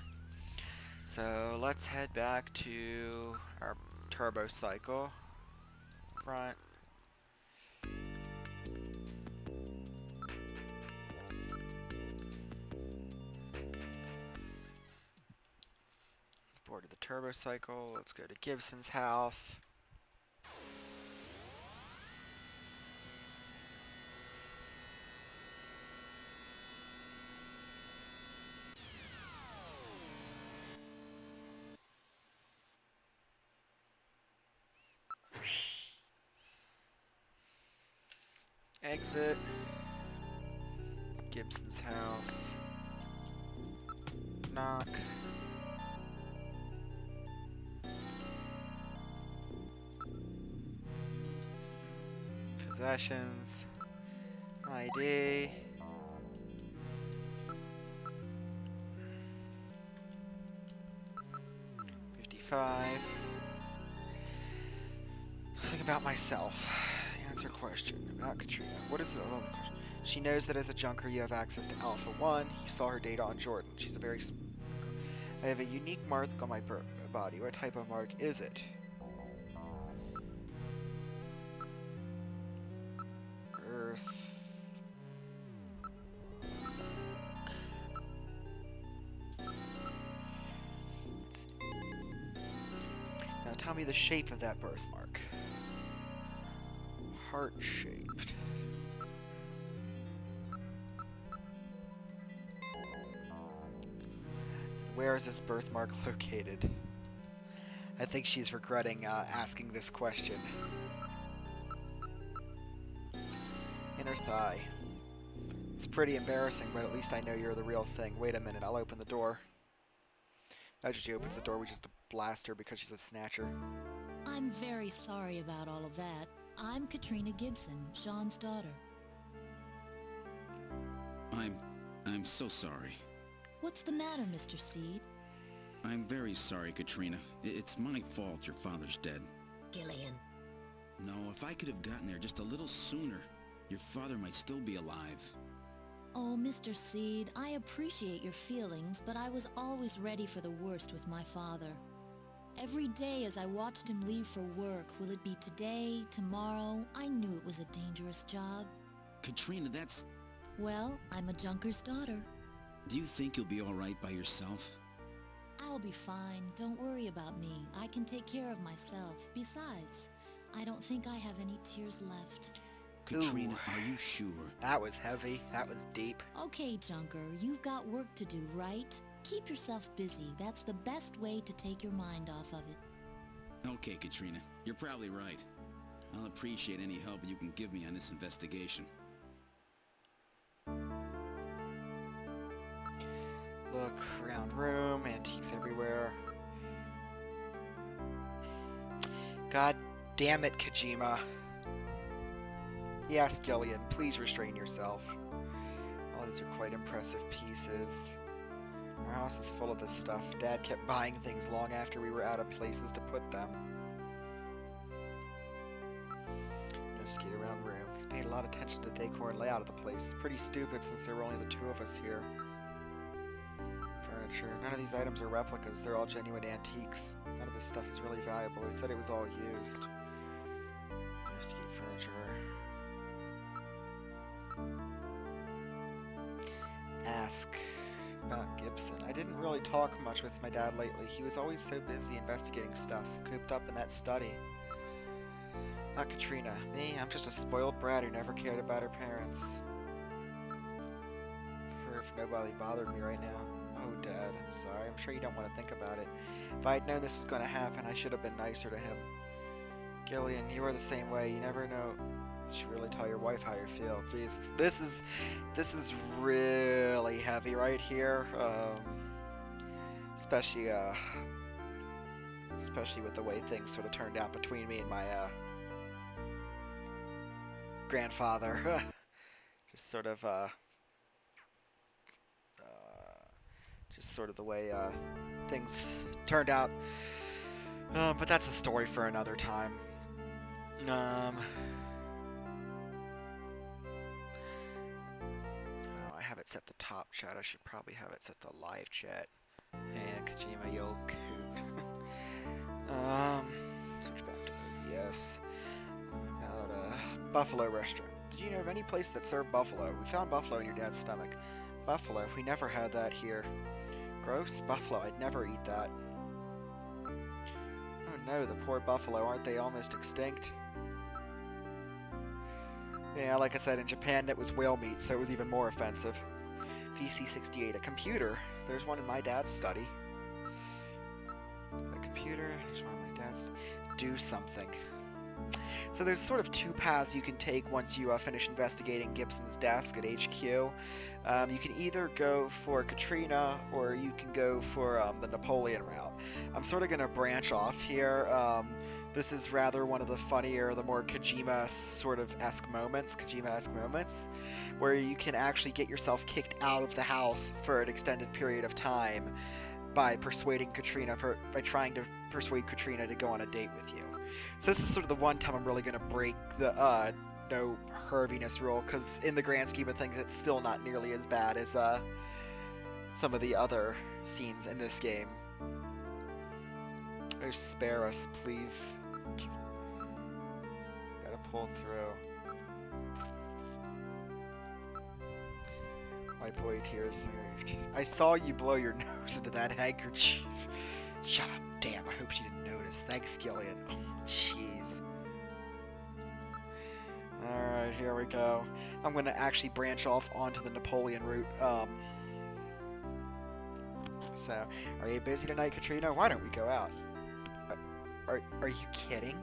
So let's head back to our turbo cycle. Front. Boarded the turbo cycle. Let's go to Gibson's house. Exit. It's Gibson's house. Knock. Possessions. ID. Think about myself. Answer question about Katrina. What is it? Oh, the question. She knows that as a Junker you have access to Alpha 1. You saw her data on Jordan. She's a very... I have a unique mark on my body. What type of mark is it? Earth... Now tell me the shape of that birthmark. Heart-shaped. Where is this birthmark located? I think she's regretting asking this question. Inner thigh. It's pretty embarrassing, but at least I know you're the real thing. Wait a minute, I'll open the door. Imagine she opens the door, we just blast her because she's a Snatcher. I'm very sorry about all of that. I'm Katrina Gibson, Sean's daughter. I'm so sorry. What's the matter, Mr. Seed? I'm very sorry, Katrina. It's my fault your father's dead. Gillian. No, if I could have gotten there just a little sooner, your father might still be alive. Oh, Mr. Seed, I appreciate your feelings, but I was always ready for the worst with my father. Every day as I watched him leave for work, will it be today, tomorrow, I knew it was a dangerous job. Katrina, that's... Well, I'm a junker's daughter. Do you think you'll be alright by yourself? I'll be fine. Don't worry about me. I can take care of myself. Besides, I don't think I have any tears left. Katrina, Ooh. are you sure? That was heavy. That was deep. Okay, Junker, you've got work to do, right? Keep yourself busy. That's the best way to take your mind off of it. Okay, Katrina, you're probably right. I'll appreciate any help you can give me on this investigation. Look around room, antiques everywhere. God damn it, Kojima. Yes, Gillian, please restrain yourself. All these are quite impressive pieces. Our house is full of this stuff. Dad kept buying things long after we were out of places to put them. Investigate around room. He's paid a lot of attention to the decor and layout of the place. It's pretty stupid since there were only the two of us here. Furniture. None of these items are replicas. They're all genuine antiques. None of this stuff is really valuable. He said it was all used. Investigate furniture. Ask about Gibson. I didn't really talk much with my dad lately. He was always so busy investigating stuff, cooped up in that study. Not Katrina. Me, I'm just a spoiled brat who never cared about her parents. For if nobody bothered me right now. Oh, Dad, I'm sorry. I'm sure you don't want to think about it. If I had known this was going to happen, I should have been nicer to him. Gillian, you are the same way. You never know. You should really tell your wife how you feel. Jeez, this is really heavy right here. Especially with the way things sort of turned out between me and my grandfather. Just sort of the way things turned out. But that's a story for another time. Oh, I have it set to top chat. I should probably have it set to live chat. Hey, Kojima, you old coot. Switch back to OBS. About Buffalo restaurant. Did you know of any place that served buffalo? We found buffalo in your dad's stomach. Buffalo? We never had that here. Gross. Buffalo. I'd never eat that. Oh no, the poor buffalo. Aren't they almost extinct? Yeah, like I said, in Japan it was whale meat, so it was even more offensive. PC-68, a computer. There's one in my dad's study. A computer. There's one in my dad's. Do something. So there's sort of two paths you can take once you finish investigating Gibson's desk at HQ. You can either go for Katrina, or you can go for the Napoleon route. I'm sort of going to branch off here. This is rather one of the funnier, the more Kojima sort of esque moments, where you can actually get yourself kicked out of the house for an extended period of time by trying to persuade Katrina to go on a date with you. So this is sort of the one time I'm really going to break the no perviness rule, because in the grand scheme of things, it's still not nearly as bad as some of the other scenes in this game. Oh, spare us, please. Gotta pull through. Wipe away tears. I saw you blow your nose into that handkerchief. Shut up, damn, I hope she didn't notice. Thanks, Gillian. Oh, jeez. Alright, here we go. I'm gonna actually branch off onto the Napoleon route. So, are you busy tonight, Katrina? Why don't we go out? Are you kidding?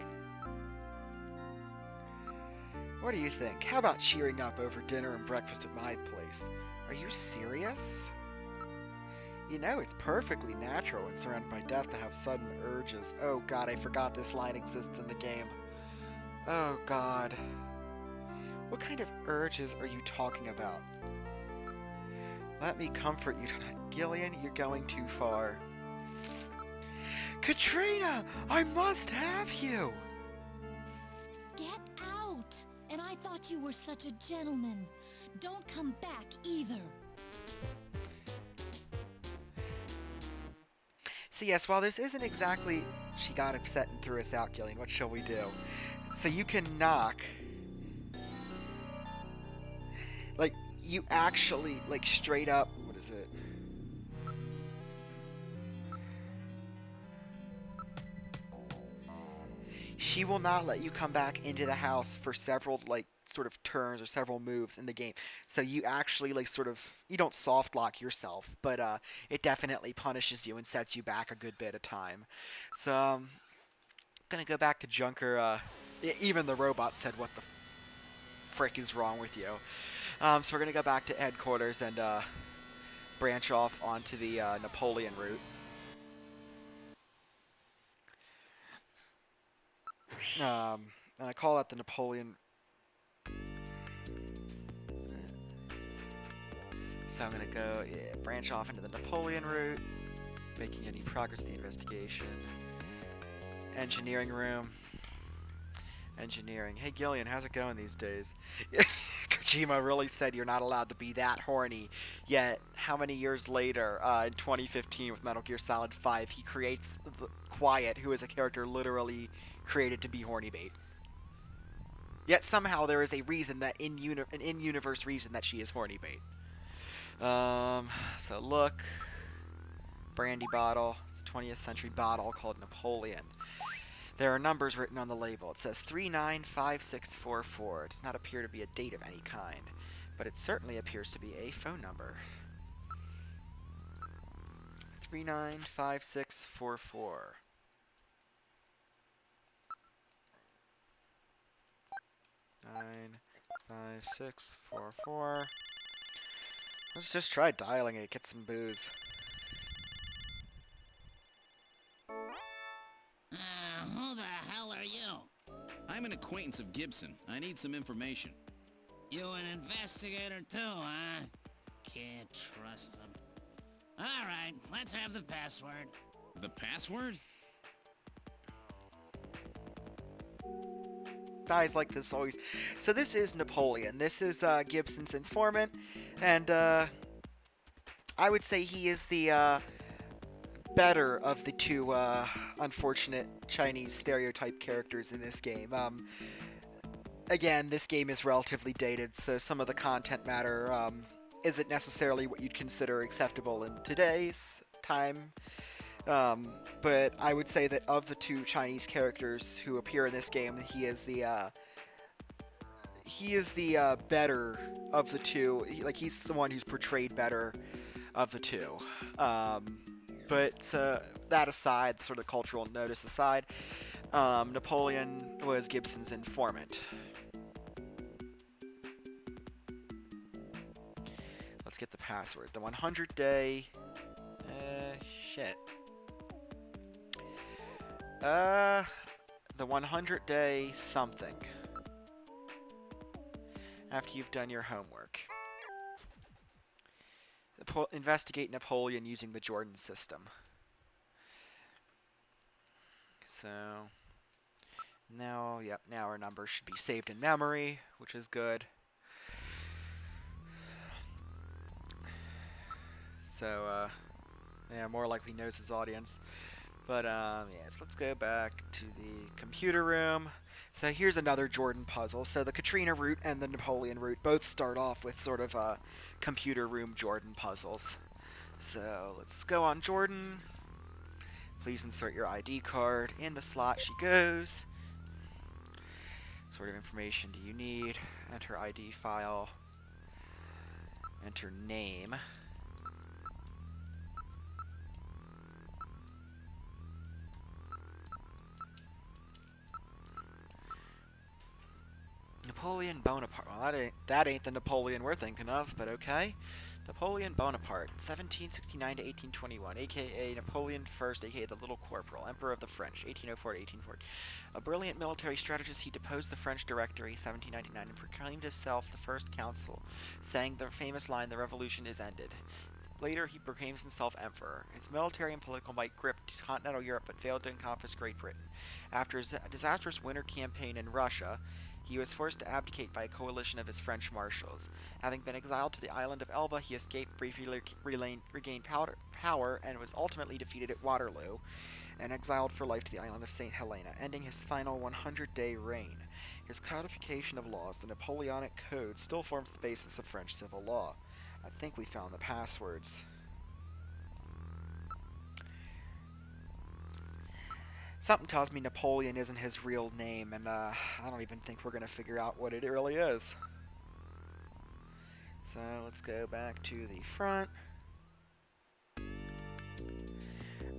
What do you think? How about cheering up over dinner and breakfast at my place? Are you serious? You know, it's perfectly natural when surrounded by death to have sudden urges. Oh god, I forgot this line exists in the game. Oh god. What kind of urges are you talking about? Let me comfort you tonight. Gillian, you're going too far. Katrina! I must have you! Get out! And I thought you were such a gentleman. Don't come back either. So yes, while this isn't exactly... She got upset and threw us out, Gillian. What shall we do? So you can knock... Like, you actually, like, straight up... What is it? She will not let you come back into the house for several, like, sort of turns or several moves in the game. So you actually, like, sort of... You don't soft lock yourself, but it definitely punishes you and sets you back a good bit of time. So, gonna go back to Junker. Even the robot said, "What the frick is wrong with you?" So we're gonna go back to headquarters and branch off onto the Napoleon route. And I call that the Napoleon. So I'm gonna go branch off into the Napoleon route, making any progress in the investigation. Engineering room. Engineering. Hey Gillian, how's it going these days? Kojima really said you're not allowed to be that horny. Yet, how many years later, in 2015 with Metal Gear Solid 5, he creates Quiet, who is a character literally created to be horny bait. Yet somehow there is a reason that an in-universe reason that she is horny bait. So look, brandy bottle. It's a 20th century bottle called Napoleon. There are numbers written on the label. It says 395644. It does not appear to be a date of any kind, but it certainly appears to be a phone number. 395644. Nine, 5, 6, 4, 4. Let's just try dialing it. Get some booze. Who the hell are you? I'm an acquaintance of Gibson. I need some information. You an investigator too, huh? Can't trust him. All right, let's have the password. The password? Guys like this always. So this is Napoleon. This is Gibson's informant, and I would say he is the better of the two unfortunate Chinese stereotype characters in this game. Again, this game is relatively dated, so some of the content matter isn't necessarily what you'd consider acceptable in today's time. But I would say that of the two Chinese characters who appear in this game, he is the better of the two. He's the one who's portrayed better of the two. But that aside, sort of cultural notice aside, Napoleon was Gibson's informant. Let's get the password. The 100-day... shit. The 100-day something. After you've done your homework. Investigate Napoleon using the Jordan system. So now, yep, now our number should be saved in memory, which is good. So, yeah, more likely knows his audience. But, yes, let's go back to the computer room. So here's another Jordan puzzle. So the Katrina route and the Napoleon route both start off with sort of computer room Jordan puzzles. So let's go on Jordan. Please insert your ID card. In the slot she goes. What sort of information do you need? Enter ID file. Enter name. Napoleon Bonaparte. Well, that ain't the Napoleon we're thinking of, but okay. Napoleon Bonaparte, 1769 to 1821, aka Napoleon I, aka the Little Corporal, Emperor of the French, 1804 to 1840. A brilliant military strategist, he deposed the French Directory, 1799, and proclaimed himself the first consul, saying the famous line, "The revolution is ended." Later, he proclaims himself emperor. His military and political might gripped continental Europe but failed to encompass Great Britain. After a disastrous winter campaign in Russia, he was forced to abdicate by a coalition of his French marshals. Having been exiled to the island of Elba, he escaped, briefly regained power, and was ultimately defeated at Waterloo, and exiled for life to the island of St. Helena, ending his final 100-day reign. His codification of laws, the Napoleonic Code, still forms the basis of French civil law. I think we found the passwords. Something tells me Napoleon isn't his real name, and I don't even think we're going to figure out what it really is. So let's go back to the front.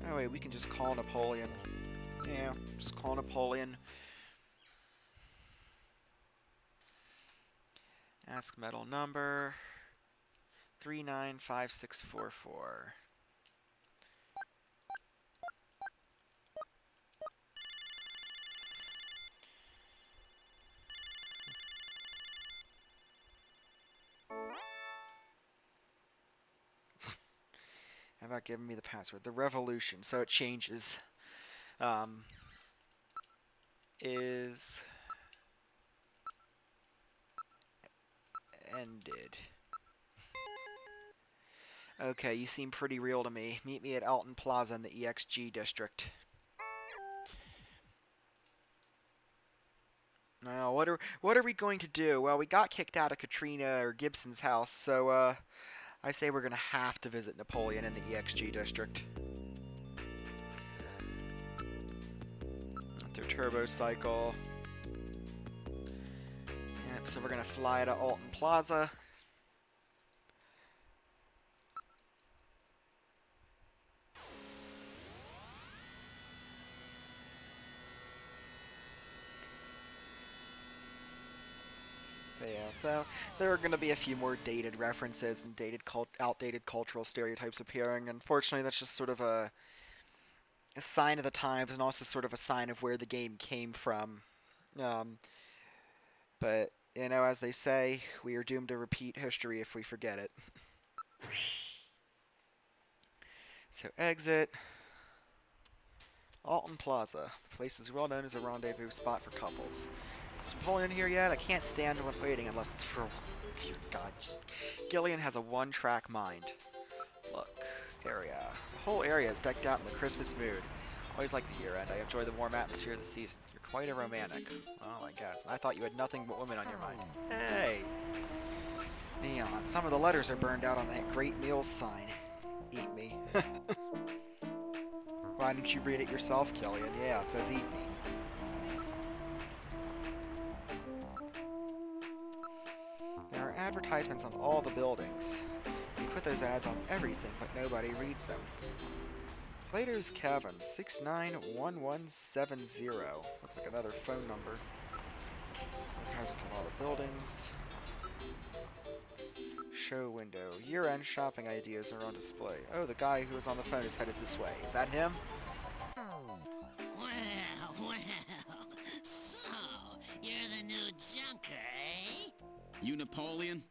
Oh wait, we can just call Napoleon. Yeah, just call Napoleon. Ask medal number 395644. How about giving me the password? The revolution, so it changes. Is ended. Okay, you seem pretty real to me. Meet me at Alton Plaza in the EXG district. Now, what are we going to do? Well, we got kicked out of Katrina or Gibson's house, so I say we're gonna have to visit Napoleon in the EXG district. Their turbo cycle. Yep, so we're gonna fly to Alton Plaza. Yeah, so there are going to be a few more dated references and outdated cultural stereotypes appearing. Unfortunately, that's just sort of a sign of the times and also sort of a sign of where the game came from. But, you know, as they say, we are doomed to repeat history if we forget it. So exit. Alton Plaza. The place is well known as a rendezvous spot for couples. Is Napoleon here yet? I can't stand waiting unless it's for... Dear God. Gillian has a one-track mind. Look. Area. The whole area is decked out in the Christmas mood. Always like the year-end. I enjoy the warm atmosphere of the season. You're quite a romantic. Well, I guess. I thought you had nothing but women on your mind. Hey! Neon. Some of the letters are burned out on that great meals sign. Eat me. Why didn't you read it yourself, Gillian? Yeah, it says eat me. There are advertisements on all the buildings. They put those ads on everything, but nobody reads them. Plato's Cavern, 691170. Looks like another phone number. Advertisements on all the buildings. Show window. Year-end shopping ideas are on display. Oh, the guy who was on the phone is headed this way. Is that him? Well, so, you're the new junker, eh? You Napoleon?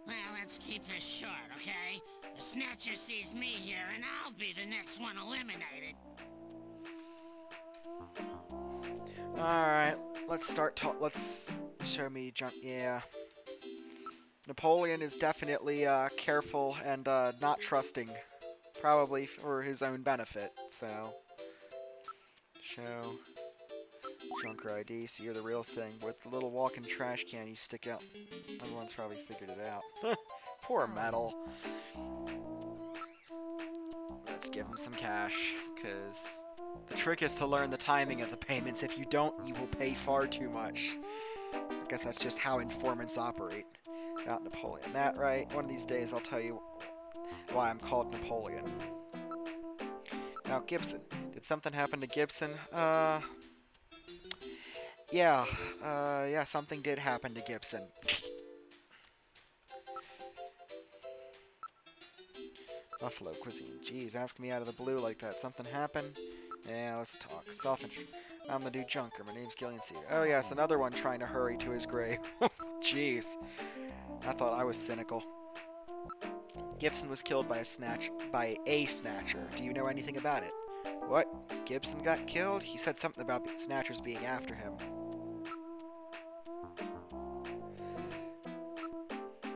Well, let's keep this short, okay? The Snatcher sees me here, and I'll be the next one eliminated. Alright, let's start let's show me yeah. Napoleon is definitely careful and not trusting, probably for his own benefit, so... Show... Junker ID, so you're the real thing. With the little walking trash can you stick out. Everyone's probably figured it out. Poor Metal. Let's give him some cash, because the trick is to learn the timing of the payments. If you don't, you will pay far too much. I guess that's just how informants operate. About Napoleon. That right? One of these days I'll tell you why I'm called Napoleon. Now, Gibson. Did something happen to Gibson? yeah, something did happen to Gibson. Buffalo cuisine. Jeez, ask me out of the blue like that. Something happened? Yeah, let's talk. Self-intro. I'm the new junker. My name's Gillian Cedar. Oh yes, another one trying to hurry to his grave. Jeez. I thought I was cynical. Gibson was killed by a snatcher. Do you know anything about it? What? Gibson got killed? He said something about snatchers being after him.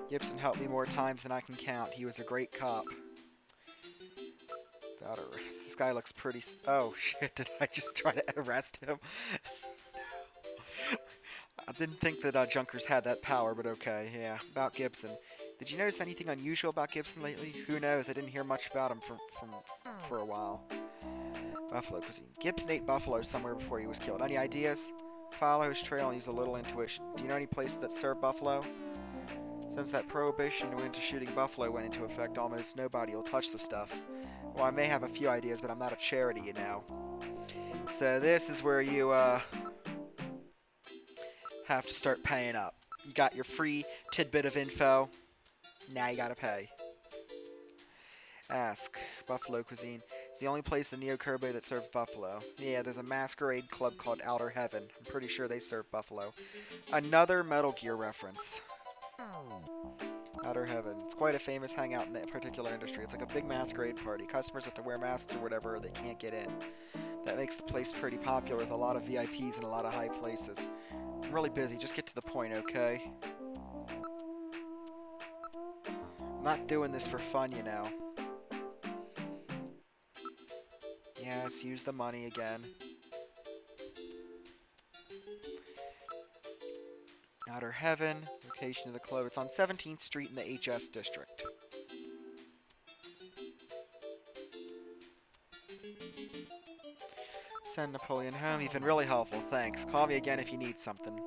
Gibson helped me more times than I can count. He was a great cop. This guy looks pretty... Oh, shit. Did I just try to arrest him? I didn't think that Junkers had that power, but okay. Yeah, about Gibson. Did you notice anything unusual about Gibson lately? Who knows? I didn't hear much about him for a while. Buffalo cuisine. Gibson ate buffalo somewhere before he was killed. Any ideas? Follow his trail and use a little intuition. Do you know any places that serve buffalo? Since that prohibition into shooting buffalo went into effect, almost nobody will touch the stuff. Well, I may have a few ideas, but I'm not a charity, you know. So this is where you, have to start paying up. You got your free tidbit of info. Now you gotta pay. Ask. Buffalo cuisine. It's the only place in Neo Kirby that serves buffalo. Yeah, there's a masquerade club called Outer Heaven. I'm pretty sure they serve buffalo. Another Metal Gear reference. Outer Heaven. It's quite a famous hangout in that particular industry. It's like a big masquerade party. Customers have to wear masks or whatever, or they can't get in. That makes the place pretty popular with a lot of VIPs and a lot of high places. I'm really busy. Just get to the point, okay? I'm not doing this for fun, you know. Yes, use the money again. Outer Heaven, location of the club. It's on 17th Street in the HS District. Send Napoleon home. You've been really helpful. Thanks. Call me again if you need something.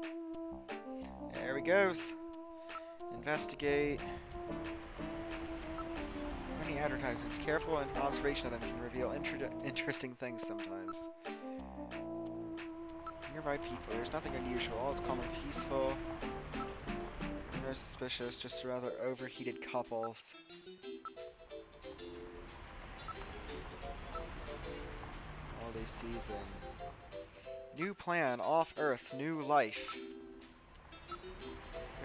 There he goes. Investigate. Many advertisements. Careful and observation of them can reveal interesting things sometimes. Nearby people. There's nothing unusual. All is calm and peaceful. No suspicious. Just rather overheated couples. Holiday season. New plan. Off Earth. New life.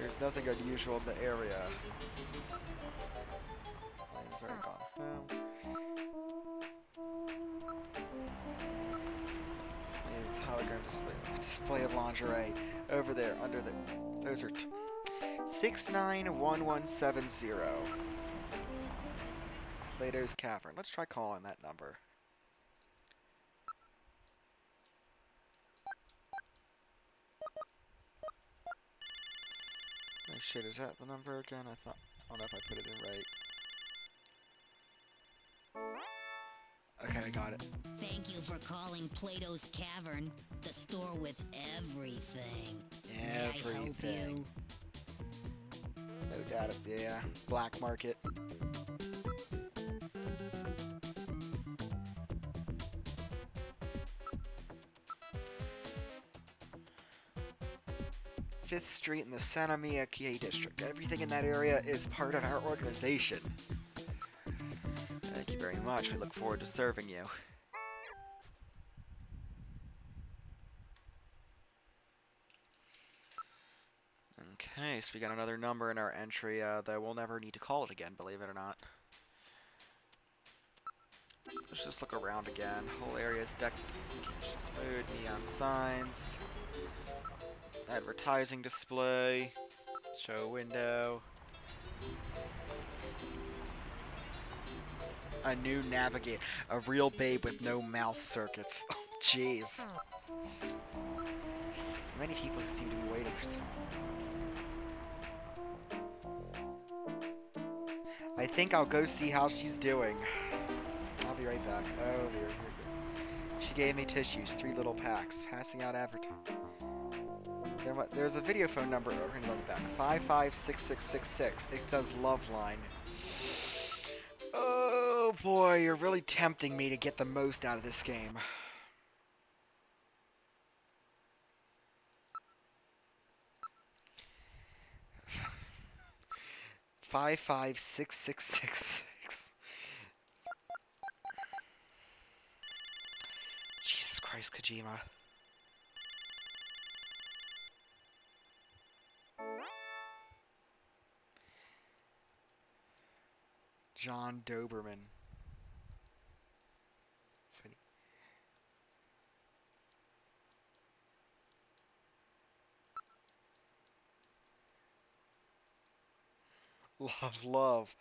There's nothing unusual in the area. Flames are gone home. It's hologram display of lingerie over there under the. Those are 691170. Plato's Cavern. Let's try calling that number. Oh shit, is that the number again? I don't know if I put it in right. Okay, I got it. Thank you for calling Plato's Cavern, the store with everything. Everything. No doubt it's, yeah, black market. Fifth Street in the Sanamiya Kie District. Everything in that area is part of our organization. Thank you very much. We look forward to serving you. Okay, so we got another number in our entry, though we'll never need to call it again, believe it or not. Let's just look around again. Whole area is decked, smooth, neon signs. Advertising display, show window, a new navigator, a real babe with no mouth circuits. Oh, jeez. Many people seem to be waiting for some. I think I'll go see how she's doing. I'll be right back. Oh dear, here we go. She gave me tissues, 3 little packs, passing out advertising. There's a video phone number over on the back. 556666. It says Loveline. Oh boy, you're really tempting me to get the most out of this game. 55666. Jesus Christ, Kojima. John Doberman. Funny. Loves love.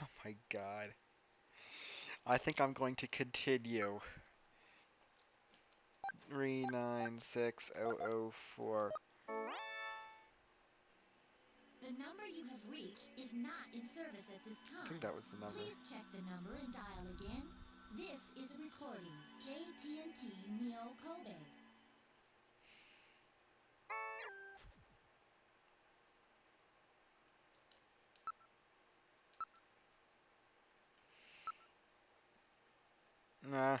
Oh my god. I think I'm going to continue. 396004. The number you have reached is not in service at this time. I think that was the number. Please check the number and dial again. This is a recording. JTNT Neo Kobe. Nah,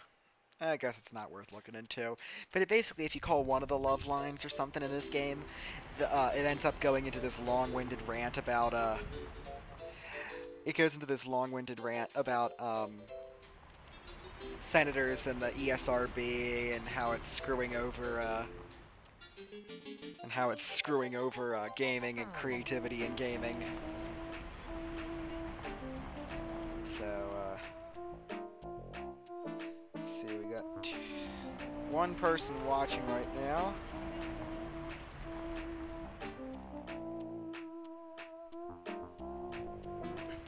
I guess it's not worth looking into. But basically, if you call one of the love lines or something in this game, it ends up going into this long-winded rant about, it goes into this long-winded rant about, senators and the ESRB and how it's screwing over, gaming and creativity in gaming. So, let's see, we got one person watching right now.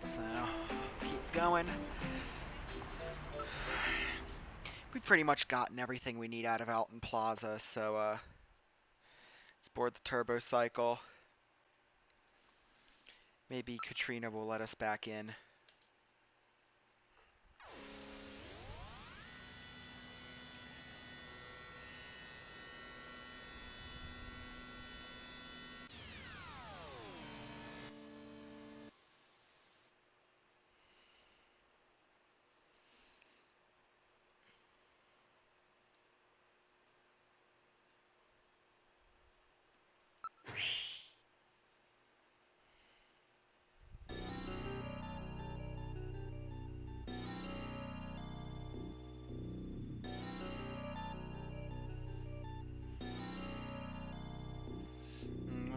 So, keep going. We've pretty much gotten everything we need out of Alton Plaza, so, let's board the turbo cycle. Maybe Katrina will let us back in.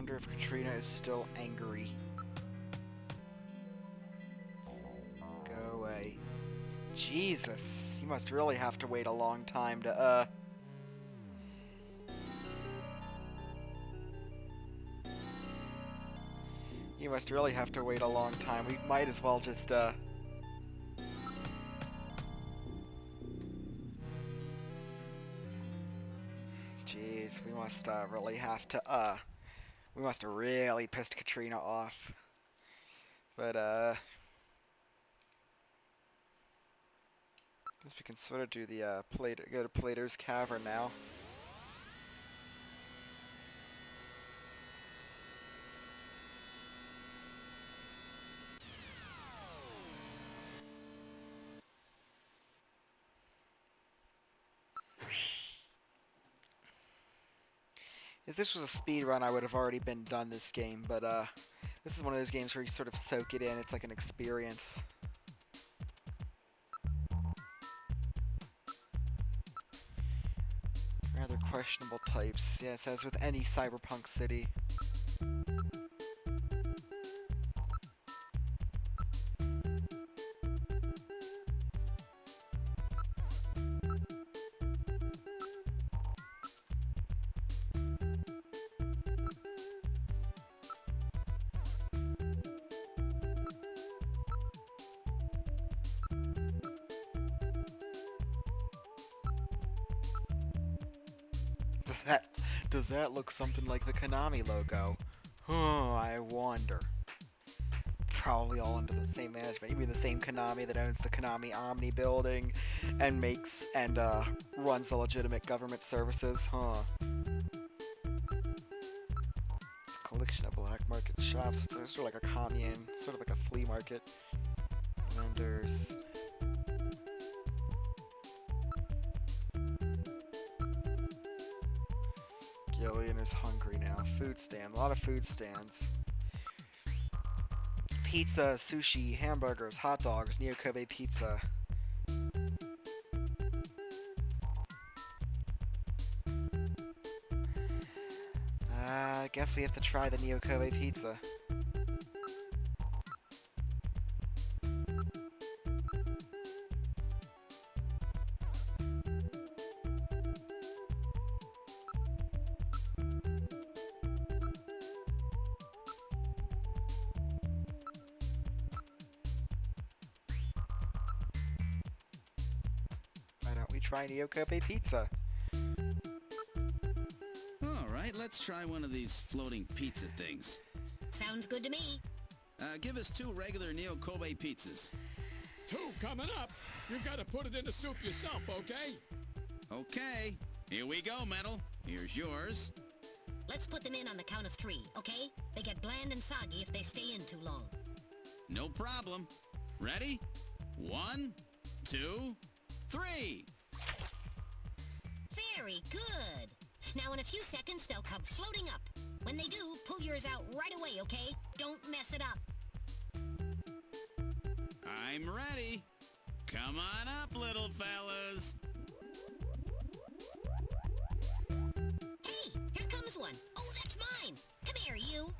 I wonder if Katrina is still angry. Go away. Jesus, you must really have to wait a long time to, You must really have to wait a long time. We might as well just, Jeez, we must, really have to, we must have really pissed Katrina off. But, guess we can sort of do the, go to Plato's Cavern now. If this was a speed run, I would have already been done this game, but this is one of those games where you sort of soak it in. It's like an experience. Rather questionable types, yes, as with any cyberpunk city. Does that look something like the Konami logo? Oh, I wonder. Probably all under the same management. You mean the same Konami that owns the Konami Omni building and makes and runs the legitimate government services? Huh. It's a collection of black market shops. It's sort of like a commune, sort of like a flea market. Vendors. Gillian is hungry now. Food stand, a lot of food stands. Pizza, sushi, hamburgers, hot dogs, Neo Kobe pizza. I guess we have to try the Neo Kobe pizza. Why don't we try Neo Kobe pizza? Alright, let's try one of these floating pizza things. Sounds good to me. Give us 2 regular Neo Kobe pizzas. 2 coming up. You've got to put it in the soup yourself, okay? Okay, here we go, Metal. Here's yours. Let's put them in on the count of 3, okay? They get bland and soggy if they stay in too long. No problem. Ready? 1, 2, 3. Very good. Now in a few seconds, they'll come floating up. When they do, pull yours out right away, okay? Don't mess it up. I'm ready. Come on up, little fellas. Hey, here comes one. Oh, that's mine. Come here, you.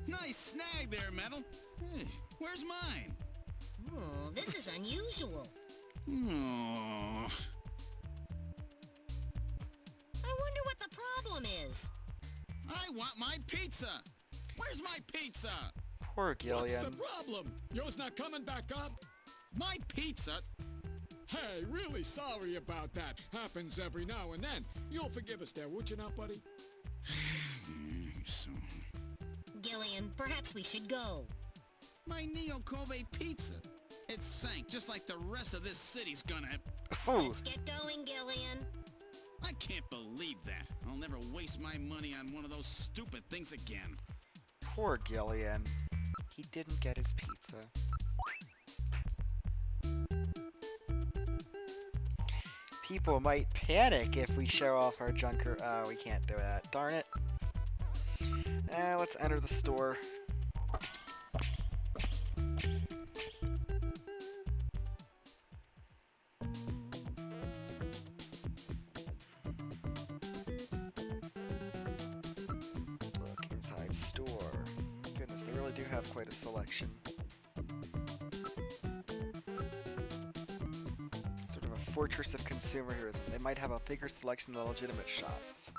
Nice snag there, Metal. Hey, where's mine? Oh, this is unusual. Oh. I wonder what the problem is. I want my pizza. Where's my pizza? Poor Gillian. What's the problem? Yours not coming back up? My pizza? Hey, really sorry about that. Happens every now and then. You'll forgive us there, won't you now, buddy? So, Gillian, perhaps we should go. my Neo Kobe pizza. It sank just like the rest of this city's gonna. Ooh. Let's get going, Gillian. I can't believe that. I'll never waste my money on one of those stupid things again. Poor Gillian. He didn't get his pizza. People might panic if we show off our junker. Oh, we can't do that. Darn it. Let's enter the store. Look inside store. Goodness, they really do have quite a selection. Sort of a fortress of consumerism. They might have a bigger selection than the legitimate shops.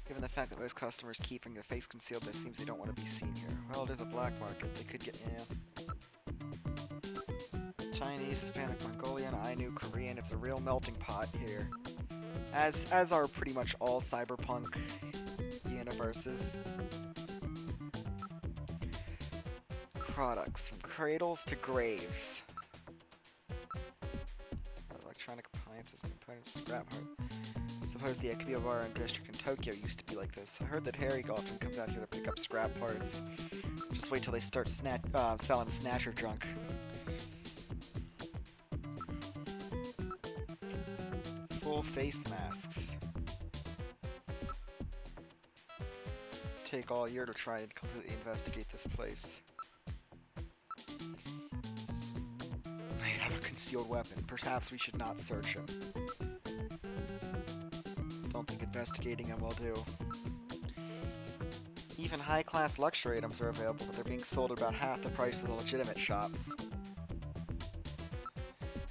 Given the fact that most customers keeping their face concealed, it seems they don't want to be seen here. Well, it is a black market. They could get, Chinese, Hispanic, Mongolian, Ainu, Korean. It's a real melting pot here. As are pretty much all cyberpunk universes. Products, from cradles to graves. Electronic appliances and components, scrap heart. Suppose the Akihabara district in Tokyo used to be like this. I heard that Harry often comes out here to pick up scrap parts. Just wait till they start selling Snatcher junk. Full face masks. Take all year to try and completely investigate this place. Might have a concealed weapon. Perhaps we should not search him. Don't think investigating him will do. Even high-class luxury items are available, but they're being sold at about half the price of the legitimate shops.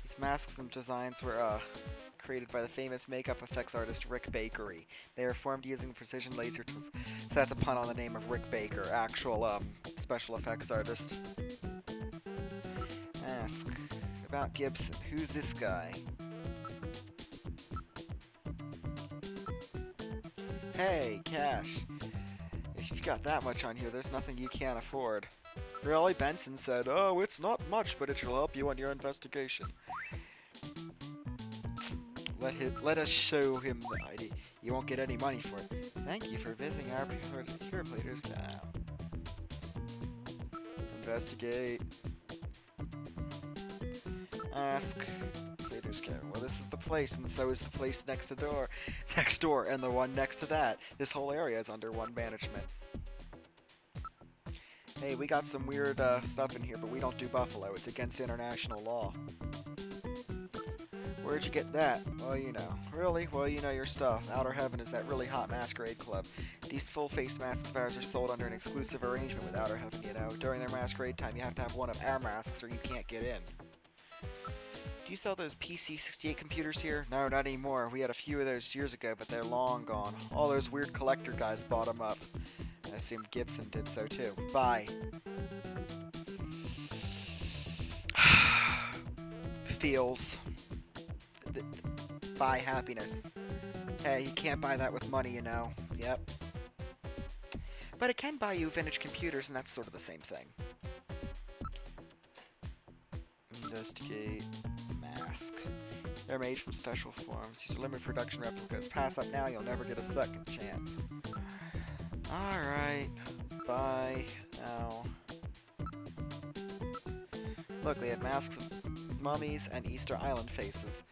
These masks and designs were created by the famous makeup effects artist Rick Bakery. They are formed using precision laser tools. So that's a pun on the name of Rick Baker, actual special effects artist. Ask about Gibson. Who's this guy? Hey, cash. If you've got that much on here, there's nothing you can't afford. Really? Benson said, oh, it's not much, but it shall help you on your investigation. Let us show him the ID. You won't get any money for it. Thank you for visiting our Pure Players now. Investigate. Ask. Players Cabin. Well, this is the place, and so is the place next door. next door and the one next to that. This whole area is under one management. Hey, we got some weird stuff in here, but we don't do buffalo. It's against international law. Where'd you get that? Well, you know. Really? Well, you know your stuff. Outer Heaven is that really hot masquerade club. These full-face masks of ours are sold under an exclusive arrangement with Outer Heaven, you know. During their masquerade time, you have to have one of our masks or you can't get in. Do you sell those PC-68 computers here? No, not anymore. We had a few of those years ago, but they're long gone. All those weird collector guys bought them up. I assume Gibson did so too. Bye. Feels. Buy happiness. Hey, you can't buy that with money, you know. Yep. But it can buy you vintage computers, and that's sort of the same thing. Investigate. Mask. They're made from special forms. These are limited production replicas. Pass up now, you'll never get a second chance. Alright. Bye. Now. Look, they have masks of mummies and Easter Island faces.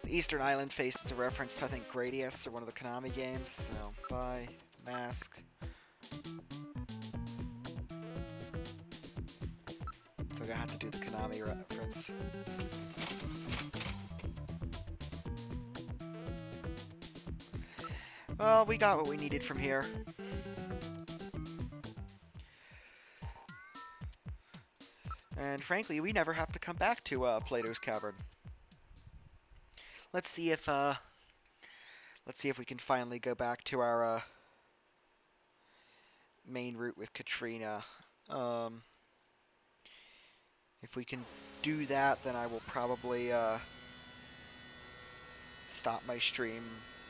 The Eastern Island face is a reference to, I think, Gradius or one of the Konami games. So, bye. Mask. So I'm gonna have to do the Konami reference. Well, we got what we needed from here. And frankly, we never have to come back to Plato's Cavern. Let's see if we can finally go back to our main route with Katrina. If we can do that, then I will probably stop my stream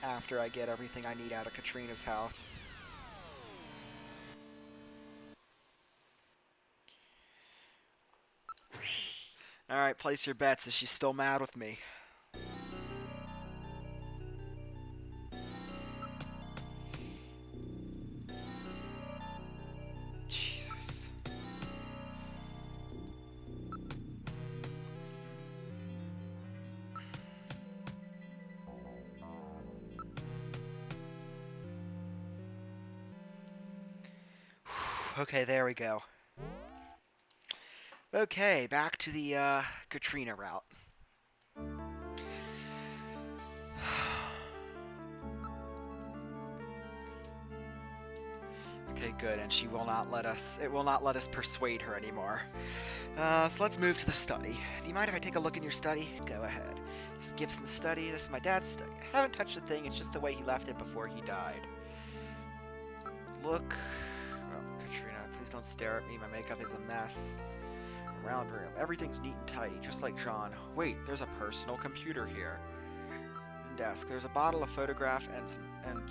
after I get everything I need out of Katrina's house. Alright, place your bets. Is she still mad with me? Jesus. Okay, there we go. Okay, back to the Katrina route. Okay, good, and she will not let us, it will not let us persuade her anymore. So let's move to the study. Do you mind if I take a look in your study? Go ahead. This is Gibson's study, this is my dad's study. I haven't touched a thing, it's just the way he left it before he died. Look. Oh, Katrina, please don't stare at me, my makeup is a mess. Round room. Everything's neat and tidy, just like John. Wait, there's a personal computer here. Desk. There's a bottle, a photograph, and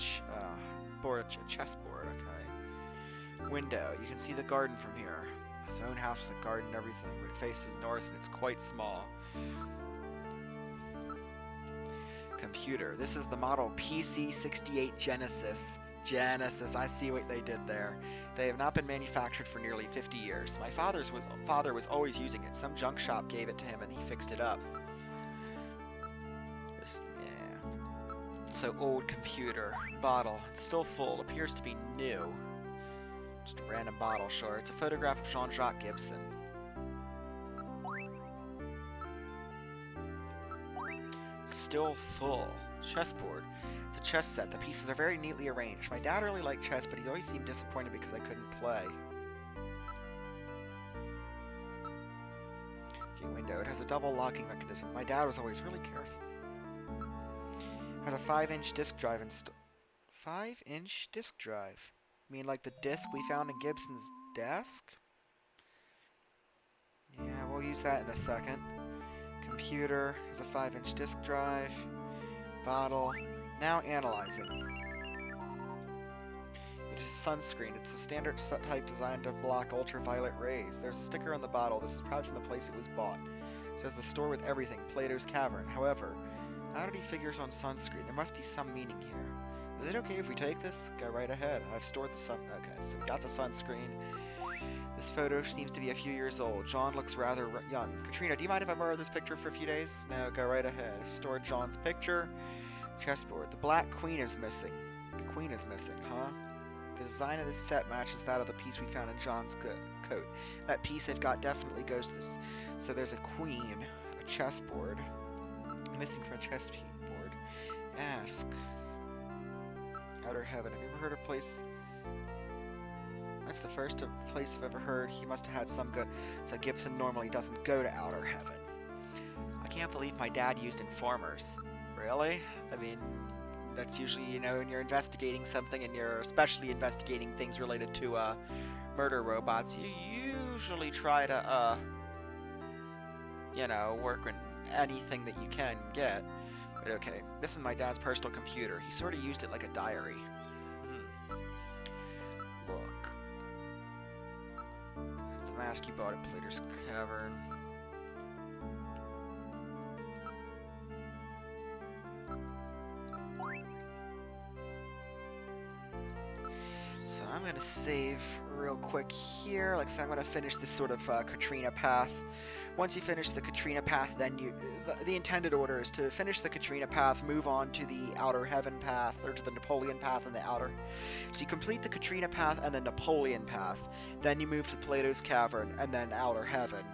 chessboard. Okay. Window. You can see the garden from here. His own house with a garden and everything, but it faces north and it's quite small. Computer. This is the model PC-68 Genesis. Genesis, I see what they did there. They have not been manufactured for nearly 50 years. My father was always using it. Some junk shop gave it to him and he fixed it up. Yeah. So old computer. Bottle. It's still full. Appears to be new. Just a random bottle, sure. It's a photograph of Jean-Jacques Gibson. Still full. Chessboard. It's a chess set. The pieces are very neatly arranged. My dad really liked chess, but he always seemed disappointed because I couldn't play. Okay, window. It has a double locking mechanism. My dad was always really careful. It has a 5-inch disk drive installed. 5-inch disk drive? You mean like the disk we found in Gibson's desk? Yeah, we'll use that in a second. Computer has a 5-inch disk drive. Bottle. Now analyze it. It is sunscreen. It's a standard type designed to block ultraviolet rays. There's a sticker on the bottle. This is probably from the place it was bought. It says the store with everything, Plato's Cavern. However, how did he figures on sunscreen? There must be some meaning here. Is it okay if we take this? Go right ahead. I've stored the sun. Okay, so we got the sunscreen. This photo seems to be a few years old. John looks rather young. Katrina, do you mind if I borrow this picture for a few days? No, go right ahead. Stored John's picture. Chessboard. The Black Queen is missing. The Queen is missing, huh? The design of this set matches that of the piece we found in John's coat. That piece they've got definitely goes to this. So there's a queen, a chessboard, missing from a chessboard. Ask. Outer Heaven. Have you ever heard of place? That's the first place I've ever heard. He must have had some good. So Gibson normally doesn't go to Outer Heaven. I can't believe my dad used informers. Really? I mean, that's usually, you know, when you're investigating something and you're especially investigating things related to murder robots, you usually try to, you know, work on anything that you can get. But okay, this is my dad's personal computer. He sort of used it like a diary. Look. That's the mask you bought at Plater's Cavern. So I'm going to save real quick here. Like I said, I'm going to finish this sort of Katrina path. Once you finish the Katrina path, then the intended order is to finish the Katrina path, move on to the Outer Heaven path, or to the Napoleon path and the Outer. So you complete the Katrina path and the Napoleon path, then you move to Plato's Cavern, and then Outer Heaven.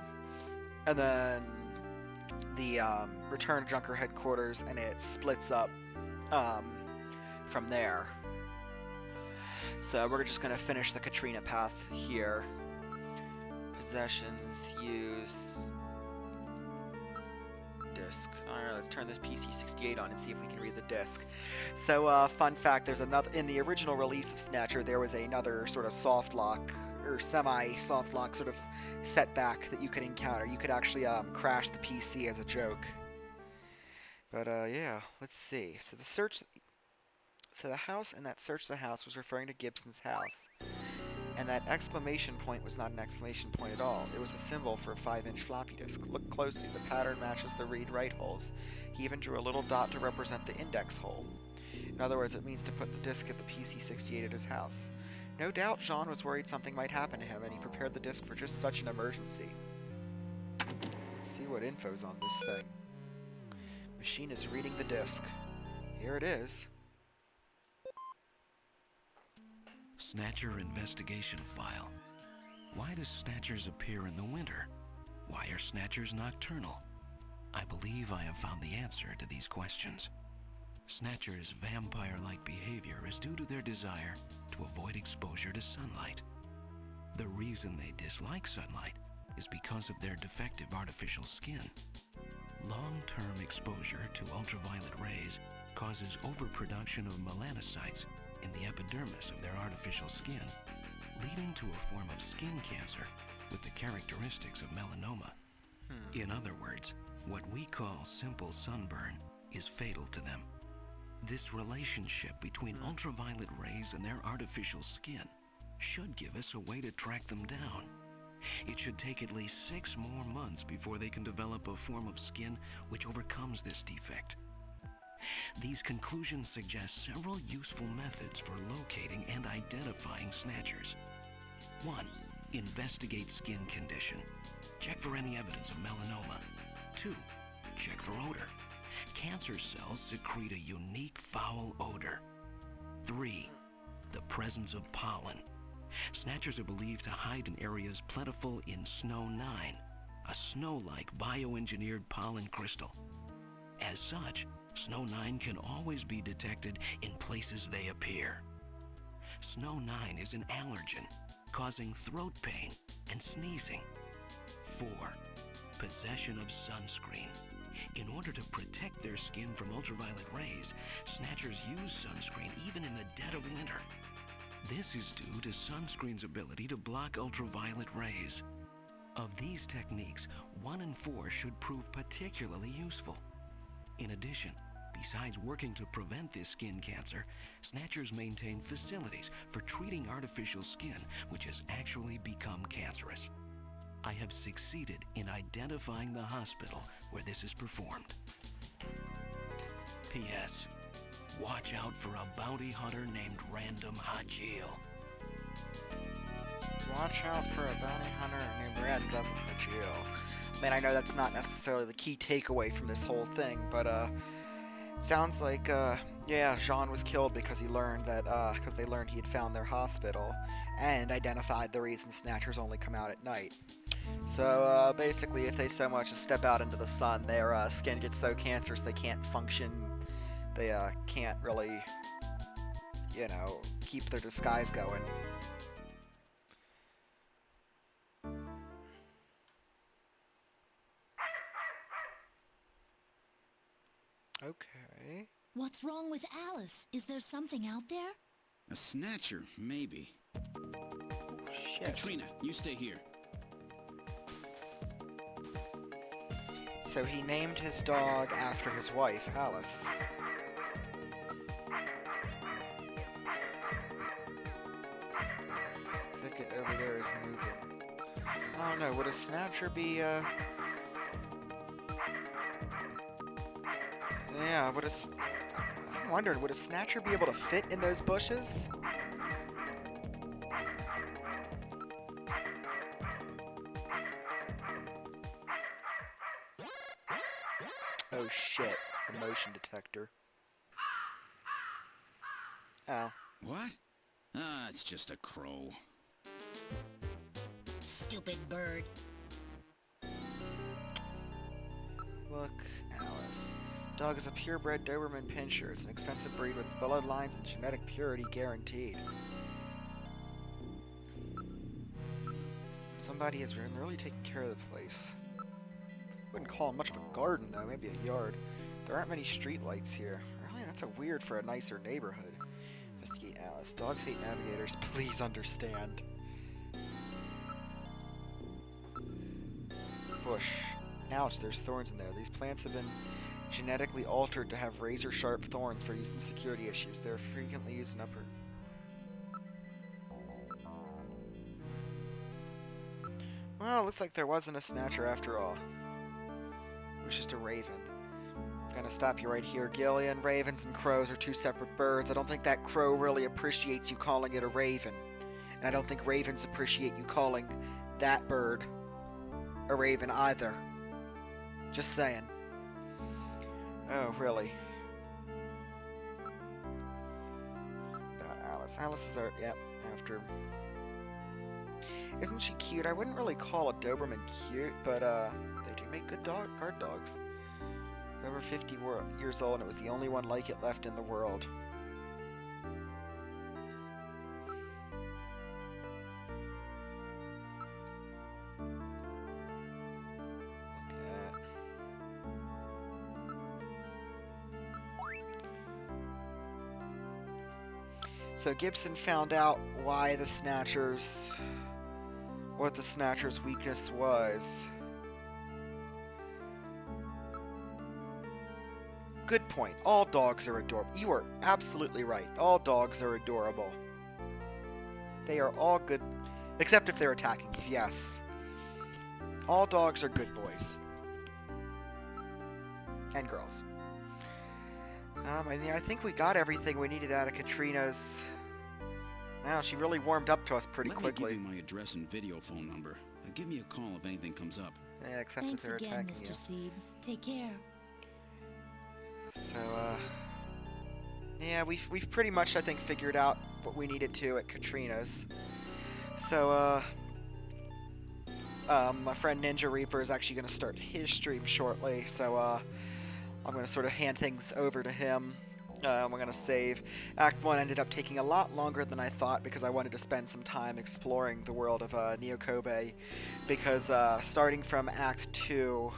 And then the Return to Junker Headquarters, and it splits up from there. So we're just going to finish the Katrina path here. Possessions, use, disk. Alright, let's turn this PC68 on and see if we can read the disk. So, fun fact, there's another, in the original release of Snatcher, there was another sort of soft lock, or semi-soft lock sort of setback that you could encounter. You could actually crash the PC as a joke. But, yeah, let's see. So the house in that search the house was referring to Gibson's house. And that exclamation point was not an exclamation point at all. It was a symbol for a 5-inch floppy disk. Look closely, the pattern matches the read-write holes. He even drew a little dot to represent the index hole. In other words, it means to put the disk at the PC68 at his house. No doubt Jean was worried something might happen to him, and he prepared the disk for just such an emergency. Let's see what info's on this thing. Machine is reading the disk. Here it is. Snatcher investigation file. Why do Snatchers appear in the winter? Why are Snatchers nocturnal? I believe I have found the answer to these questions. Snatchers' vampire-like behavior is due to their desire to avoid exposure to sunlight. The reason they dislike sunlight is because of their defective artificial skin. Long-term exposure to ultraviolet rays causes overproduction of melanocytes in the epidermis of their artificial skin, leading to a form of skin cancer with the characteristics of melanoma. In other words, what we call simple sunburn is fatal to them. This relationship between ultraviolet rays and their artificial skin should give us a way to track them down. It should take at least 6 more months before they can develop a form of skin which overcomes this defect. These conclusions suggest several useful methods for locating and identifying Snatchers. 1. Investigate skin condition. Check for any evidence of melanoma. 2. Check for odor. Cancer cells secrete a unique foul odor. 3. The presence of pollen. Snatchers are believed to hide in areas plentiful in Snow 9, a snow-like bioengineered pollen crystal. As such, Snow 9 can always be detected in places they appear. Snow 9 is an allergen, causing throat pain and sneezing. 4. Possession of sunscreen. In order to protect their skin from ultraviolet rays, Snatchers use sunscreen even in the dead of winter. This is due to sunscreen's ability to block ultraviolet rays. Of these techniques, 1 and 4 should prove particularly useful. In addition, besides working to prevent this skin cancer, Snatchers maintain facilities for treating artificial skin which has actually become cancerous. I have succeeded in identifying the hospital where this is performed. P.S. Watch out for a bounty hunter named Random Hajil. Watch out for a bounty hunter named Random Hajil. I mean, I know that's not necessarily the key takeaway from this whole thing, but Sounds like, yeah, Jean was killed because he learned that, because they learned he had found their hospital and identified the reason Snatchers only come out at night. So, basically, if they so much as step out into the sun, their skin gets so cancerous they can't function. They, can't really, you know, keep their disguise going. Okay. What's wrong with Alice? Is there something out there? A snatcher, maybe. Shit. Katrina, you stay here. So he named his dog after his wife, Alice. Thicket over there is moving. I don't know, would a Snatcher be, yeah, I'm wondering, would a Snatcher be able to fit in those bushes? Oh shit, a motion detector. Oh. What? Ah, it's just a crow. Stupid bird. Look, Alice. Dog is a purebred Doberman Pinscher. It's an expensive breed with bloodlines and genetic purity guaranteed. Somebody has been really taking care of the place. Wouldn't call it much of a garden, though. Maybe a yard. There aren't many streetlights here. Really? That's a weird for a nicer neighborhood. Investigate Alice. Dogs hate navigators. Please understand. Bush. Ouch, there's thorns in there. These plants have been genetically altered to have razor-sharp thorns for use in security issues. They're frequently used in upper... Well, it looks like there wasn't a Snatcher after all. It was just a raven. I'm gonna stop you right here, Gillian. Ravens and crows are two separate birds. I don't think that crow really appreciates you calling it a raven. And I don't think ravens appreciate you calling that bird a raven either. Just saying. Oh, really? About Alice. Alice is our... Yep, after... Isn't she cute? I wouldn't really call a Doberman cute, but, they do make good guard dogs. Over 50 years old, and it was the only one like it left in the world. So Gibson found out why the Snatchers... what the Snatcher's weakness was. Good point. All dogs are adorable. You are absolutely right. All dogs are adorable. They are all good, except if they're attacking you, yes. All dogs are good boys. And girls. I mean, I think we got everything we needed out of Katrina's... Wow, she really warmed up to us pretty quickly. Let me give you my address and video phone number. Give me a call if anything comes up. Yeah, except Thanks if they're again, attacking Mr. you. Seed. Take care. So, yeah, we've pretty much, I think, figured out what we needed to at Katrina's. So, my friend Ninja Reaper is actually going to start his stream shortly, so, I'm going to sort of hand things over to him. We're going to save. Act 1 ended up taking a lot longer than I thought because I wanted to spend some time exploring the world of Neo Kobe, because starting from Act 2,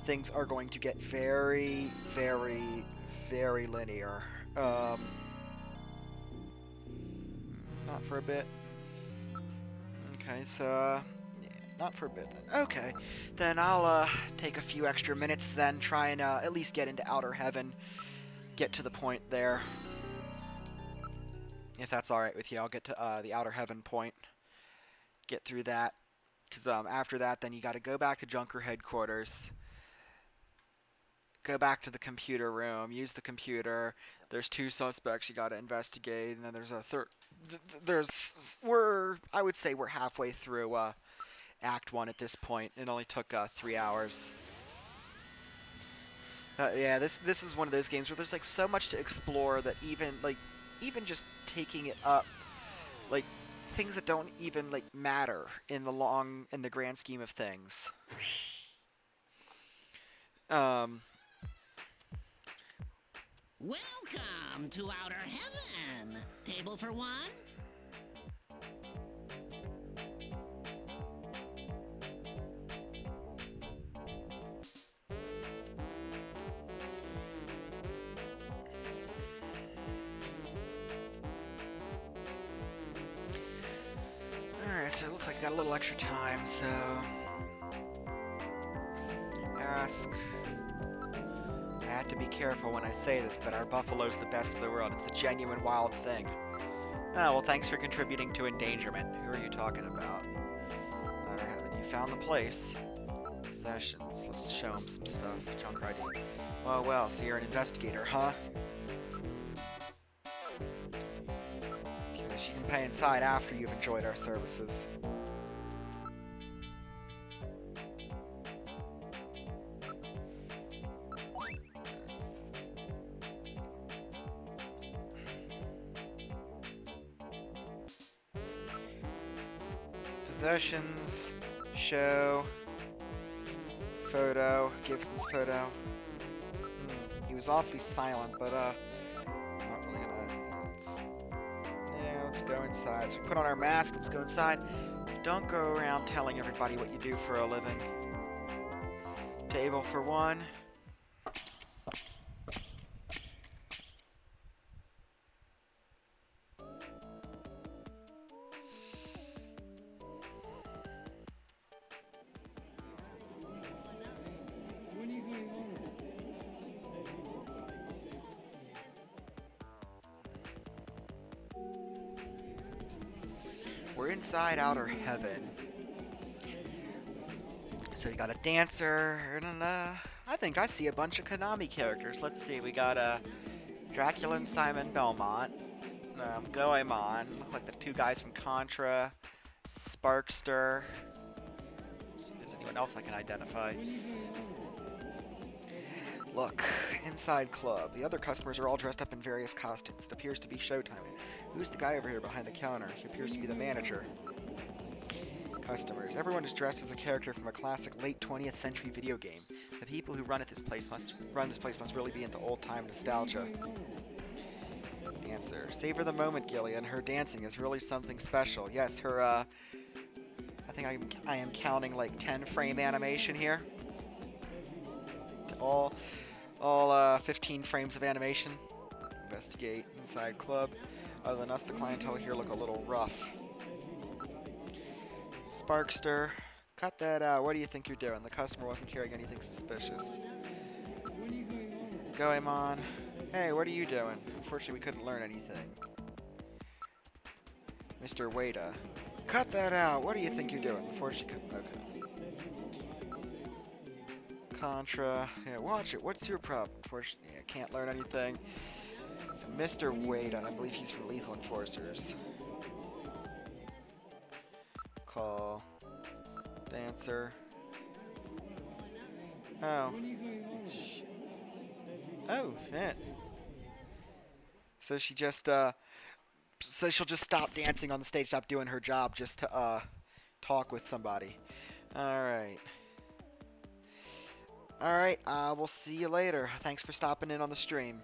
things are going to get very, very, very linear. Not for a bit. Okay, so, yeah, not for a bit then. Okay, then I'll take a few extra minutes then, try and at least get into Outer Heaven. Get to the point there. If that's alright with you, I'll get to the Outer Heaven point. Get through that. Because after that, then you got to go back to Junker headquarters. Go back to the computer room. Use the computer. There's 2 suspects you got to investigate. And then there's a third... I would say we're halfway through Act 1 at this point. It only took 3 hours. Yeah, this is one of those games where there's like so much to explore that even just taking it up, like things that don't even like matter in the grand scheme of things. Welcome to Outer Heaven. Table for one? Alright, so it looks like I got a little extra time, so ask. I have to be careful when I say this, but our buffalo's the best of the world. It's the genuine wild thing. Oh, well, thanks for contributing to endangerment. Who are you talking about? Outer Heaven. You found the place. Possessions. Let's show him some stuff. Junk ID. Oh, well, so you're an investigator, huh? Guess you can pay inside after you've enjoyed our services. Possessions, show, photo, Gibson's photo. He was awfully silent, but not really gonna. Let's go inside. So we put on our mask. Let's go inside. Don't go around telling everybody what you do for a living. Table for one. We're inside Outer Heaven. So we got a dancer, and I think I see a bunch of Konami characters. Let's see, we got Dracula and Simon Belmont, Goemon, look like the two guys from Contra, Sparkster. Let's see if there's anyone else I can identify. Look, inside club. The other customers are all dressed up in various costumes. It appears to be showtime. Who's the guy over here behind the counter? He appears to be the manager. Customers. Everyone is dressed as a character from a classic late 20th century video game. The people who run this place must really be into old-time nostalgia. Dancer. Savor the moment, Gillian. Her dancing is really something special. Yes, her I think I am counting like 10 frame animation here. All 15 frames of animation. Investigate inside club. Other than us, the clientele here look a little rough. Sparkster, cut that out. What do you think you're doing? The customer wasn't carrying anything suspicious. Goemon, hey, what are you doing? Unfortunately, we couldn't learn anything. Mr. Wada, cut that out. What do you think you're doing? Unfortunately, okay. Contra, yeah, watch it. What's your problem? Unfortunately, I can't learn anything. So Mr. Wada, I believe he's from Lethal Enforcers. Call. Dancer. Oh. Oh, shit. So she just, so she'll just stop dancing on the stage, stop doing her job just to, talk with somebody. Alright. Alright, we'll see you later. Thanks for stopping in on the stream.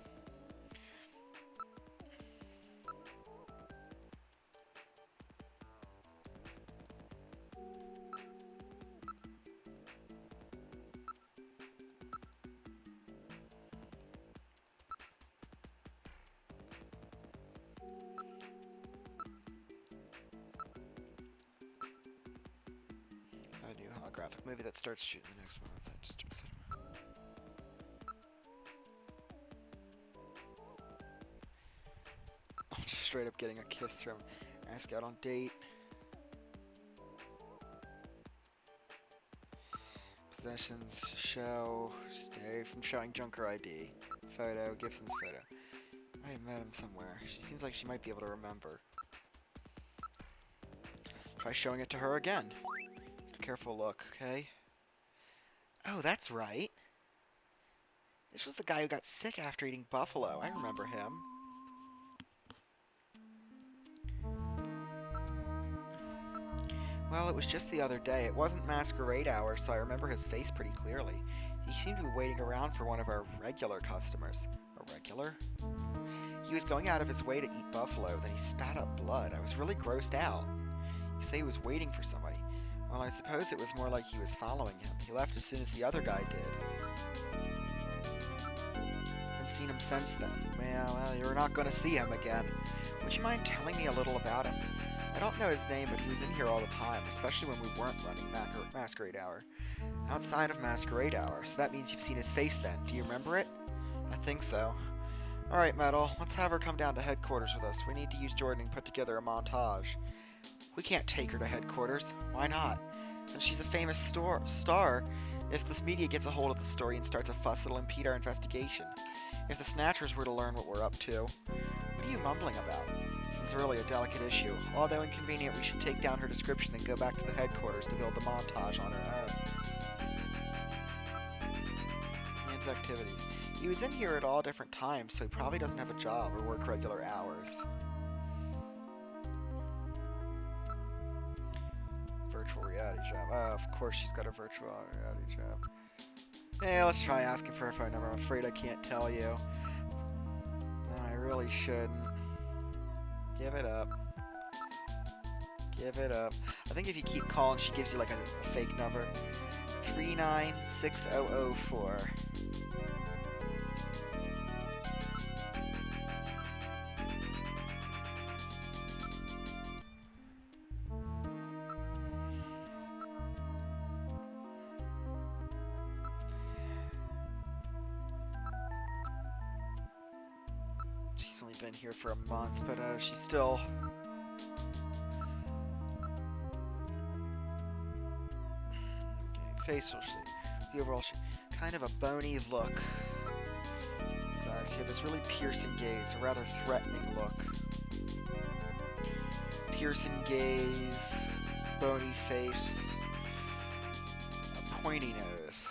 A new holographic movie that starts shooting the next month. Just straight up getting a kiss from ask out on date. Possessions, show, stay from showing Junker ID. Photo, Gibson's photo. I might have met him somewhere. She seems like she might be able to remember. Try showing it to her again. Careful look, okay? Oh, that's right. This was the guy who got sick after eating buffalo. I remember him. Well, it was just the other day. It wasn't masquerade hour, so I remember his face pretty clearly. He seemed to be waiting around for one of our regular customers. A regular? He was going out of his way to eat buffalo, then he spat up blood. I was really grossed out. You say he was waiting for somebody. Well, I suppose it was more like he was following him. He left as soon as the other guy did. Haven't seen him since then. Well, you're not going to see him again. Would you mind telling me a little about him? I don't know his name, but he was in here all the time, especially when we weren't running Masquerade Hour. Outside of Masquerade Hour, so that means you've seen his face then. Do you remember it? I think so. Alright, Metal, let's have her come down to headquarters with us. We need to use Jordan and put together a montage. We can't take her to headquarters. Why not? Since she's a famous star, if this media gets a hold of the story and starts a fuss, it'll impede our investigation. If the Snatchers were to learn what we're up to... What are you mumbling about? This is really a delicate issue. Although inconvenient, we should take down her description and go back to the headquarters to build the montage on her own. Man's activities. He was in here at all different times, so he probably doesn't have a job or work regular hours. Virtual reality job. Oh, of course she's got a virtual reality job. Hey, let's try asking for her phone number. I'm afraid I can't tell you. No, I really shouldn't. Give it up. Give it up. I think if you keep calling, she gives you like a fake number. 396004. She's only been here for a month, but she's still... Okay, facial shape. The overall shape. Kind of a bony look. His eyes have this really piercing gaze, a rather threatening look. Piercing gaze, bony face, a pointy nose.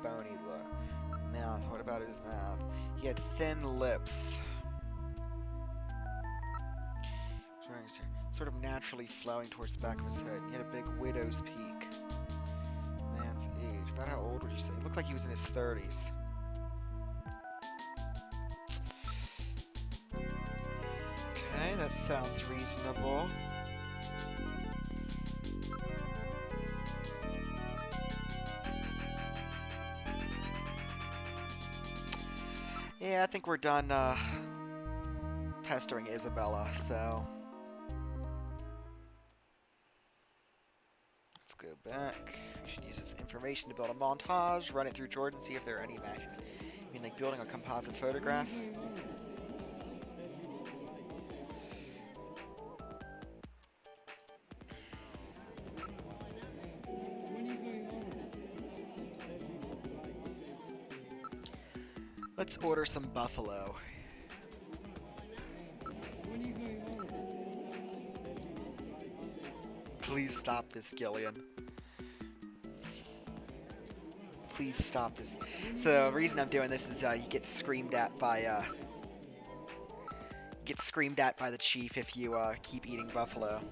Bony look. Mouth, what about his mouth? He had thin lips. Sort of naturally flowing towards the back of his head. He had a big widow's peak. Man's age. About how old would you say? It looked like he was in his 30s. Okay, that sounds reasonable. Yeah, I think we're done pestering Isabella, so... Let's go back. We should use this information to build a montage, run it through Jordan, see if there are any matches. I mean, like building a composite photograph? Let's order some buffalo. Please stop this, Gillian. Please stop this. So the reason I'm doing this is you get screamed at by the chief if you keep eating buffalo.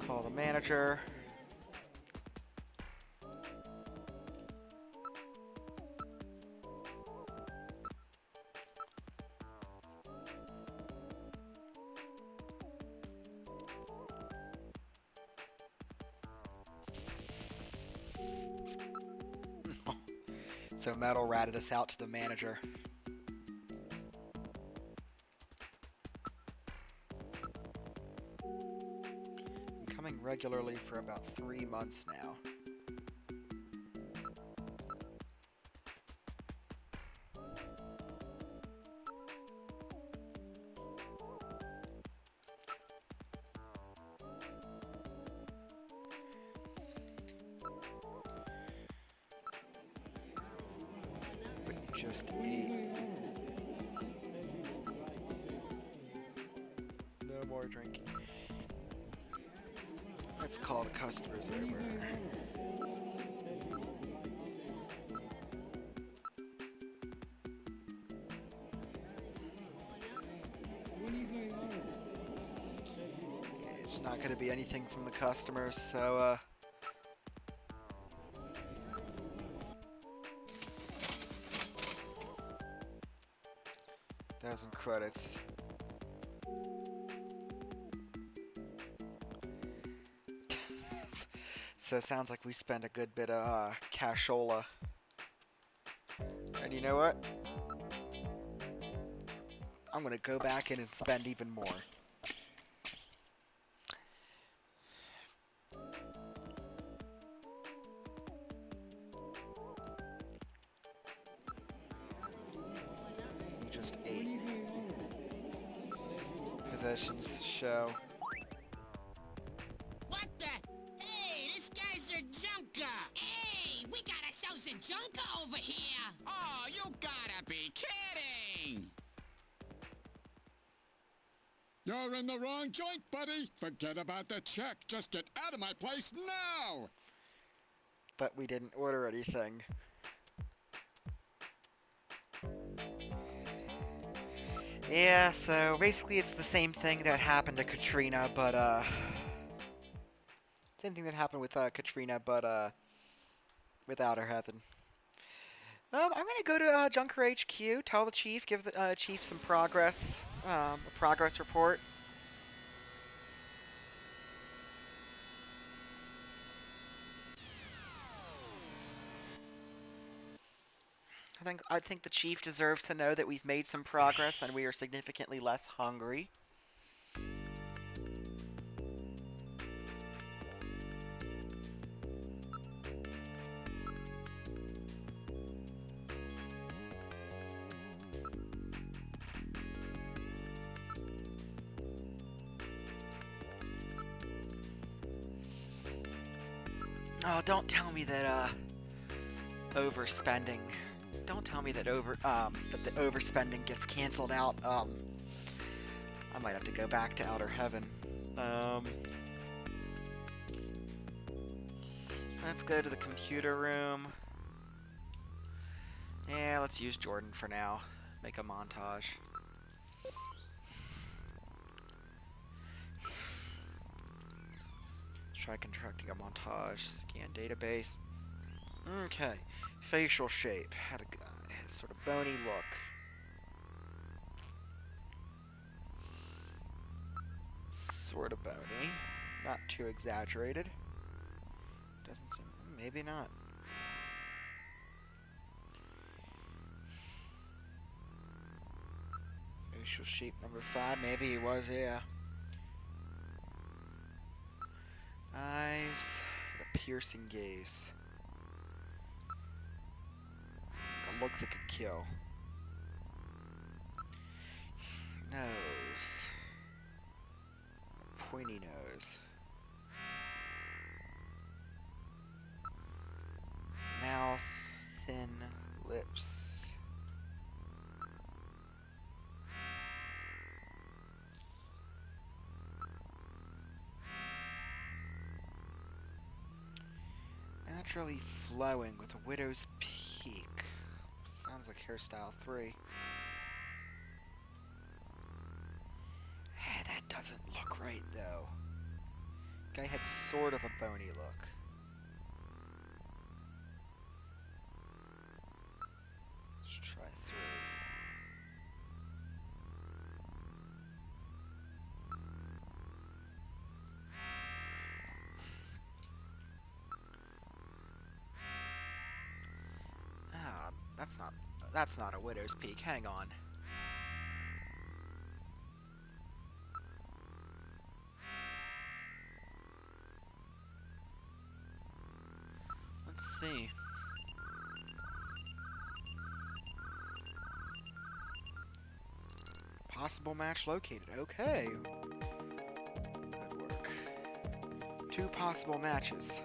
Call the manager. So Metal ratted us out to the manager. Coming regularly for about 3 months now. just ate. No more drinking. Let's call the customers over. It's not going to be anything from the customers, so 1,000 credits. So it sounds like we spent a good bit of cashola. And you know what? I'm gonna go back in and spend even more. You just ate. Possessions show. What the? Hey, this guy's a junker! Hey, we got ourselves a junker over here! Oh, you gotta be kidding! You're in the wrong joint, buddy. Forget about the check. Just get out of my place now! But we didn't order anything. Yeah, so basically it's the same thing that happened to Katrina, but same thing that happened with Katrina, but with Outer Heaven. I'm gonna go to Junker HQ, tell the chief, give the chief some progress, a progress report. I think the chief deserves to know that we've made some progress and we are significantly less hungry. Oh, don't tell me that overspending. Don't tell me that that the overspending gets canceled out. I might have to go back to Outer Heaven. Let's go to the computer room. Yeah, let's use Jordan for now. Make a montage. Try constructing a montage. Scan database. Okay. Facial shape. Had a sort of bony look. Sort of bony. Not too exaggerated. Doesn't seem... Maybe not. Facial shape number 5. Maybe he was, yeah. Eyes. With a piercing gaze. A look that could kill. Nose. A pointy nose. Mouth. Thin lips. Naturally flowing with a widow's peak. Sounds like hairstyle 3. That doesn't look right though. Guy had sort of a bony look. Let's try 3. That's not a widow's peak. Hang on. Let's see. Possible match located. Okay. Good work. 2 possible matches.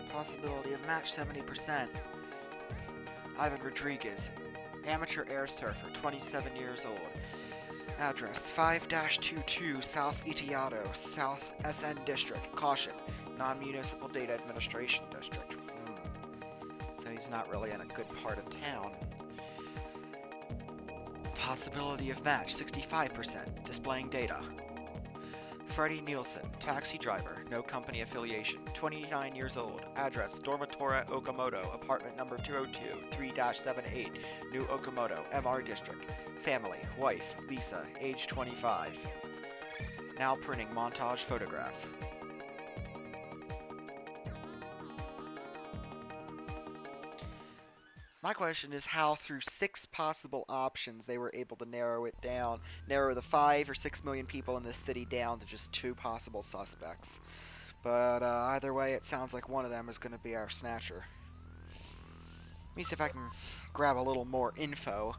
Possibility of match 70%. Ivan Rodriguez, amateur air surfer, 27 years old. Address 5-22 South Itiado, South SN District. Caution, non-municipal data administration district. So he's not really in a good part of town. Possibility of match 65%. Displaying data. Freddie Nielsen, taxi driver, no company affiliation, 29 years old. Address Dormitora Okamoto, apartment number 202, 3-78, New Okamoto, MR District. Family, wife, Lisa, age 25. Now printing montage photograph. My question is how through 6 possible options they were able to narrow it down, narrow the 5 or 6 million people in this city down to just 2 possible suspects. But either way, it sounds like one of them is going to be our Snatcher. Let me see if I can grab a little more info.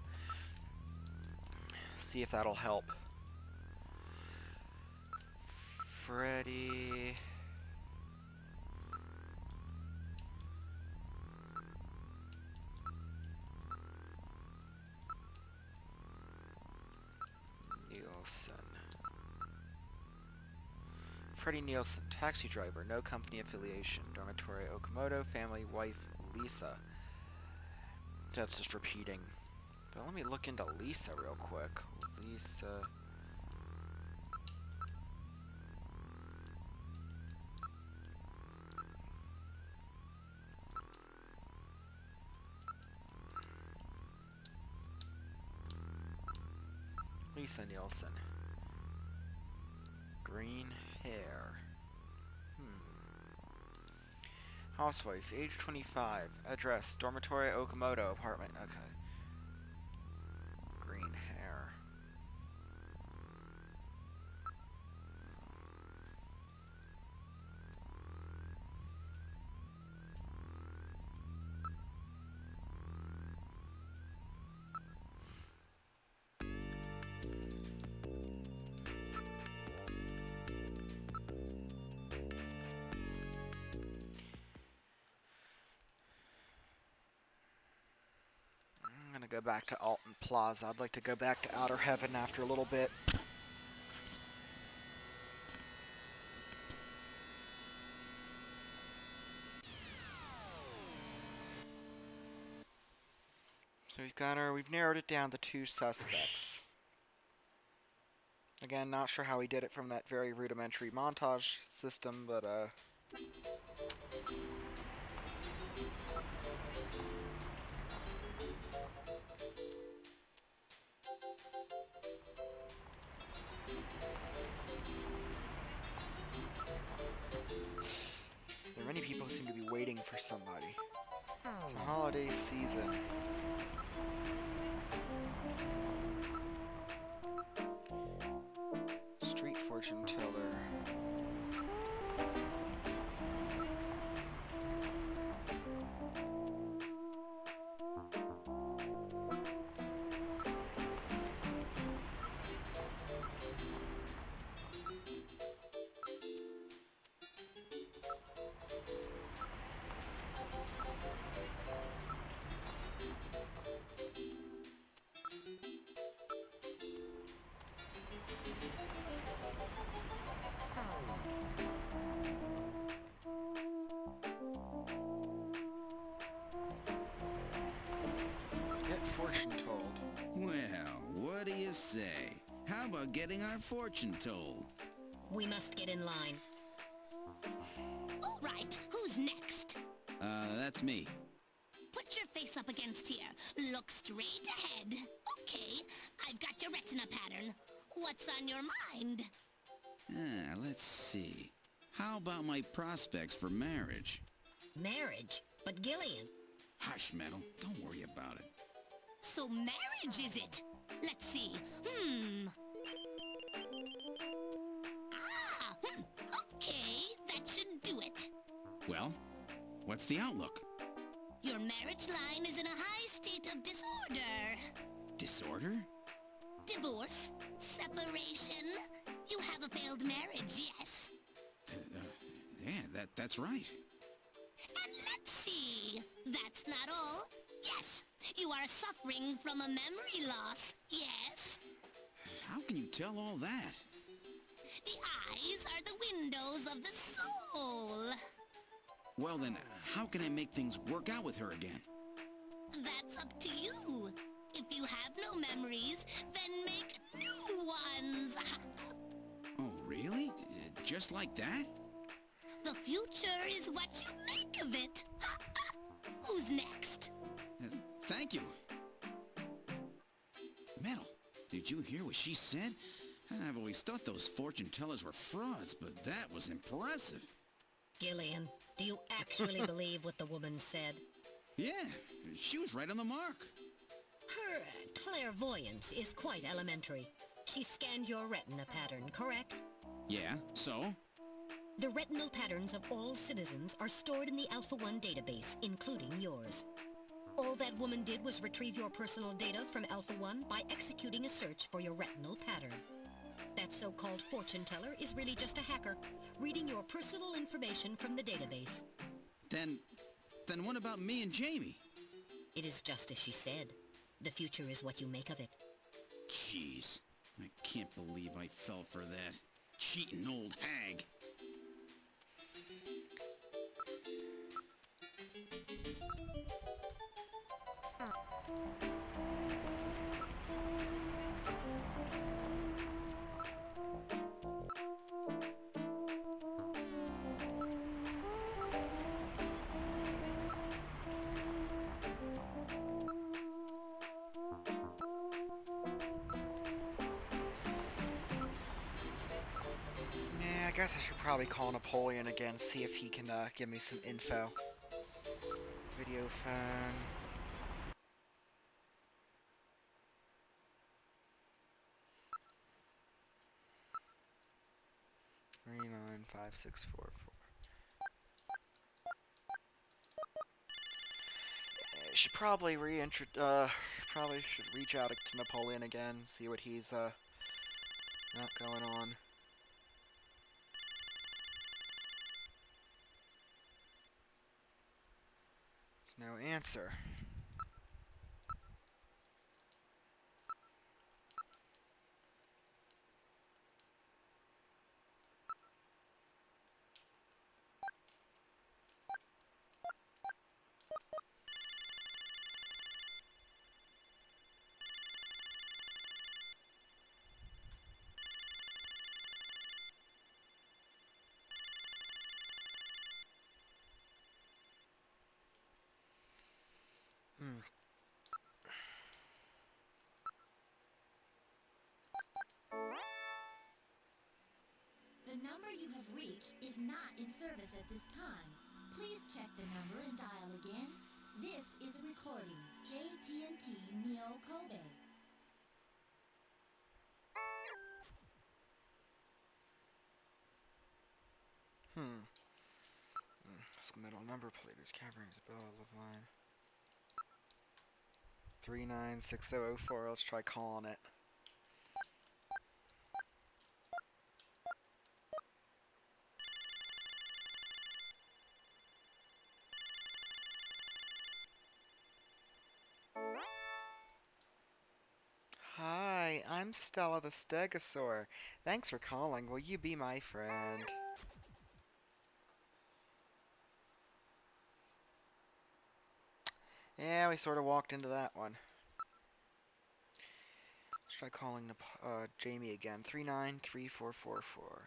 See if that'll help. Freddy... Nielsen. Freddie Nielsen, taxi driver, no company affiliation, dormitory Okamoto, family, wife, Lisa. That's just repeating. But let me look into Lisa real quick. Lisa... Lisa Nielsen. Green hair. Housewife, age 25. Address, dormitory Okamoto, apartment. Okay. Green hair. Go back to Alton Plaza. I'd like to go back to Outer Heaven after a little bit. So we've narrowed it down to 2 suspects. Again, not sure how he did it from that very rudimentary montage system, but many people seem to be waiting for somebody. It's a holiday season. Street fortune teller. Fortune told. Well, what do you say? How about getting our fortune told? We must get in line. All right, who's next? That's me. Put your face up against here. Look straight ahead. Okay, I've got your retina pattern. What's on your mind? Let's see. How about my prospects for marriage? Marriage? But Gillian... Hush, Metal. Don't worry about it. So marriage is it? Let's see. Okay, that should do it. Well, what's the outlook? Your marriage line is in a high state of disorder. Disorder? Divorce, separation. You have a failed marriage, yes. That's right. And let's see. That's not all. Yes, You are suffering from a memory loss, yes? How can you tell all that? The eyes are the windows of the soul. Well then, how can I make things work out with her again? That's up to you. If you have no memories, then make new ones. Oh, really? Just like that? The future is what you make of it. Who's next? Thank you. Metal, did you hear what she said? I've always thought those fortune tellers were frauds, but that was impressive. Gillian, do you actually believe what the woman said? Yeah, she was right on the mark. Her clairvoyance is quite elementary. She scanned your retina pattern, correct? Yeah, so? The retinal patterns of all citizens are stored in the Alpha 1 database, including yours. All that woman did was retrieve your personal data from Alpha 1 by executing a search for your retinal pattern. That so-called fortune teller is really just a hacker, reading your personal information from the database. Then what about me and Jamie? It is just as she said. The future is what you make of it. Jeez, I can't believe I fell for that. Cheating old hag. I guess I should probably call Napoleon again, see if he can give me some info. Video phone. Three nine 5644. Should probably probably should reach out to Napoleon again, see what he's got going on. No answer. The number you have reached is not in service at this time. Please check the number and dial again. This is a recording. JTNT Neo Kobe. Middle number plate is covering Isabella line. 396004. Let's try calling it. Hi, I'm Stella the Stegosaur. Thanks for calling. Will you be my friend? Yeah, we sort of walked into that one. Let's try calling Jamie again. 393444.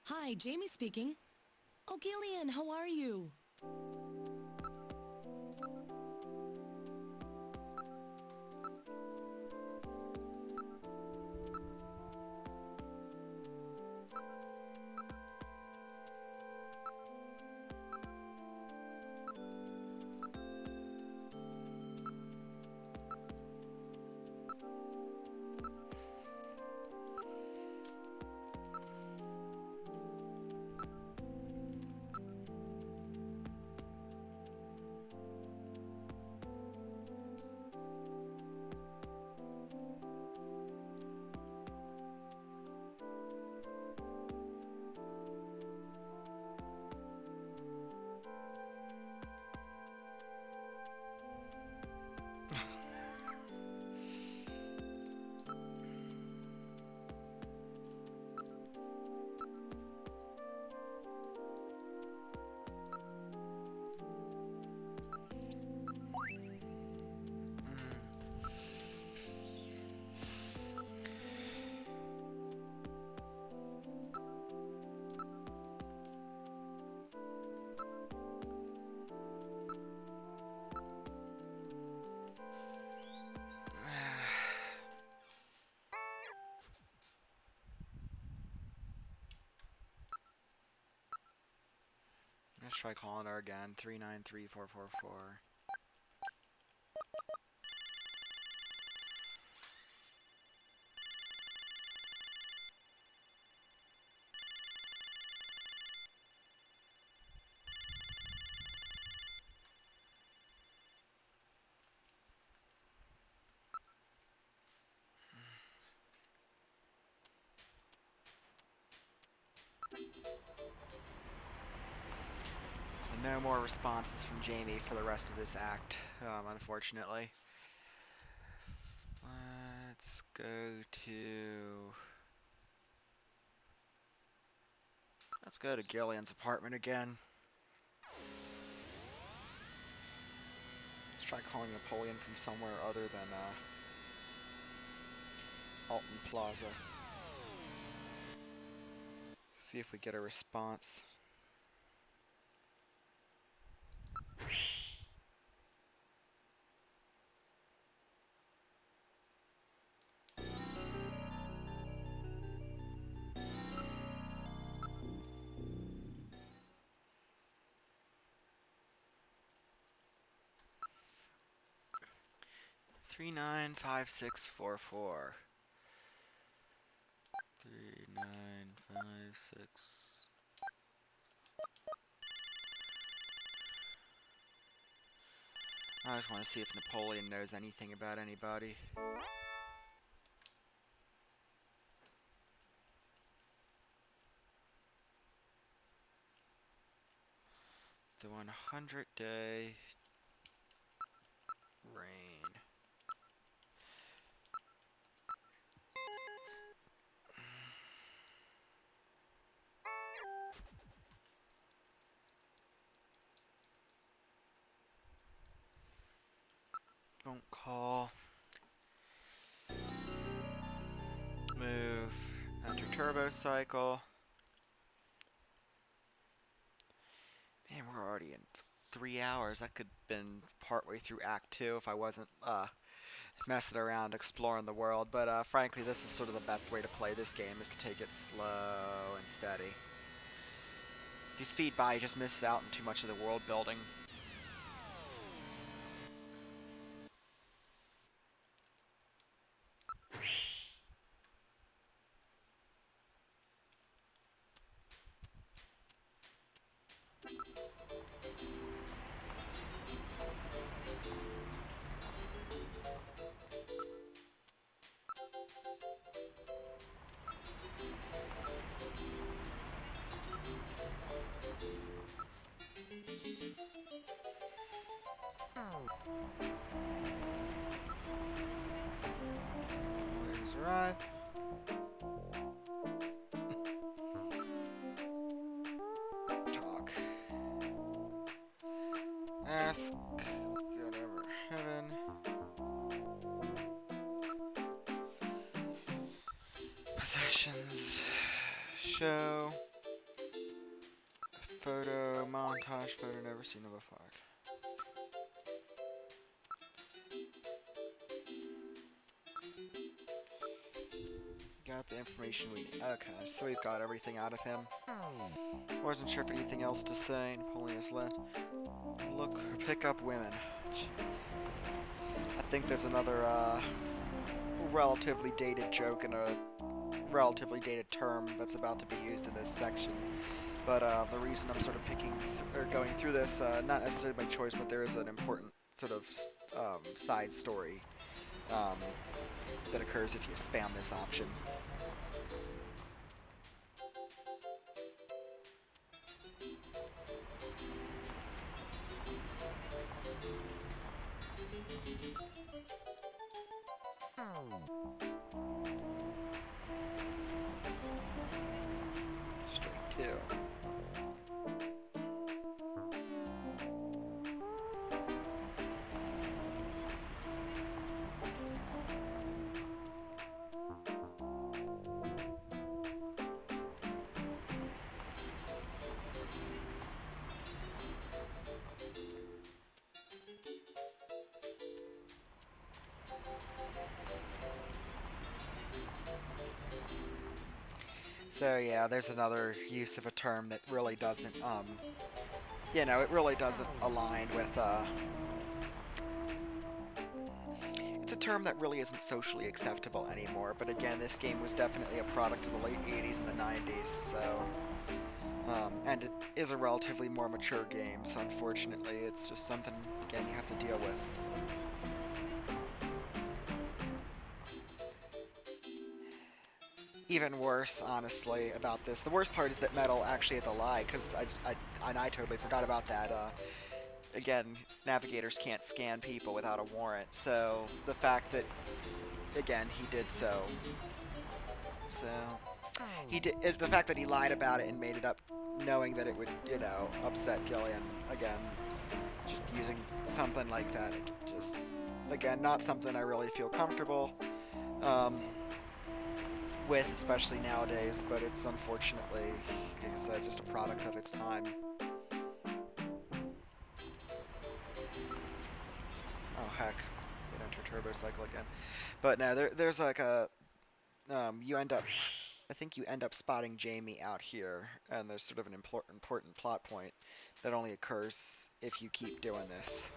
Hi, Jamie speaking. Oh, Gillian, how are you? Let's try calling her again. 393444. So no more responses from Jamie for the rest of this act, unfortunately. Let's go to... Let's go to Gillian's apartment again. Let's try calling Napoleon from somewhere other than Alton Plaza. See if we get a response. Three 395644. 3956. I just want to see if Napoleon knows anything about anybody. The 100-day reign. Don't call. Move. Enter turbo cycle. Man, we're already in 3 hours. That could have been partway through Act 2 if I wasn't messing around exploring the world. But frankly, this is sort of the best way to play this game, is to take it slow and steady. If you speed by, you just miss out on too much of the world building. Players arrive. Talk. Ask. Get over heaven. Possessions. Show. Photo. Montage. Photo never seen before. Got the information we need. Okay, so we've got everything out of him. Wasn't sure if anything else to say. Napoleon has left. Look, pick up women. Jeez. I think there's another relatively dated joke and a relatively dated term that's about to be used in this section. But the reason I'm sort of going through this, not necessarily by choice, but there is an important sort of side story that occurs if you spam this option. Straight two. So yeah, there's another use of a term that really doesn't you know, it really doesn't align with, it's a term that really isn't socially acceptable anymore, but again, this game was definitely a product of the late 80s and the 90s, so, and it is a relatively more mature game, so unfortunately, it's just something, again, you have to deal with. Even worse, honestly, about this. The worst part is that Metal actually had to lie, because I totally forgot about that. Again, navigators can't scan people without a warrant, so the fact that, again, he did so. So, the fact that he lied about it and made it up knowing that it would, you know, upset Gillian, again, just using something like that, just, again, not something I really feel comfortable, with, especially nowadays, but it's unfortunately, like I said, just a product of its time. Oh heck, it entered turbo cycle again. But no, there's like a, you end up, I think you end up spotting Jamie out here, and there's sort of an important plot point that only occurs if you keep doing this.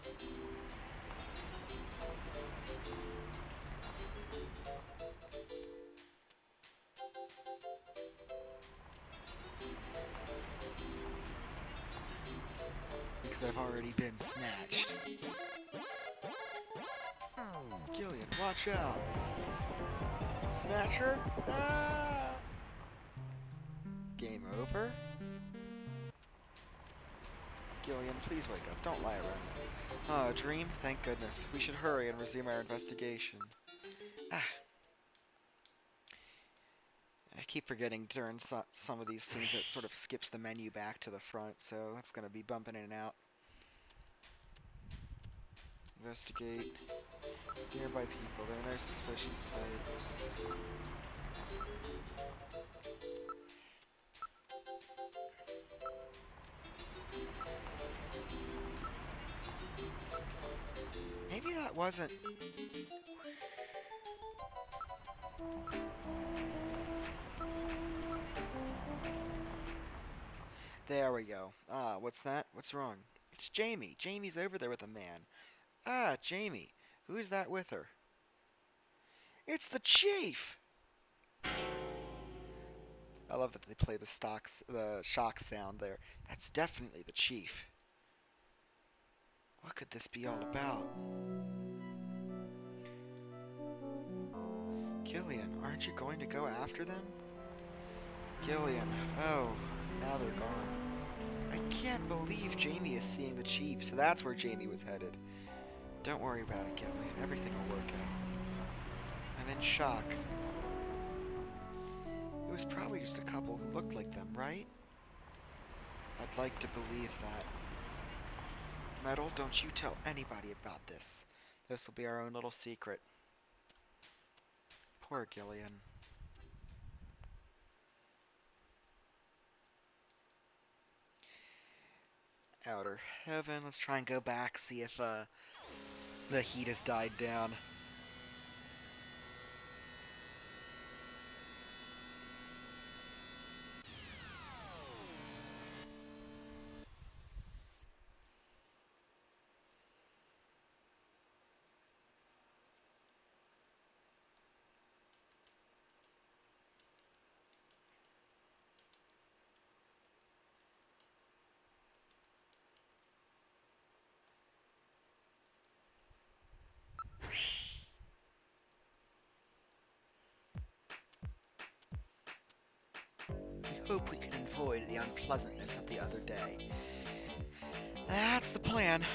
Because I've already been snatched. Gillian, watch out! Snatcher? Ah! Game over? Gillian, please wake up. Don't lie around. Oh, a dream? Thank goodness. We should hurry and resume our investigation. Ah. I keep forgetting during some of these scenes it sort of skips the menu back to the front, so that's going to be bumping in and out. Investigate. Nearby people. There are no suspicious types. Maybe that wasn't... There we go. Ah, what's that? What's wrong? It's Jamie. Jamie's over there with a man. Ah, Jamie. Who's that with her? It's the chief! I love that they play the shock sound there. That's definitely the chief. What could this be all about? Gillian, aren't you going to go after them? Gillian, oh, now they're gone. I can't believe Jamie is seeing the chief, so that's where Jamie was headed. Don't worry about it, Gillian. Everything will work out. I'm in shock. It was probably just a couple who looked like them, right? I'd like to believe that. Metal, don't you tell anybody about this. This will be our own little secret. Poor Gillian. Outer Heaven. Let's try and go back, see if the heat has died down. I hope we can avoid the unpleasantness of the other day. That's the plan.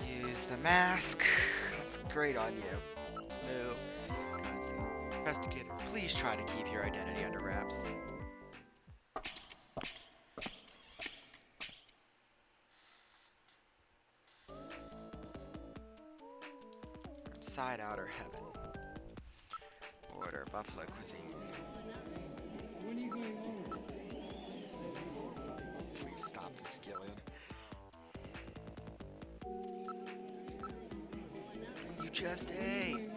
Use the mask. That's great on you. Let's move. Investigators, please try to keep your identity under wraps. Inside Outer Heaven. Order buffalo cuisine. Please stop this, Gillian. just ate.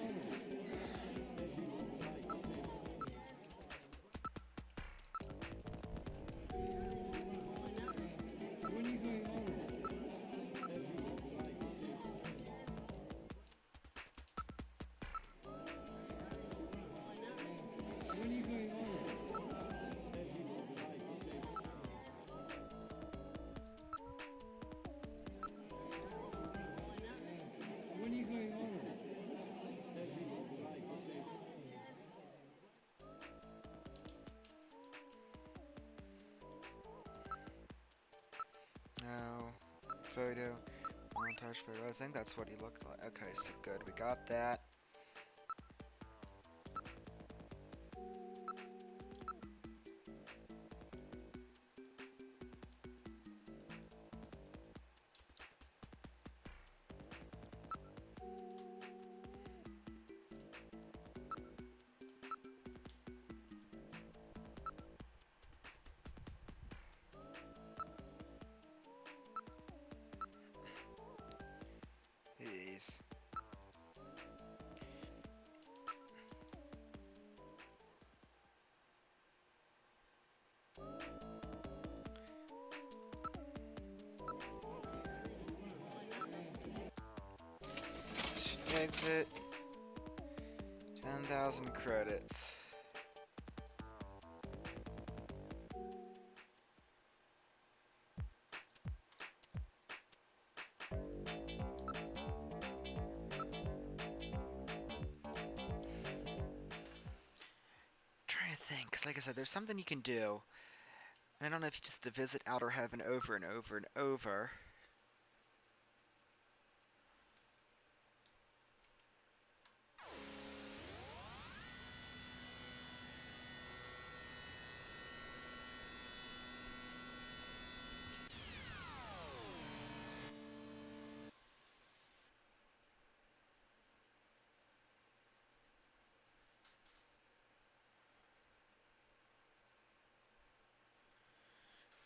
No. Photo. Montage photo. I think that's what he looked like. Okay, so good. We got that. Jeez. Exit. 10,000 credits. Trying to think, 'cause like I said, there's something you can do. And I don't know if you just have to visit Outer Heaven over and over and over.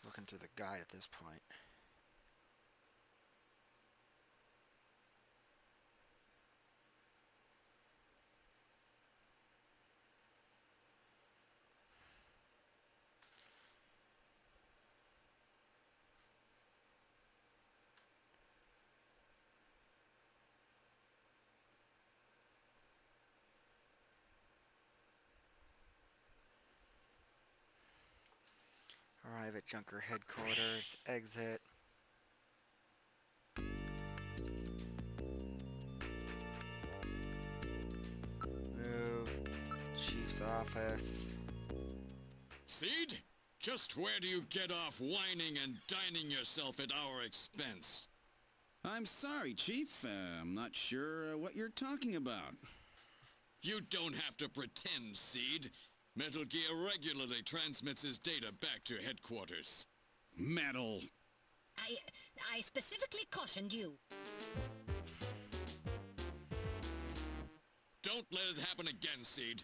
Looking through the guide at this point. Arrive at Junker headquarters. Exit. Move. Chief's office. Seed? Just where do you get off whining and dining yourself at our expense? I'm sorry, Chief. I'm not sure what you're talking about. You don't have to pretend, Seed. Metal Gear regularly transmits his data back to headquarters. Metal. I specifically cautioned you. Don't let it happen again, Seed.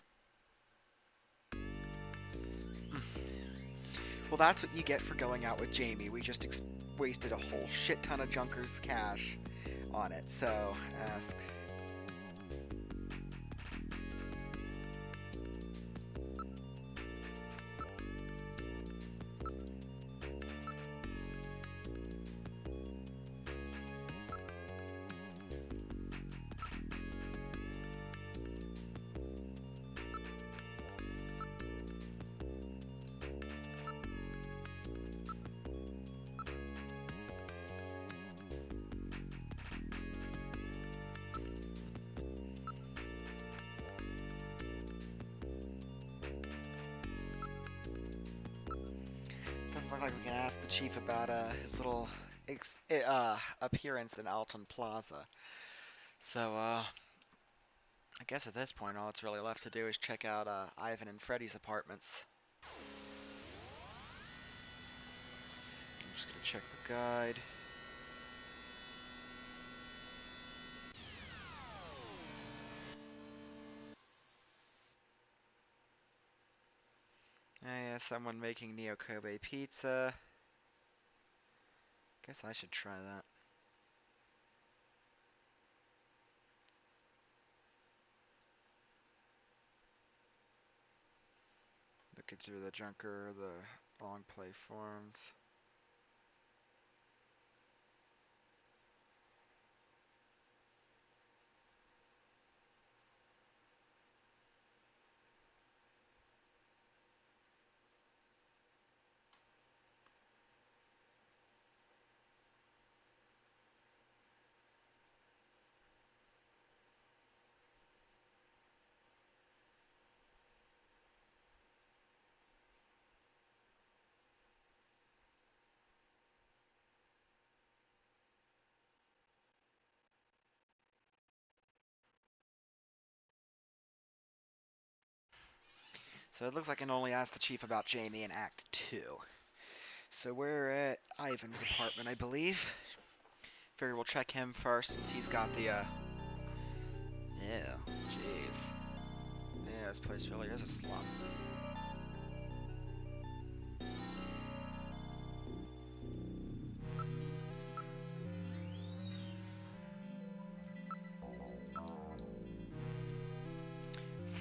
Well, that's what you get for going out with Jamie. We just wasted a whole shit ton of Junker's cash on it. So, ask. Doesn't look like we can ask the chief about his little appearance in Alton Plaza. So I guess at this point all that's really left to do is check out Ivan and Freddy's apartments. I'm just gonna check the guide. Yeah, someone making Neo Kobe pizza. Guess I should try that. looking through the Junker, the long play forums. So it looks like I can only ask the chief about Jamie in Act 2. So we're at Ivan's apartment, I believe. Figure we'll check him first since he's got the, Yeah, jeez. Yeah, this place really is a slum.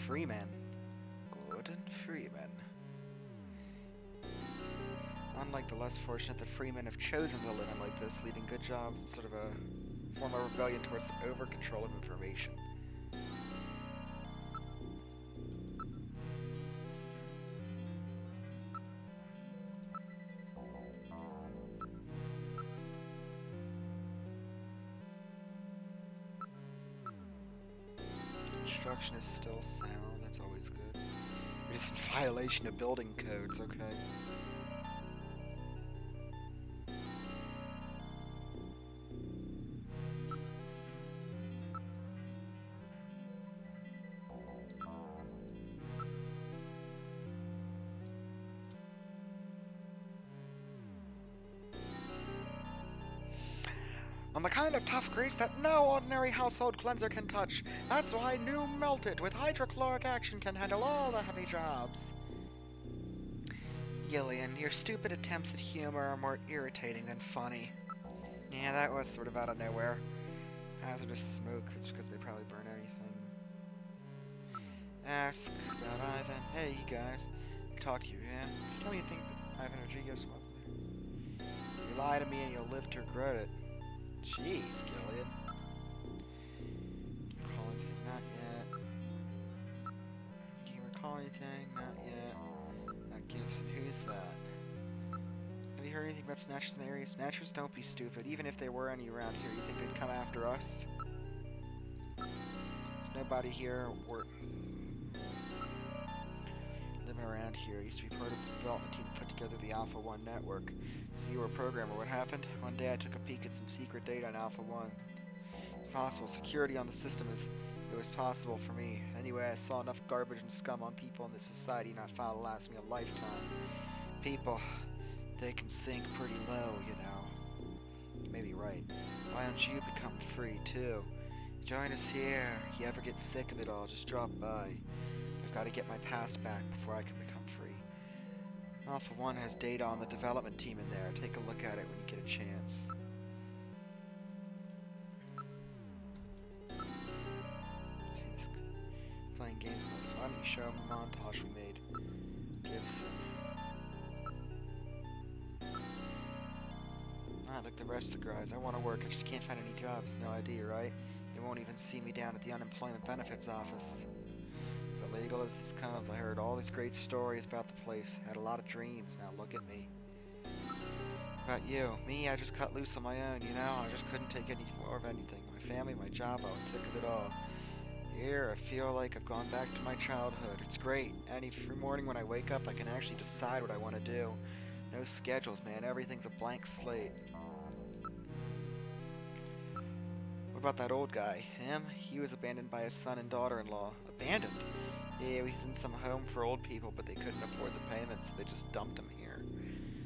Freeman. Gordon Freeman. Unlike the less fortunate, the Freemen have chosen to live in like this, leaving good jobs in sort of a form of rebellion towards the over-control of information. Construction is still sound, that's always good. It is in violation of building codes, okay. On the kind of tough grease that no ordinary household cleanser can touch. That's why new melted with hydrochloric action can handle all the heavy jobs. Gillian, your stupid attempts at humor are more irritating than funny. Yeah, that was sort of out of nowhere. Hazardous smoke, that's because they probably burn anything. Ask about Ivan. Hey, you guys. Talk to you, yeah? Did you tell me anything Ivan Rodriguez wasn't there? You lie to me and you'll live to regret it. Jeez, Gillian. Can you recall anything? Not yet. Can you recall anything? Not yet. Not Gibson. Who's that? Have you heard anything about Snatchers in the area? Snatchers? Don't be stupid. Even if there were any around here, you think they'd come after us? There's nobody here. We're living around here. I used to be part of the development team that put together the Alpha 1 network. So you were a programmer. What happened? One day I took a peek at some secret data on Alpha 1. It's possible. Security on the system is... It was possible for me. Anyway, I saw enough garbage and scum on people in this society not found to last me a lifetime. People, they can sink pretty low, you know. You may be right. Why don't you become free, too? Join us here. You ever get sick of it all, just drop by. I've got to get my past back before I can become free. Alpha 1 has data on the development team in there. Take a look at it when you get a chance. See this playing games in this. Why don't you show him the montage we made? Gibson. Not like the rest of the guys. I want to work. I just can't find any jobs. No idea, right? They won't even see me down at the unemployment benefits office. As illegal as this comes, I heard all these great stories about the place. Had a lot of dreams. Now look at me. What about you? Me, I just cut loose on my own, you know? I just couldn't take any more of anything. My family, my job, I was sick of it all. Here, I feel like I've gone back to my childhood. It's great. Every morning when I wake up, I can actually decide what I want to do. No schedules, man. Everything's a blank slate. What about that old guy? Him? He was abandoned by his son and daughter-in-law. Abandoned? Yeah, he's in some home for old people, but they couldn't afford the payments, so they just dumped him here.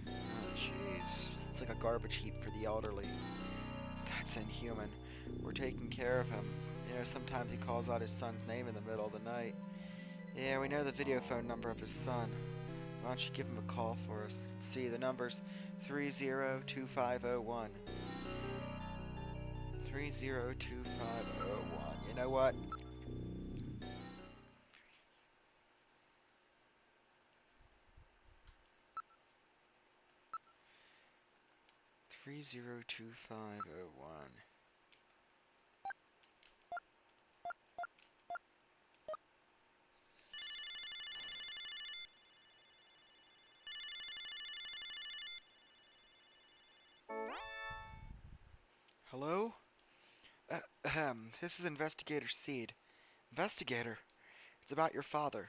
Oh, jeez. It's like a garbage heap for the elderly. That's inhuman. We're taking care of him. You know, sometimes he calls out his son's name in the middle of the night. Yeah, we know the video phone number of his son. Why don't you give him a call for us? Let's see, the number's 302501. 302501. You know what? 302501. Hello? This is Investigator Seed. Investigator, it's about your father.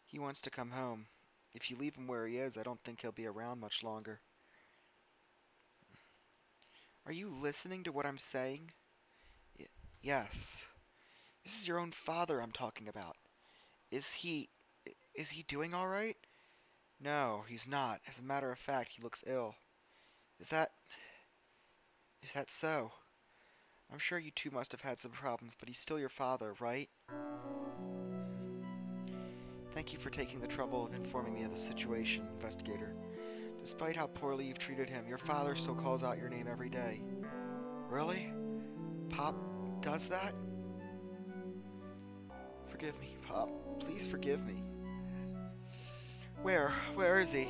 He wants to come home. If you leave him where he is, I don't think he'll be around much longer. Are you listening to what I'm saying? Yes. This is your own father I'm talking about. Is he doing all right? No, he's not. As a matter of fact, he looks ill. Is that so? I'm sure you two must have had some problems, but he's still your father, right? Thank you for taking the trouble of informing me of the situation, Investigator. Despite how poorly you've treated him, your father still calls out your name every day. Really? Pop does that? Forgive me, Pop. Please forgive me. Where is he?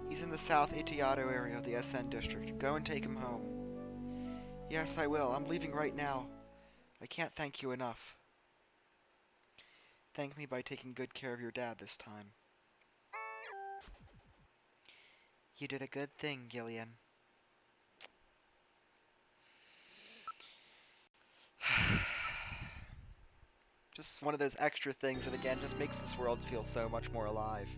He's in the South Itiado area of the SN district. Go and take him home. Yes, I will. I'm leaving right now. I can't thank you enough. Thank me by taking good care of your dad this time. You did a good thing, Gillian. Just one of those extra things that, again, just makes this world feel so much more alive.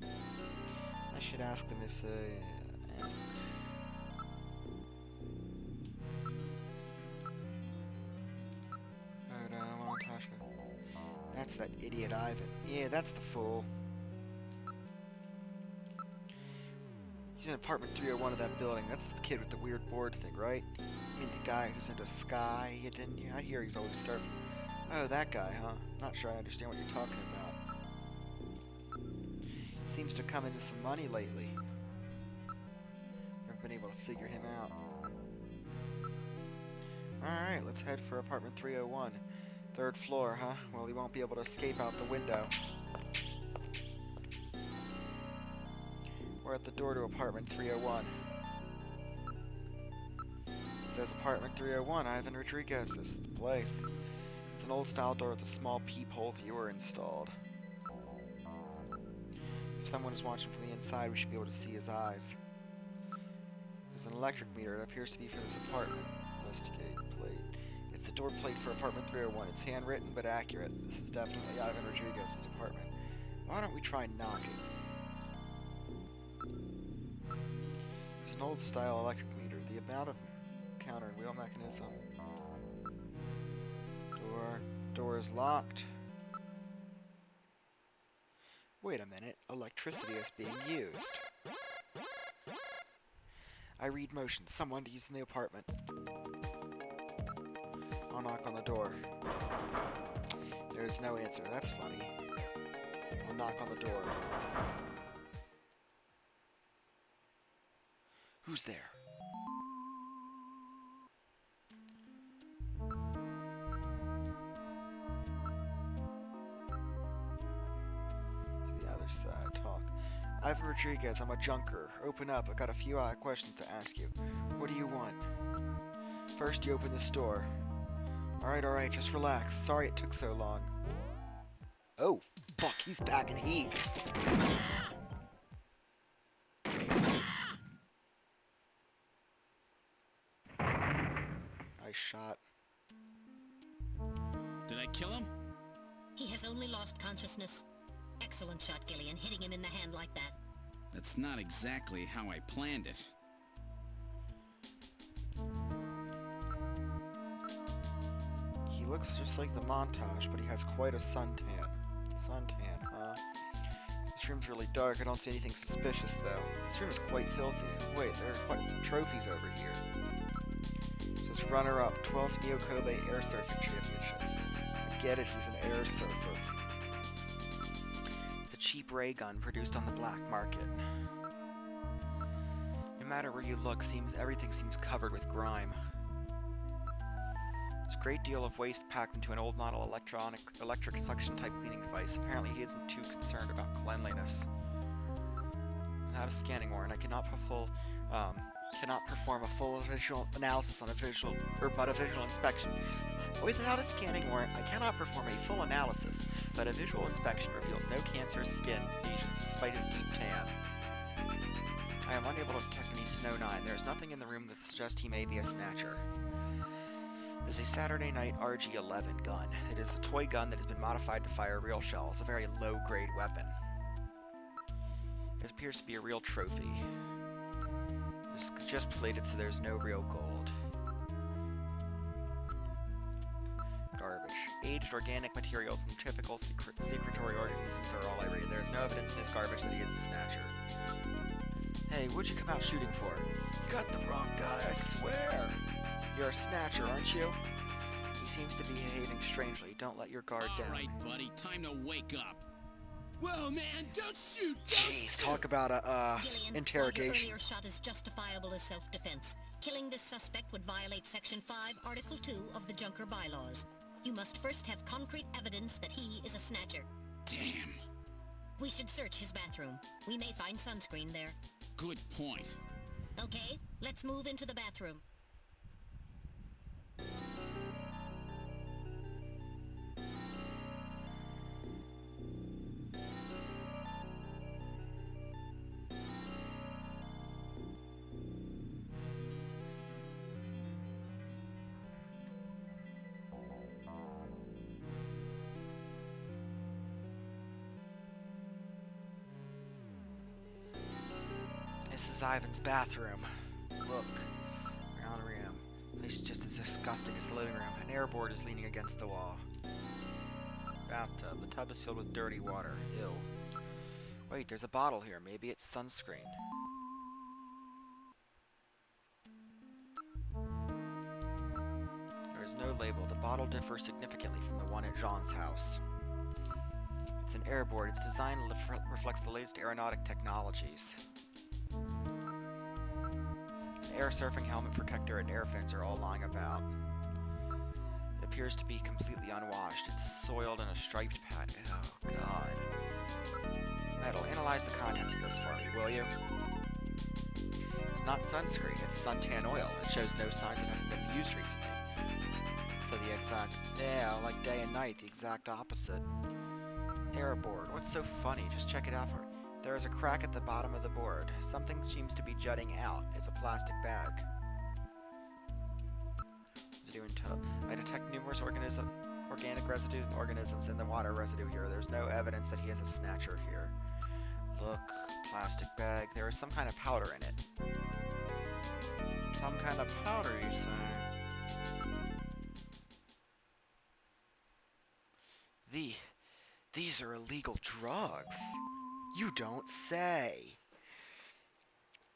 I should ask them if they ask. That's that idiot Ivan. Yeah, that's the fool. He's in apartment 301 of that building. That's the kid with the weird board thing, right? I mean, the guy who's into Sky. I hear he's always surfing. Oh, that guy, huh? Not sure I understand what you're talking about. Seems to come into some money lately. Never been able to figure him out. Alright, let's head for apartment 301. 3rd floor, huh? Well, he won't be able to escape out the window. We're at the door to apartment 301. It says apartment 301, Ivan Rodriguez. This is the place. It's an old-style door with a small peephole viewer installed. If someone is watching from the inside, we should be able to see his eyes. There's an electric meter. It appears to be for this apartment. Investigate plate. It's the door plate for apartment 301. It's handwritten but accurate. This is definitely Ivan Rodriguez's apartment. Why don't we try knocking? There's an old-style electric meter. The amount of counter and wheel mechanism. Door is locked. Wait a minute. Electricity is being used. I read motion. Someone to use in the apartment. I'll knock on the door. There's no answer. That's funny. I'll knock on the door. Who's there? To the other side. Talk. Ivan Rodriguez, I'm a junker. Open up. I've got a few questions to ask you. What do you want? First, you open this door. Alright, just relax. Sorry it took so long. Oh, fuck, he's packing heat. Nice shot. Did I kill him? He has only lost consciousness. Excellent shot, Gillian, hitting him in the hand like that. That's not exactly how I planned it. He looks just like the montage, but he has quite a suntan. Suntan, huh? This room's really dark. I don't see anything suspicious, though. This room is quite filthy. Wait, there are quite some trophies over here. It says runner-up, 12th Neo Kobe Air Surfing Championships. I get it, he's an air surfer. It's a cheap ray gun produced on the black market. No matter where you look, everything seems covered with grime. There's a great deal of waste packed into an old model electric suction type cleaning device. Apparently he isn't too concerned concerned about cleanliness. Without a scanning warrant, I cannot perform a full visual analysis on a visual inspection. Without a scanning warrant, I cannot perform a full analysis, but a visual inspection reveals no cancerous skin lesions despite his deep tan. I am unable to detect any Snow 9. There is nothing in the room that suggests he may be a Snatcher. It is a Saturday night RG-11 gun. It is a toy gun that has been modified to fire real shells, a very low-grade weapon. It appears to be a real trophy. It's just plated so there's no real gold. Garbage. Aged organic materials and typical secretory organisms are all I read. There is no evidence in this garbage that he is a Snatcher. Hey, what'd you come out shooting for? You got the wrong guy, I swear! You're a Snatcher, aren't you? He seems to be behaving strangely. Don't let your guard down. Alright, buddy, time to wake up. Whoa, man, don't shoot! Jeez, talk about a, Gillian, interrogation. while your earlier shot is justifiable as self-defense, killing this suspect would violate Section 5, Article 2 of the Junker Bylaws. You must first have concrete evidence that he is a Snatcher. Damn. We should search his bathroom. We may find sunscreen there. Good point. Okay, let's move into the bathroom. This is Ivan's bathroom. Look. Around the room. The place is just as disgusting as the living room. An airboard is leaning against the wall. Bathtub. The tub is filled with dirty water. Ew. Wait, there's a bottle here. Maybe it's sunscreen. There is no label. The bottle differs significantly from the one at Jean's house. It's an airboard. Its design reflects the latest aeronautic technologies. An air surfing helmet protector and air fins are all lying about. It appears to be completely unwashed. It's soiled in a striped pad. Oh, God. Metal, analyze the contents of this for me, will you? It's not sunscreen, it's suntan oil. It shows no signs of having been used recently. So the exact... yeah, like day and night, the exact opposite. Airboard. What's so funny? Just check it out for me. There is a crack at the bottom of the board. Something seems to be jutting out. It's a plastic bag. Residue in tub. I detect numerous organic residues and organisms in the water residue here. There's no evidence that he is a Snatcher here. Look, plastic bag. There is some kind of powder in it. Some kind of powder, you say? These are illegal drugs. You don't say.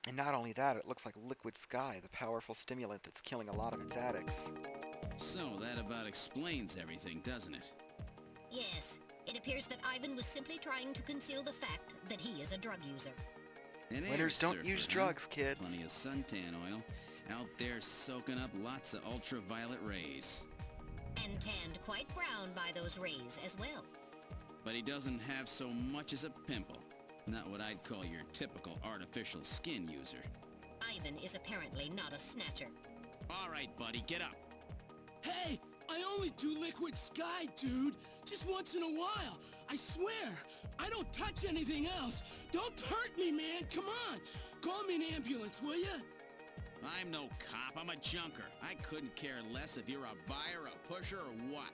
And not only that, it looks like Liquid Sky, the powerful stimulant that's killing a lot of its addicts. So that about explains everything, doesn't it? Yes, it appears that Ivan was simply trying to conceal the fact that he is a drug user. An Winners air don't surfer, use huh? drugs, kids. Plenty of suntan oil. Out there soaking up lots of ultraviolet rays. And tanned quite brown by those rays as well. But he doesn't have so much as a pimple. Not what I'd call your typical artificial skin user. Ivan is apparently not a Snatcher. All right, buddy, get up. Hey, I only do Liquid Sky, dude. Just once in a while. I swear. I don't touch anything else. Don't hurt me, man. Come on. Call me an ambulance, will ya? I'm no cop. I'm a junker. I couldn't care less if you're a buyer, a pusher, or what.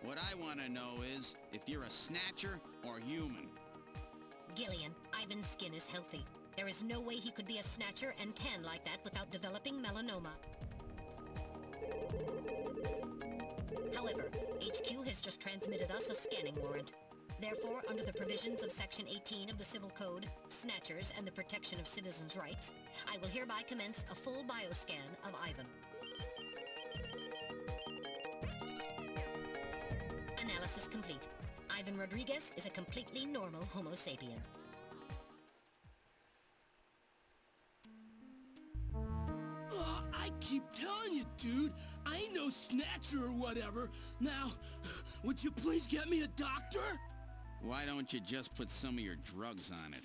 What I want to know is if you're a Snatcher or human. Gillian, Ivan's skin is healthy. There is no way he could be a Snatcher and tan like that without developing melanoma. However, HQ has just transmitted us a scanning warrant. Therefore, under the provisions of Section 18 of the Civil Code, Snatchers and the Protection of Citizens' Rights, I will hereby commence a full bioscan of Ivan. Analysis complete. Ivan Rodriguez is a completely normal Homo sapien. I keep telling you, dude. I ain't no Snatcher or whatever. Now, would you please get me a doctor? Why don't you just put some of your drugs on it?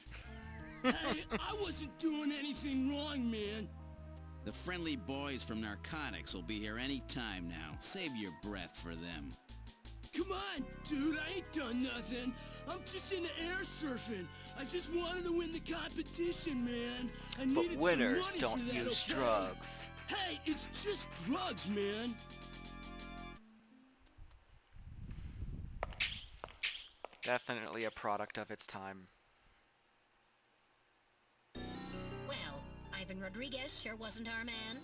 Hey, I wasn't doing anything wrong, man. The friendly boys from narcotics will be here any time now. Save your breath for them. Come on, dude, I ain't done nothing. I'm just into air surfing. I just wanted to win the competition, man. I needed But winners some money don't for that, use okay? drugs. Hey, it's just drugs, man. Definitely a product of its time. Well, Ivan Rodriguez sure wasn't our man.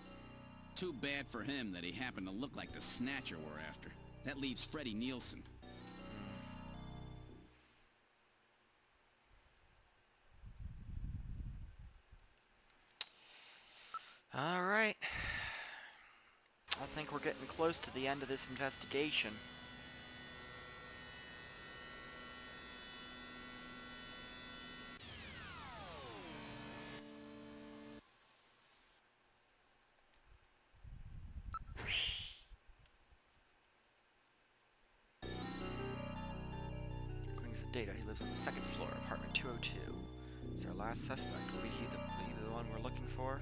Too bad for him that he happened to look like the Snatcher we're after. That leaves Freddie Nielsen. Alright. I think we're getting close to the end of this investigation. According to the data, he lives on the second floor, apartment 202. Is our last suspect? Will he the one we're looking for?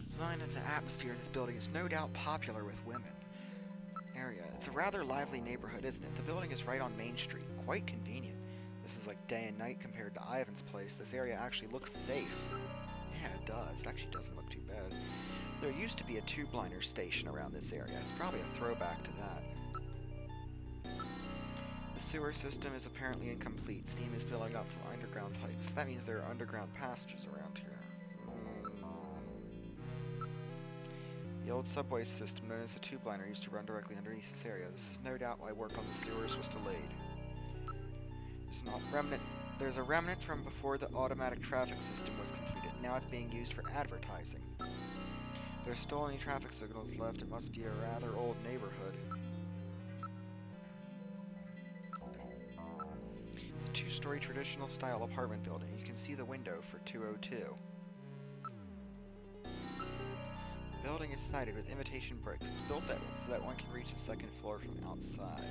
Design of the atmosphere of this building is no doubt popular with women. Area. It's a rather lively neighborhood, isn't it? The building is right on Main Street. Quite convenient. This is like day and night compared to Ivan's place. This area actually looks safe. Yeah, it does. It actually doesn't look too bad. There used to be a tube liner station around this area. It's probably a throwback to that. The sewer system is apparently incomplete. Steam is building up from underground pipes. That means there are underground passages around here. The old subway system, known as the tube liner, used to run directly underneath this area. This is no doubt why work on the sewers was delayed. There's a remnant from before the automatic traffic system was completed. Now it's being used for advertising. If there's still any traffic signals left, it must be a rather old neighborhood. It's a two-story traditional style apartment building. You can see the window for 202. The building is sided with imitation bricks. It's built that way so that one can reach the second floor from outside.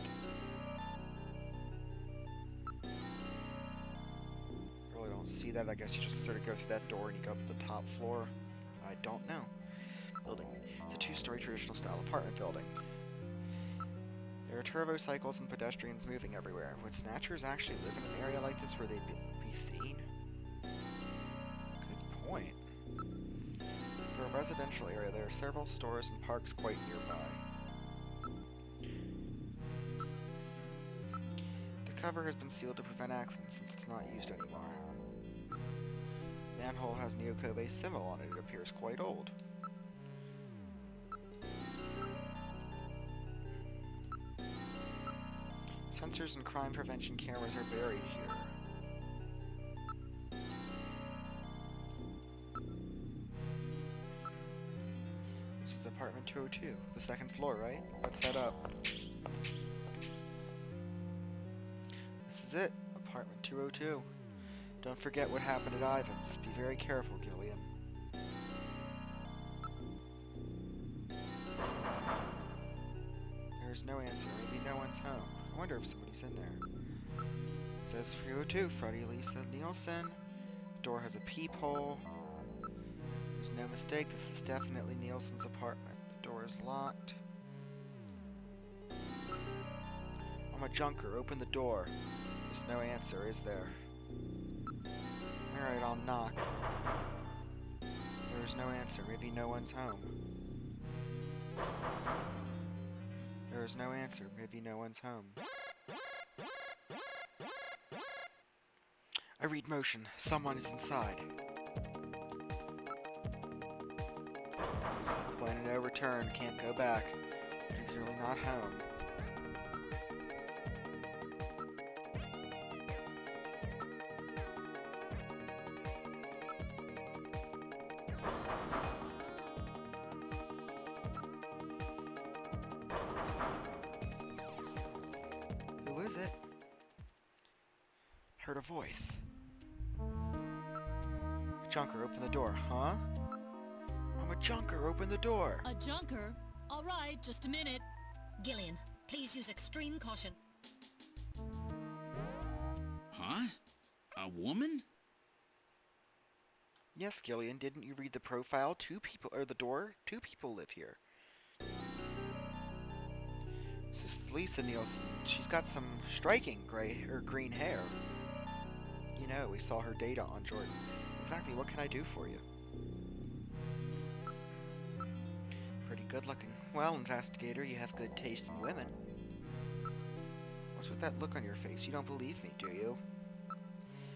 Really don't see that. I guess you just sort of go through that door and you go up to the top floor. I don't know. Building. It's a two-story traditional style apartment building. There are turbo cycles and pedestrians moving everywhere. Would Snatchers actually live in an area like this where they'd be seen? Good point. For a residential area, there are several stores and parks quite nearby. The cover has been sealed to prevent accidents since it's not used anymore. The manhole has Neokobe's symbol on it. It appears quite old. Sensors and crime prevention cameras are buried here. This is apartment 202, the second floor, right? Let's head up. This is it, apartment 202. Don't forget what happened at Ivan's. Be very careful, Gillian. There's no answer. Maybe no one's home. I wonder if somebody's in there. It says 302, Freddie Lisa Nielsen. The door has a peephole. There's no mistake, this is definitely Nielsen's apartment. The door is locked. I'm a junker, open the door. There's no answer, is there? Alright, I'll knock. There's no answer, maybe no one's home. There's no answer, maybe no one's home. I read motion, someone is inside. Point of no return, can't go back. He's really not home. Who is it? Heard a voice. Junker, open the door, huh? I'm a junker, open the door! A junker? All right, just a minute. Gillian, Please use extreme caution. Huh? A woman? Yes, Gillian, didn't you read the profile? Two people, or the door? Two people live here. This is Lisa Nielsen. She's got some striking gray or green hair. You know, we saw her data on Jordan. Exactly, what can I do for you? Pretty good looking. Well, investigator, you have good taste in women. What's with that look on your face? You don't believe me, do you?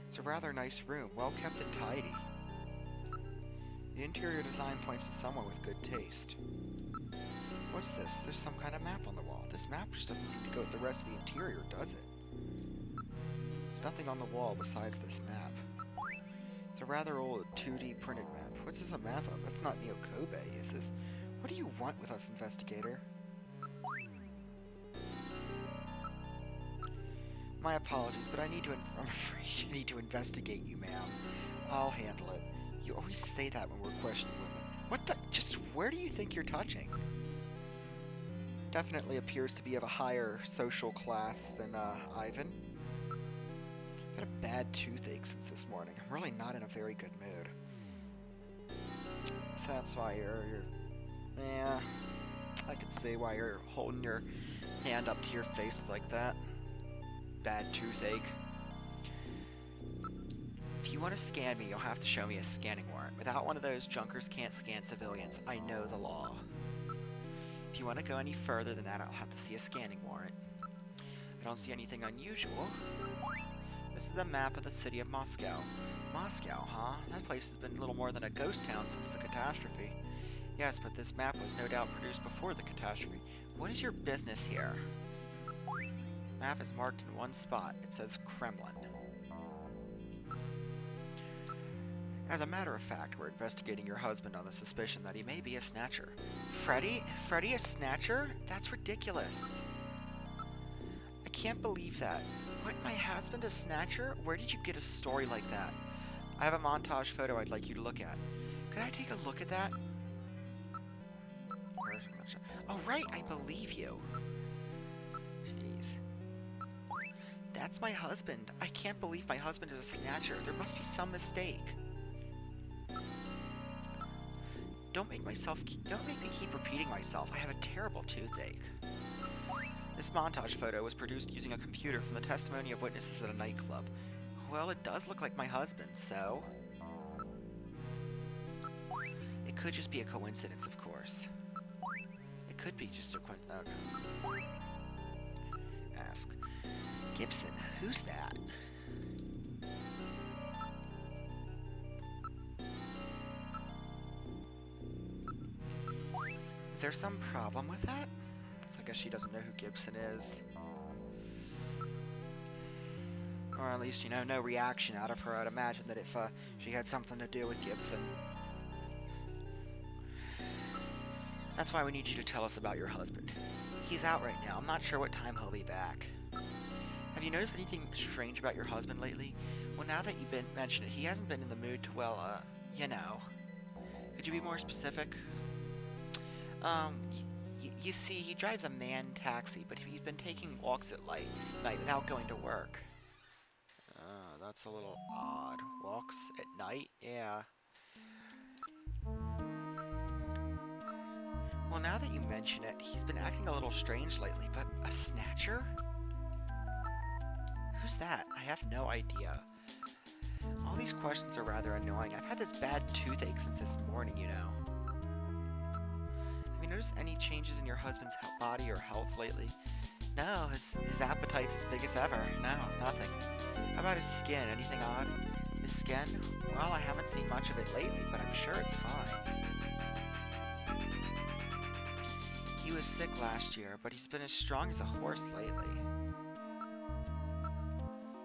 It's a rather nice room, well kept and tidy. The interior design points to someone with good taste. What's this? There's some kind of map on the wall. This map just doesn't seem to go with the rest of the interior, does it? There's nothing on the wall besides this map. It's a rather old 2D printed map. What's this a map of? That's not Neo Kobe, is this? What do you want with us, investigator? My apologies, but I'm afraid I need to investigate you, ma'am. I'll handle it. You always say that when we're questioning women. What the? Just where do you think you're touching? Definitely appears to be of a higher social class than Ivan. I've had a bad toothache since this morning. I'm really not in a very good mood. So that's why you're yeah, I can see why you're holding your hand up to your face like that. Bad toothache. If you want to scan me, you'll have to show me a scanning warrant. Without one of those, junkers can't scan civilians. I know the law. If you want to go any further than that, I'll have to see a scanning warrant. I don't see anything unusual. This is a map of the city of Moscow. Moscow, huh? That place has been little more than a ghost town since the catastrophe. Yes, but this map was no doubt produced before the catastrophe. What is your business here? Map is marked in one spot. It says Kremlin. As a matter of fact, we're investigating your husband on the suspicion that he may be a Snatcher. Freddy? Freddy a Snatcher? That's ridiculous. I can't believe that. What, my husband a Snatcher? Where did you get a story like that? I have a montage photo I'd like you to look at. Could I take a look at that? Oh right, I believe you. Jeez. That's my husband. I can't believe my husband is a Snatcher. There must be some mistake. Don't make me keep repeating myself. I have a terrible toothache. This montage photo was produced using a computer from the testimony of witnesses at a nightclub. Well, it does look like my husband, so... It could just be a coincidence, of course. It could be just a coincidence. Okay. Ask. Gibson, who's that? Is there some problem with that? So I guess she doesn't know who Gibson is. Or at least, you know, no reaction out of her. I'd imagine that if she had something to do with Gibson. That's why we need you to tell us about your husband. He's out right now. I'm not sure what time he'll be back. Have you noticed anything strange about your husband lately? Well, now that you've mentioned it, he hasn't been in the mood to, well, you know. Could you be more specific? You see, he drives a man taxi, but he's been taking walks at night without going to work. That's a little odd. Walks at night? Yeah. Well, now that you mention it, he's been acting a little strange lately, but a Snatcher? Who's that? I have no idea. All these questions are rather annoying. I've had this bad toothache since this morning, you know. Have you noticed any changes in your husband's body or health lately? No, his appetite's as big as ever. No, nothing. How about his skin? Anything odd? His skin? Well, I haven't seen much of it lately, but I'm sure it's fine. He was sick last year, but he's been as strong as a horse lately.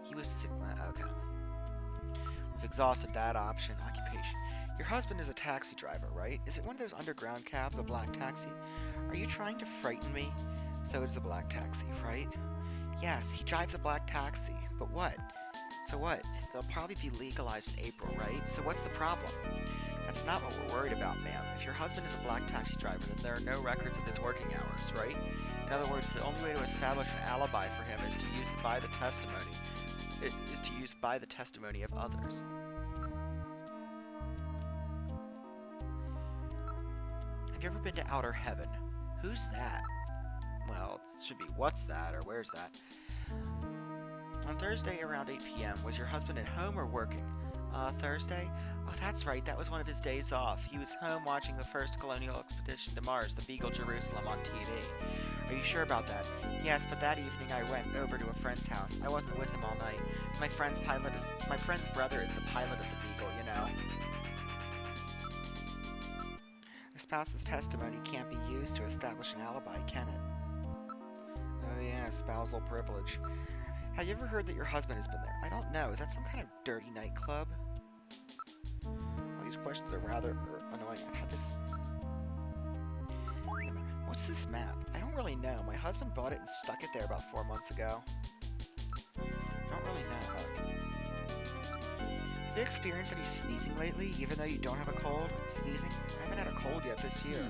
He was sick okay. We've exhausted that option. Occupation. Your husband is a taxi driver, right? Is it one of those underground cabs, a black taxi? Are you trying to frighten me? So it's a black taxi, right? Yes, he drives a black taxi. But what? So what? They'll probably be legalized in April, right? So what's the problem? That's not what we're worried about, ma'am. If your husband is a black taxi driver, then there are no records of his working hours, right? In other words, the only way to establish an alibi for him is to use by the testimony. It is to use by the testimony of others. Have you ever been to outer heaven? Who's that? Well, it should be what's that or where's that? On Thursday around 8 p.m., was your husband at home or working? Thursday? Oh, that's right, that was one of his days off. He was home watching the first colonial expedition to Mars, the Beagle Jerusalem, on TV. Are you sure about that? Yes, but that evening I went over to a friend's house. I wasn't with him all night. My friend's brother is the pilot of the Beagle, you know. A spouse's testimony can't be used to establish an alibi, can it? Oh yeah, spousal privilege. Have you ever heard that your husband has been there? I don't know. Is that some kind of dirty nightclub? All these questions are rather annoying. I've had this... What's this map? I don't really know. My husband bought it and stuck it there about 4 months ago. I don't really know. Have you experienced any sneezing lately, even though you don't have a cold? Sneezing? I haven't had a cold yet this year.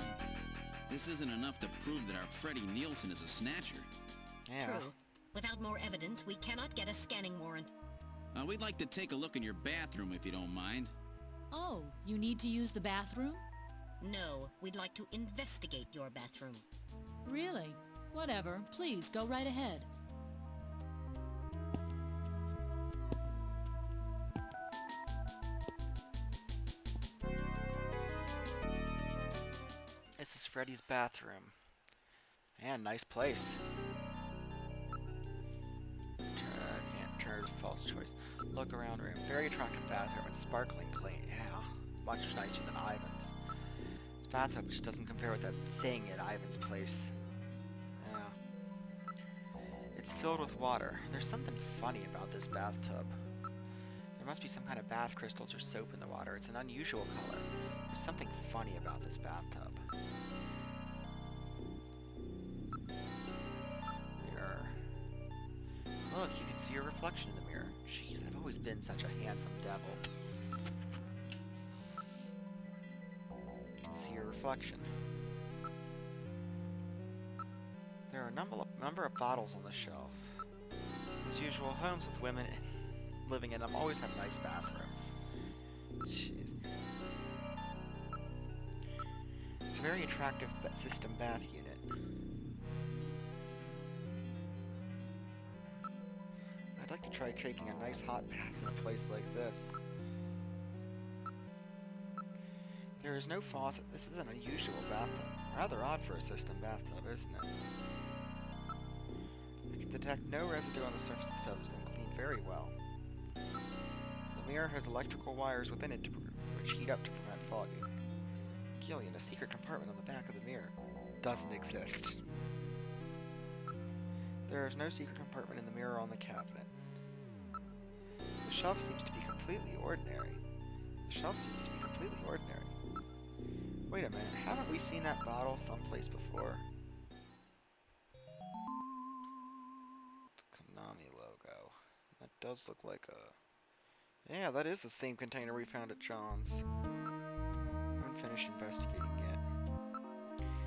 This isn't enough to prove that our Freddie Nielsen is a snatcher. Yeah. True. Without more evidence, we cannot get a scanning warrant. We'd like to take a look in your bathroom if you don't mind. Oh, you need to use the bathroom? No, we'd like to investigate your bathroom. Really? Whatever. Please, go right ahead. This is Freddy's bathroom. Man, nice place. Can't turn to false choice. Look around room. Very attractive bathroom and sparkling clean. Yeah, much nicer than Ivan's. This bathtub just doesn't compare with that thing at Ivan's place. Yeah. It's filled with water. There's something funny about this bathtub. There must be some kind of bath crystals or soap in the water. It's an unusual color. There's something funny about this bathtub. Mirror. Look, you can see your reflection in the mirror. Jeez, I've always been such a handsome devil. You can see your reflection. There are a number of bottles on the shelf. As usual, homes with women living in them always have nice bathrooms. Jeez. It's a very attractive system bath unit. I'd like to try taking a nice hot bath in a place like this. There is no faucet. This is an unusual bathtub. Rather odd for a system bathtub, isn't it? I can detect no residue on the surface of the tub. It's been cleaned very well. The mirror has electrical wires within it which heat up to prevent fogging. Gillian, a secret compartment on the back of the mirror doesn't exist. There is no secret compartment in the mirror on the cabinet. The shelf seems to be completely ordinary. Wait a minute, haven't we seen that bottle someplace before? The Konami logo. That does look like a... Yeah, that is the same container we found at John's. I haven't finished investigating yet.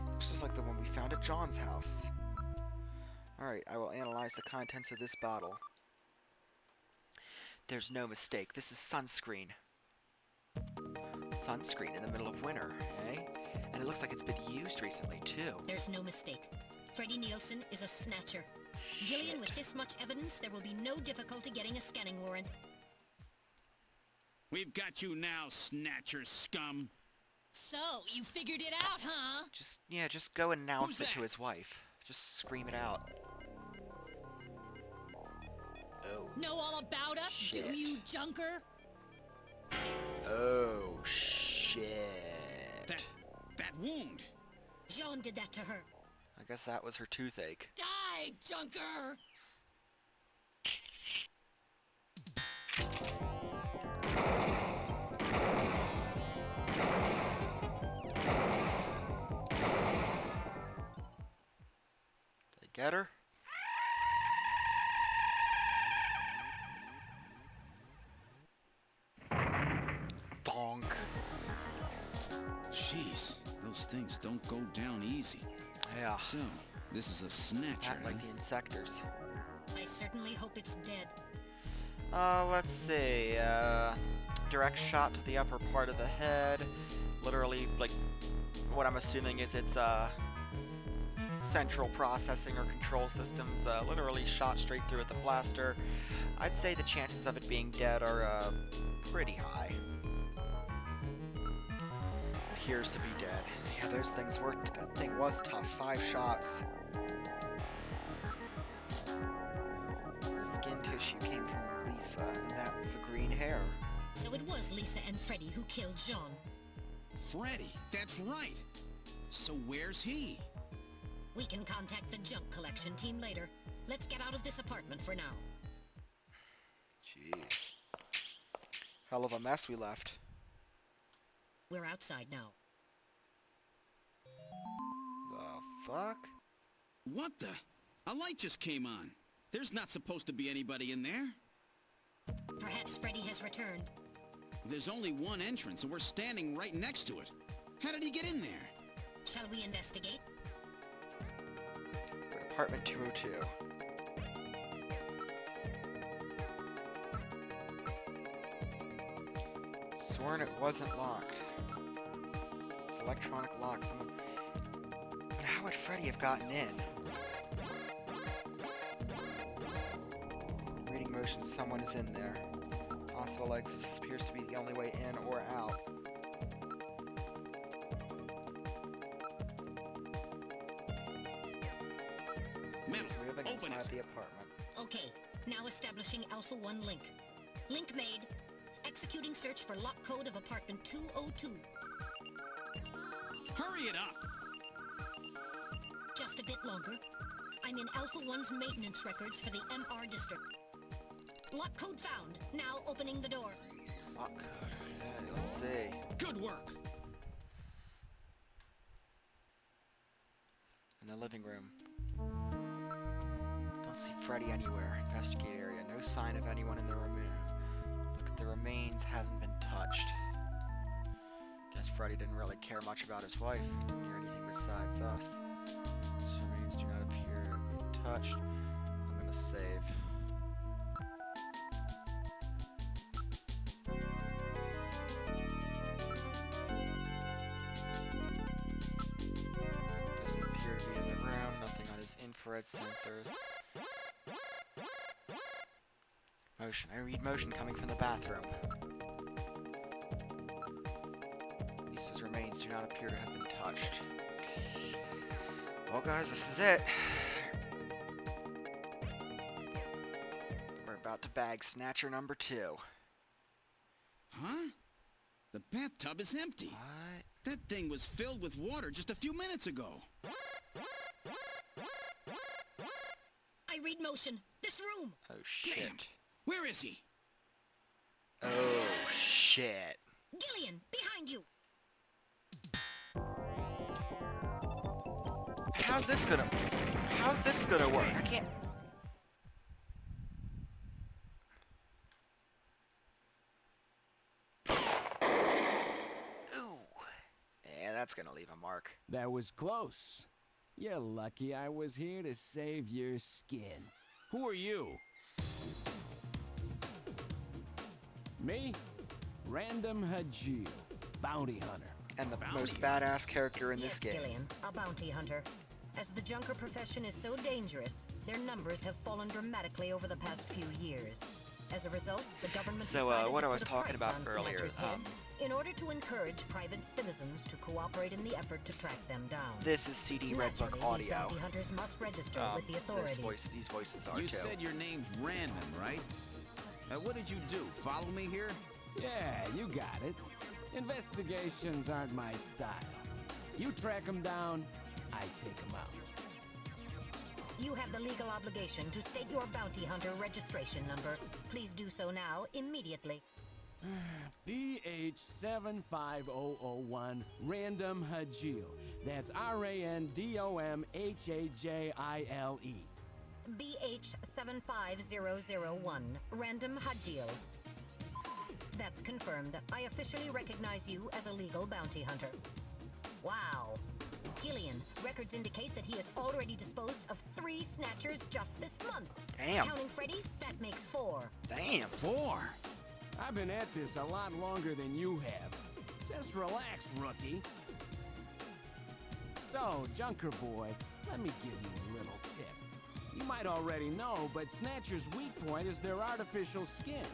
Looks just like the one we found at John's house. Alright, I will analyze the contents of this bottle. There's no mistake, this is sunscreen. Sunscreen in the middle of winter, eh? And it looks like it's been used recently, too. There's no mistake. Freddie Nielsen is a snatcher. Gillian, with this much evidence, there will be no difficulty getting a scanning warrant. We've got you now, Snatcher scum. So, you figured it out, huh? Just go and announce it to his wife. Just scream it out. Oh. Know all about us, Shit. do you, junker? Oh, shit. That wound. Jean did that to her. I guess that was her toothache. Die, junker! Did I get her? Donk. Jeez, those things don't go down easy. Yeah. So, this is a snatcher, Not like the insectors. I certainly hope it's dead. Let's see. Direct shot to the upper part of the head. Literally, like, what I'm assuming is its central processing or control systems. Literally shot straight through with the blaster. I'd say the chances of it being dead are pretty high. Appears to be dead. Yeah, those things worked. That thing was tough. 5 shots. Skin tissue came from Lisa, and that's the green hair. So it was Lisa and Freddy who killed Jean. Freddy, that's right. So where's he? We can contact the junk collection team later. Let's get out of this apartment for now. Jeez. Hell of a mess we left. We're outside now. The fuck? What the? A light just came on. There's not supposed to be anybody in there. Perhaps Freddy has returned. There's only one entrance, and we're standing right next to it. How did he get in there? Shall we investigate? Apartment 202. Sworn it wasn't locked. It's electronic lock. Someone... How would Freddy have gotten in? Reading motion, someone is in there. Possible exit appears to be the only way in or out. He's moving inside the apartment. Okay, now establishing Alpha 1 link. Link made. Executing search for lock code of apartment 202. Hurry it up! Just a bit longer. I'm in Alpha 1's maintenance records for the MR district. Lock code found. Now opening the door. Lock code. Let's see. Good work! In the living room. Don't see Freddy anywhere. Investigate area. No sign of anyone in the room. Look at the remains. Hasn't been touched. Guess Freddy didn't really care much about his wife. Didn't hear anything besides us. These remains do not appear to have been touched. I'm gonna save. Doesn't appear to be in the room. Nothing on his infrared sensors. Motion. I read motion coming from the bathroom. Lisa's remains do not appear to have been touched. Well, guys, this is it. We're about to bag Snatcher number 2. Huh? The bathtub is empty. What? That thing was filled with water just a few minutes ago. I read motion. This room. Oh, shit. Damn. Where is he? Oh, shit. Gillian, behind you. How's this gonna work? I can't... Ooh. Yeah, that's gonna leave a mark. That was close. You're lucky I was here to save your skin. Who are you? Me? Random Hideo, bounty hunter. And the most badass character in this game. Yes, Gillian, a bounty hunter. As the junker profession is so dangerous, their numbers have fallen dramatically over the past few years. As a result, the government decided what to I was put a talking price about on earlier, Snatcher's heads in order to encourage private citizens to cooperate in the effort to track them down. This is CD Red Book Naturally, these audio. bounty hunters must register with the authorities. These voices are You too. said your name's Random, right? What did you do? Follow me here? Yeah, you got it. Investigations aren't my style. You track them down, I take them out. You have the legal obligation to state your bounty hunter registration number. Please do so now, immediately. BH75001, Random Hideo. That's RANDOMHAJILE. BH75001, Random Hideo. That's confirmed. I officially recognize you as a legal bounty hunter. Wow. Gillian, records indicate that he has already disposed of 3 Snatchers just this month. Damn. Counting Freddy, that makes 4. Damn. 4? I've been at this a lot longer than you have. Just relax, rookie. So, Junker Boy, let me give you a little tip. You might already know, but Snatcher's weak point is their artificial skin.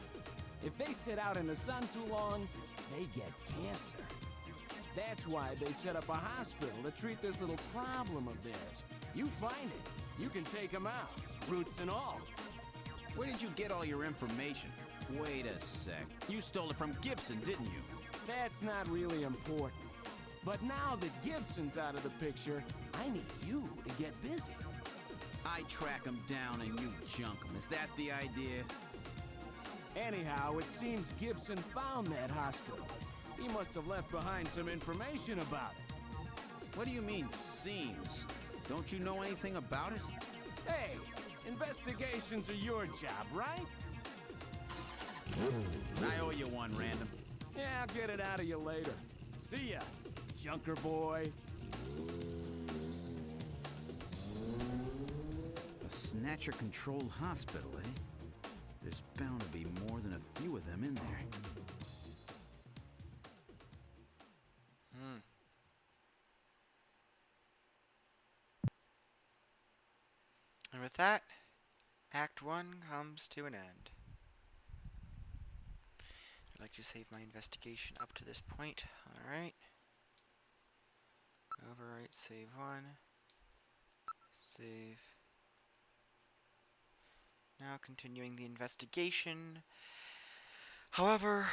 If they sit out in the sun too long, they get cancer. That's why they set up a hospital to treat this little problem of theirs. You find it, you can take them out, roots and all. Where did you get all your information? Wait a sec. You stole it from Gibson, didn't you? That's not really important. But now that Gibson's out of the picture, I need you to get busy. I track him down and you junk him. Is that the idea? Anyhow, it seems Gibson found that hospital. He must have left behind some information about it. What do you mean, seems? Don't you know anything about it? Hey, investigations are your job, right? I owe you one, Random. Yeah, I'll get it out of you later. See ya, Junker Boy. A Snatcher-controlled hospital, eh? There's bound to be more than a few of them in there. And with that, Act 1 comes to an end. I'd like to save my investigation up to this point. Alright. Overwrite, save 1. Save. Now continuing the investigation. However,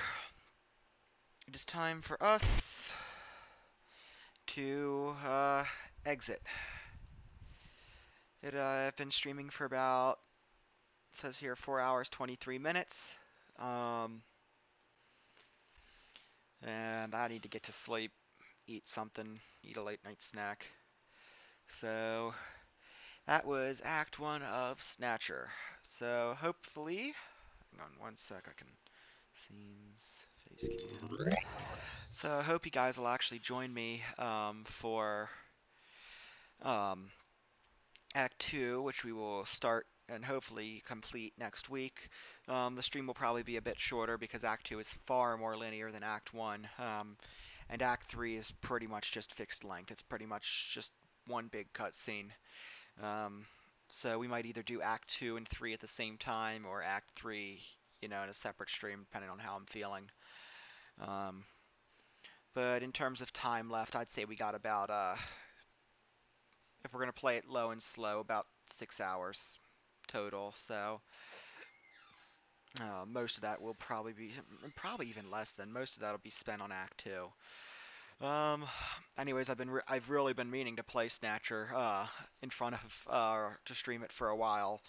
it is time for us to exit. I've been streaming for about, it says here, 4 hours, 23 minutes. And I need to get to sleep, eat something, eat a late night snack. So, that was Act 1 of Snatcher. So, hopefully, hang on one sec, I can, scenes, face cam. So, I hope you guys will actually join me for Act 2, which we will start and hopefully complete next week. The stream will probably be a bit shorter because Act 2 is far more linear than Act 1. And Act 3 is pretty much just fixed length. It's pretty much just one big cutscene. So we might either do Act 2 and 3 at the same time, or Act 3, in a separate stream, depending on how I'm feeling. But in terms of time left, I'd say we got about, if we're going to play it low and slow, about 6 hours total. So most of that will probably be, probably even less than, most of that will be spent on Act 2. Anyways, I've really been meaning to play Snatcher in front of to stream it for a while,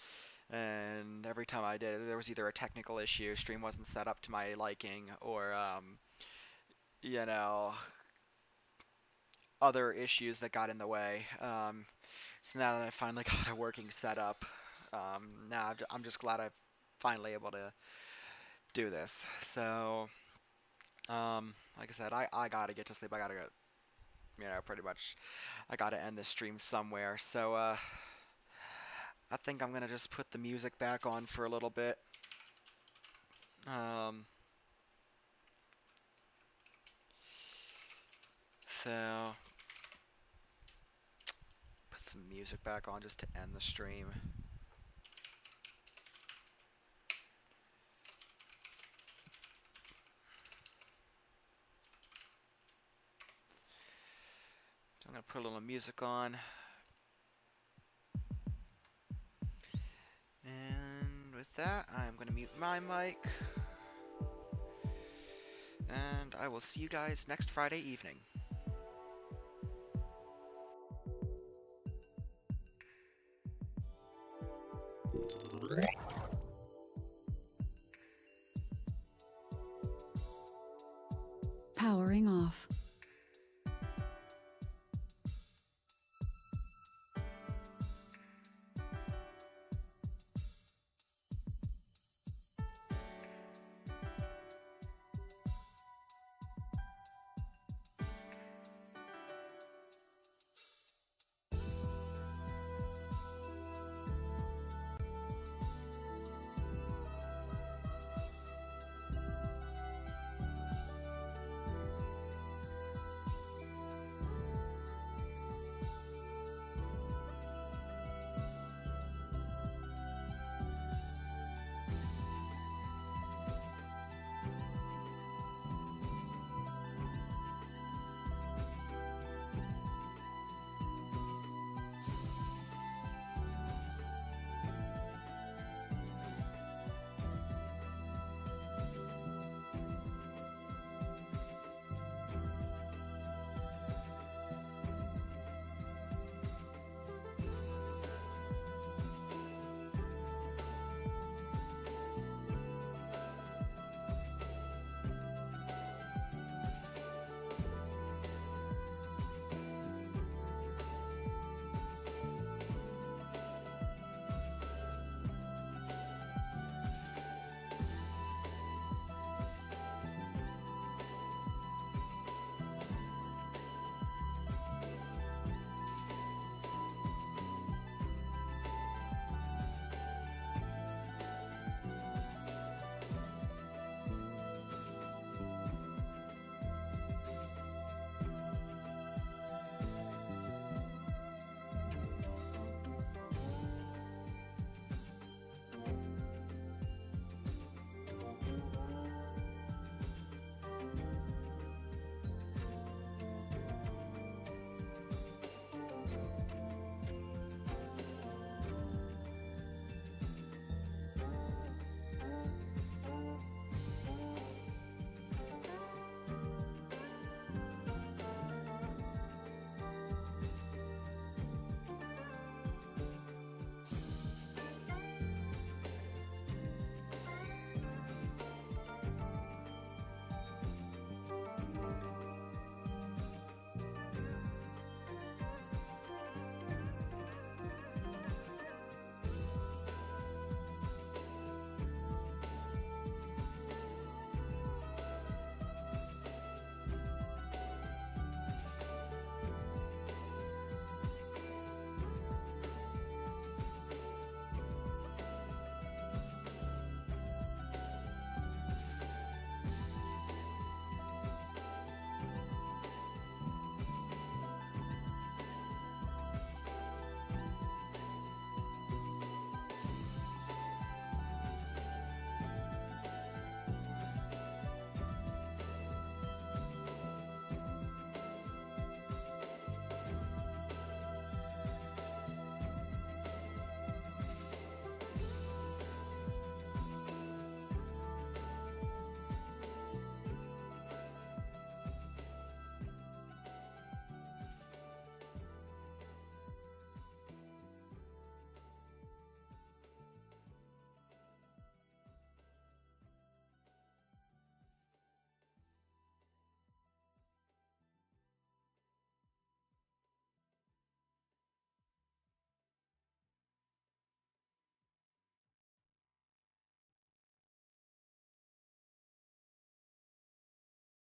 and every time I did, there was either a technical issue, stream wasn't set up to my liking, or other issues that got in the way. So now that I finally got a working setup, now I'm just glad I'm finally able to do this. So like I said, I gotta get to sleep. I gotta go, pretty much, I gotta end this stream somewhere. So, I think I'm gonna just put the music back on for a little bit. So, put some music back on just to end the stream. I'm going to put a little music on. And with that, I'm going to mute my mic. And I will see you guys next Friday evening. Powering off.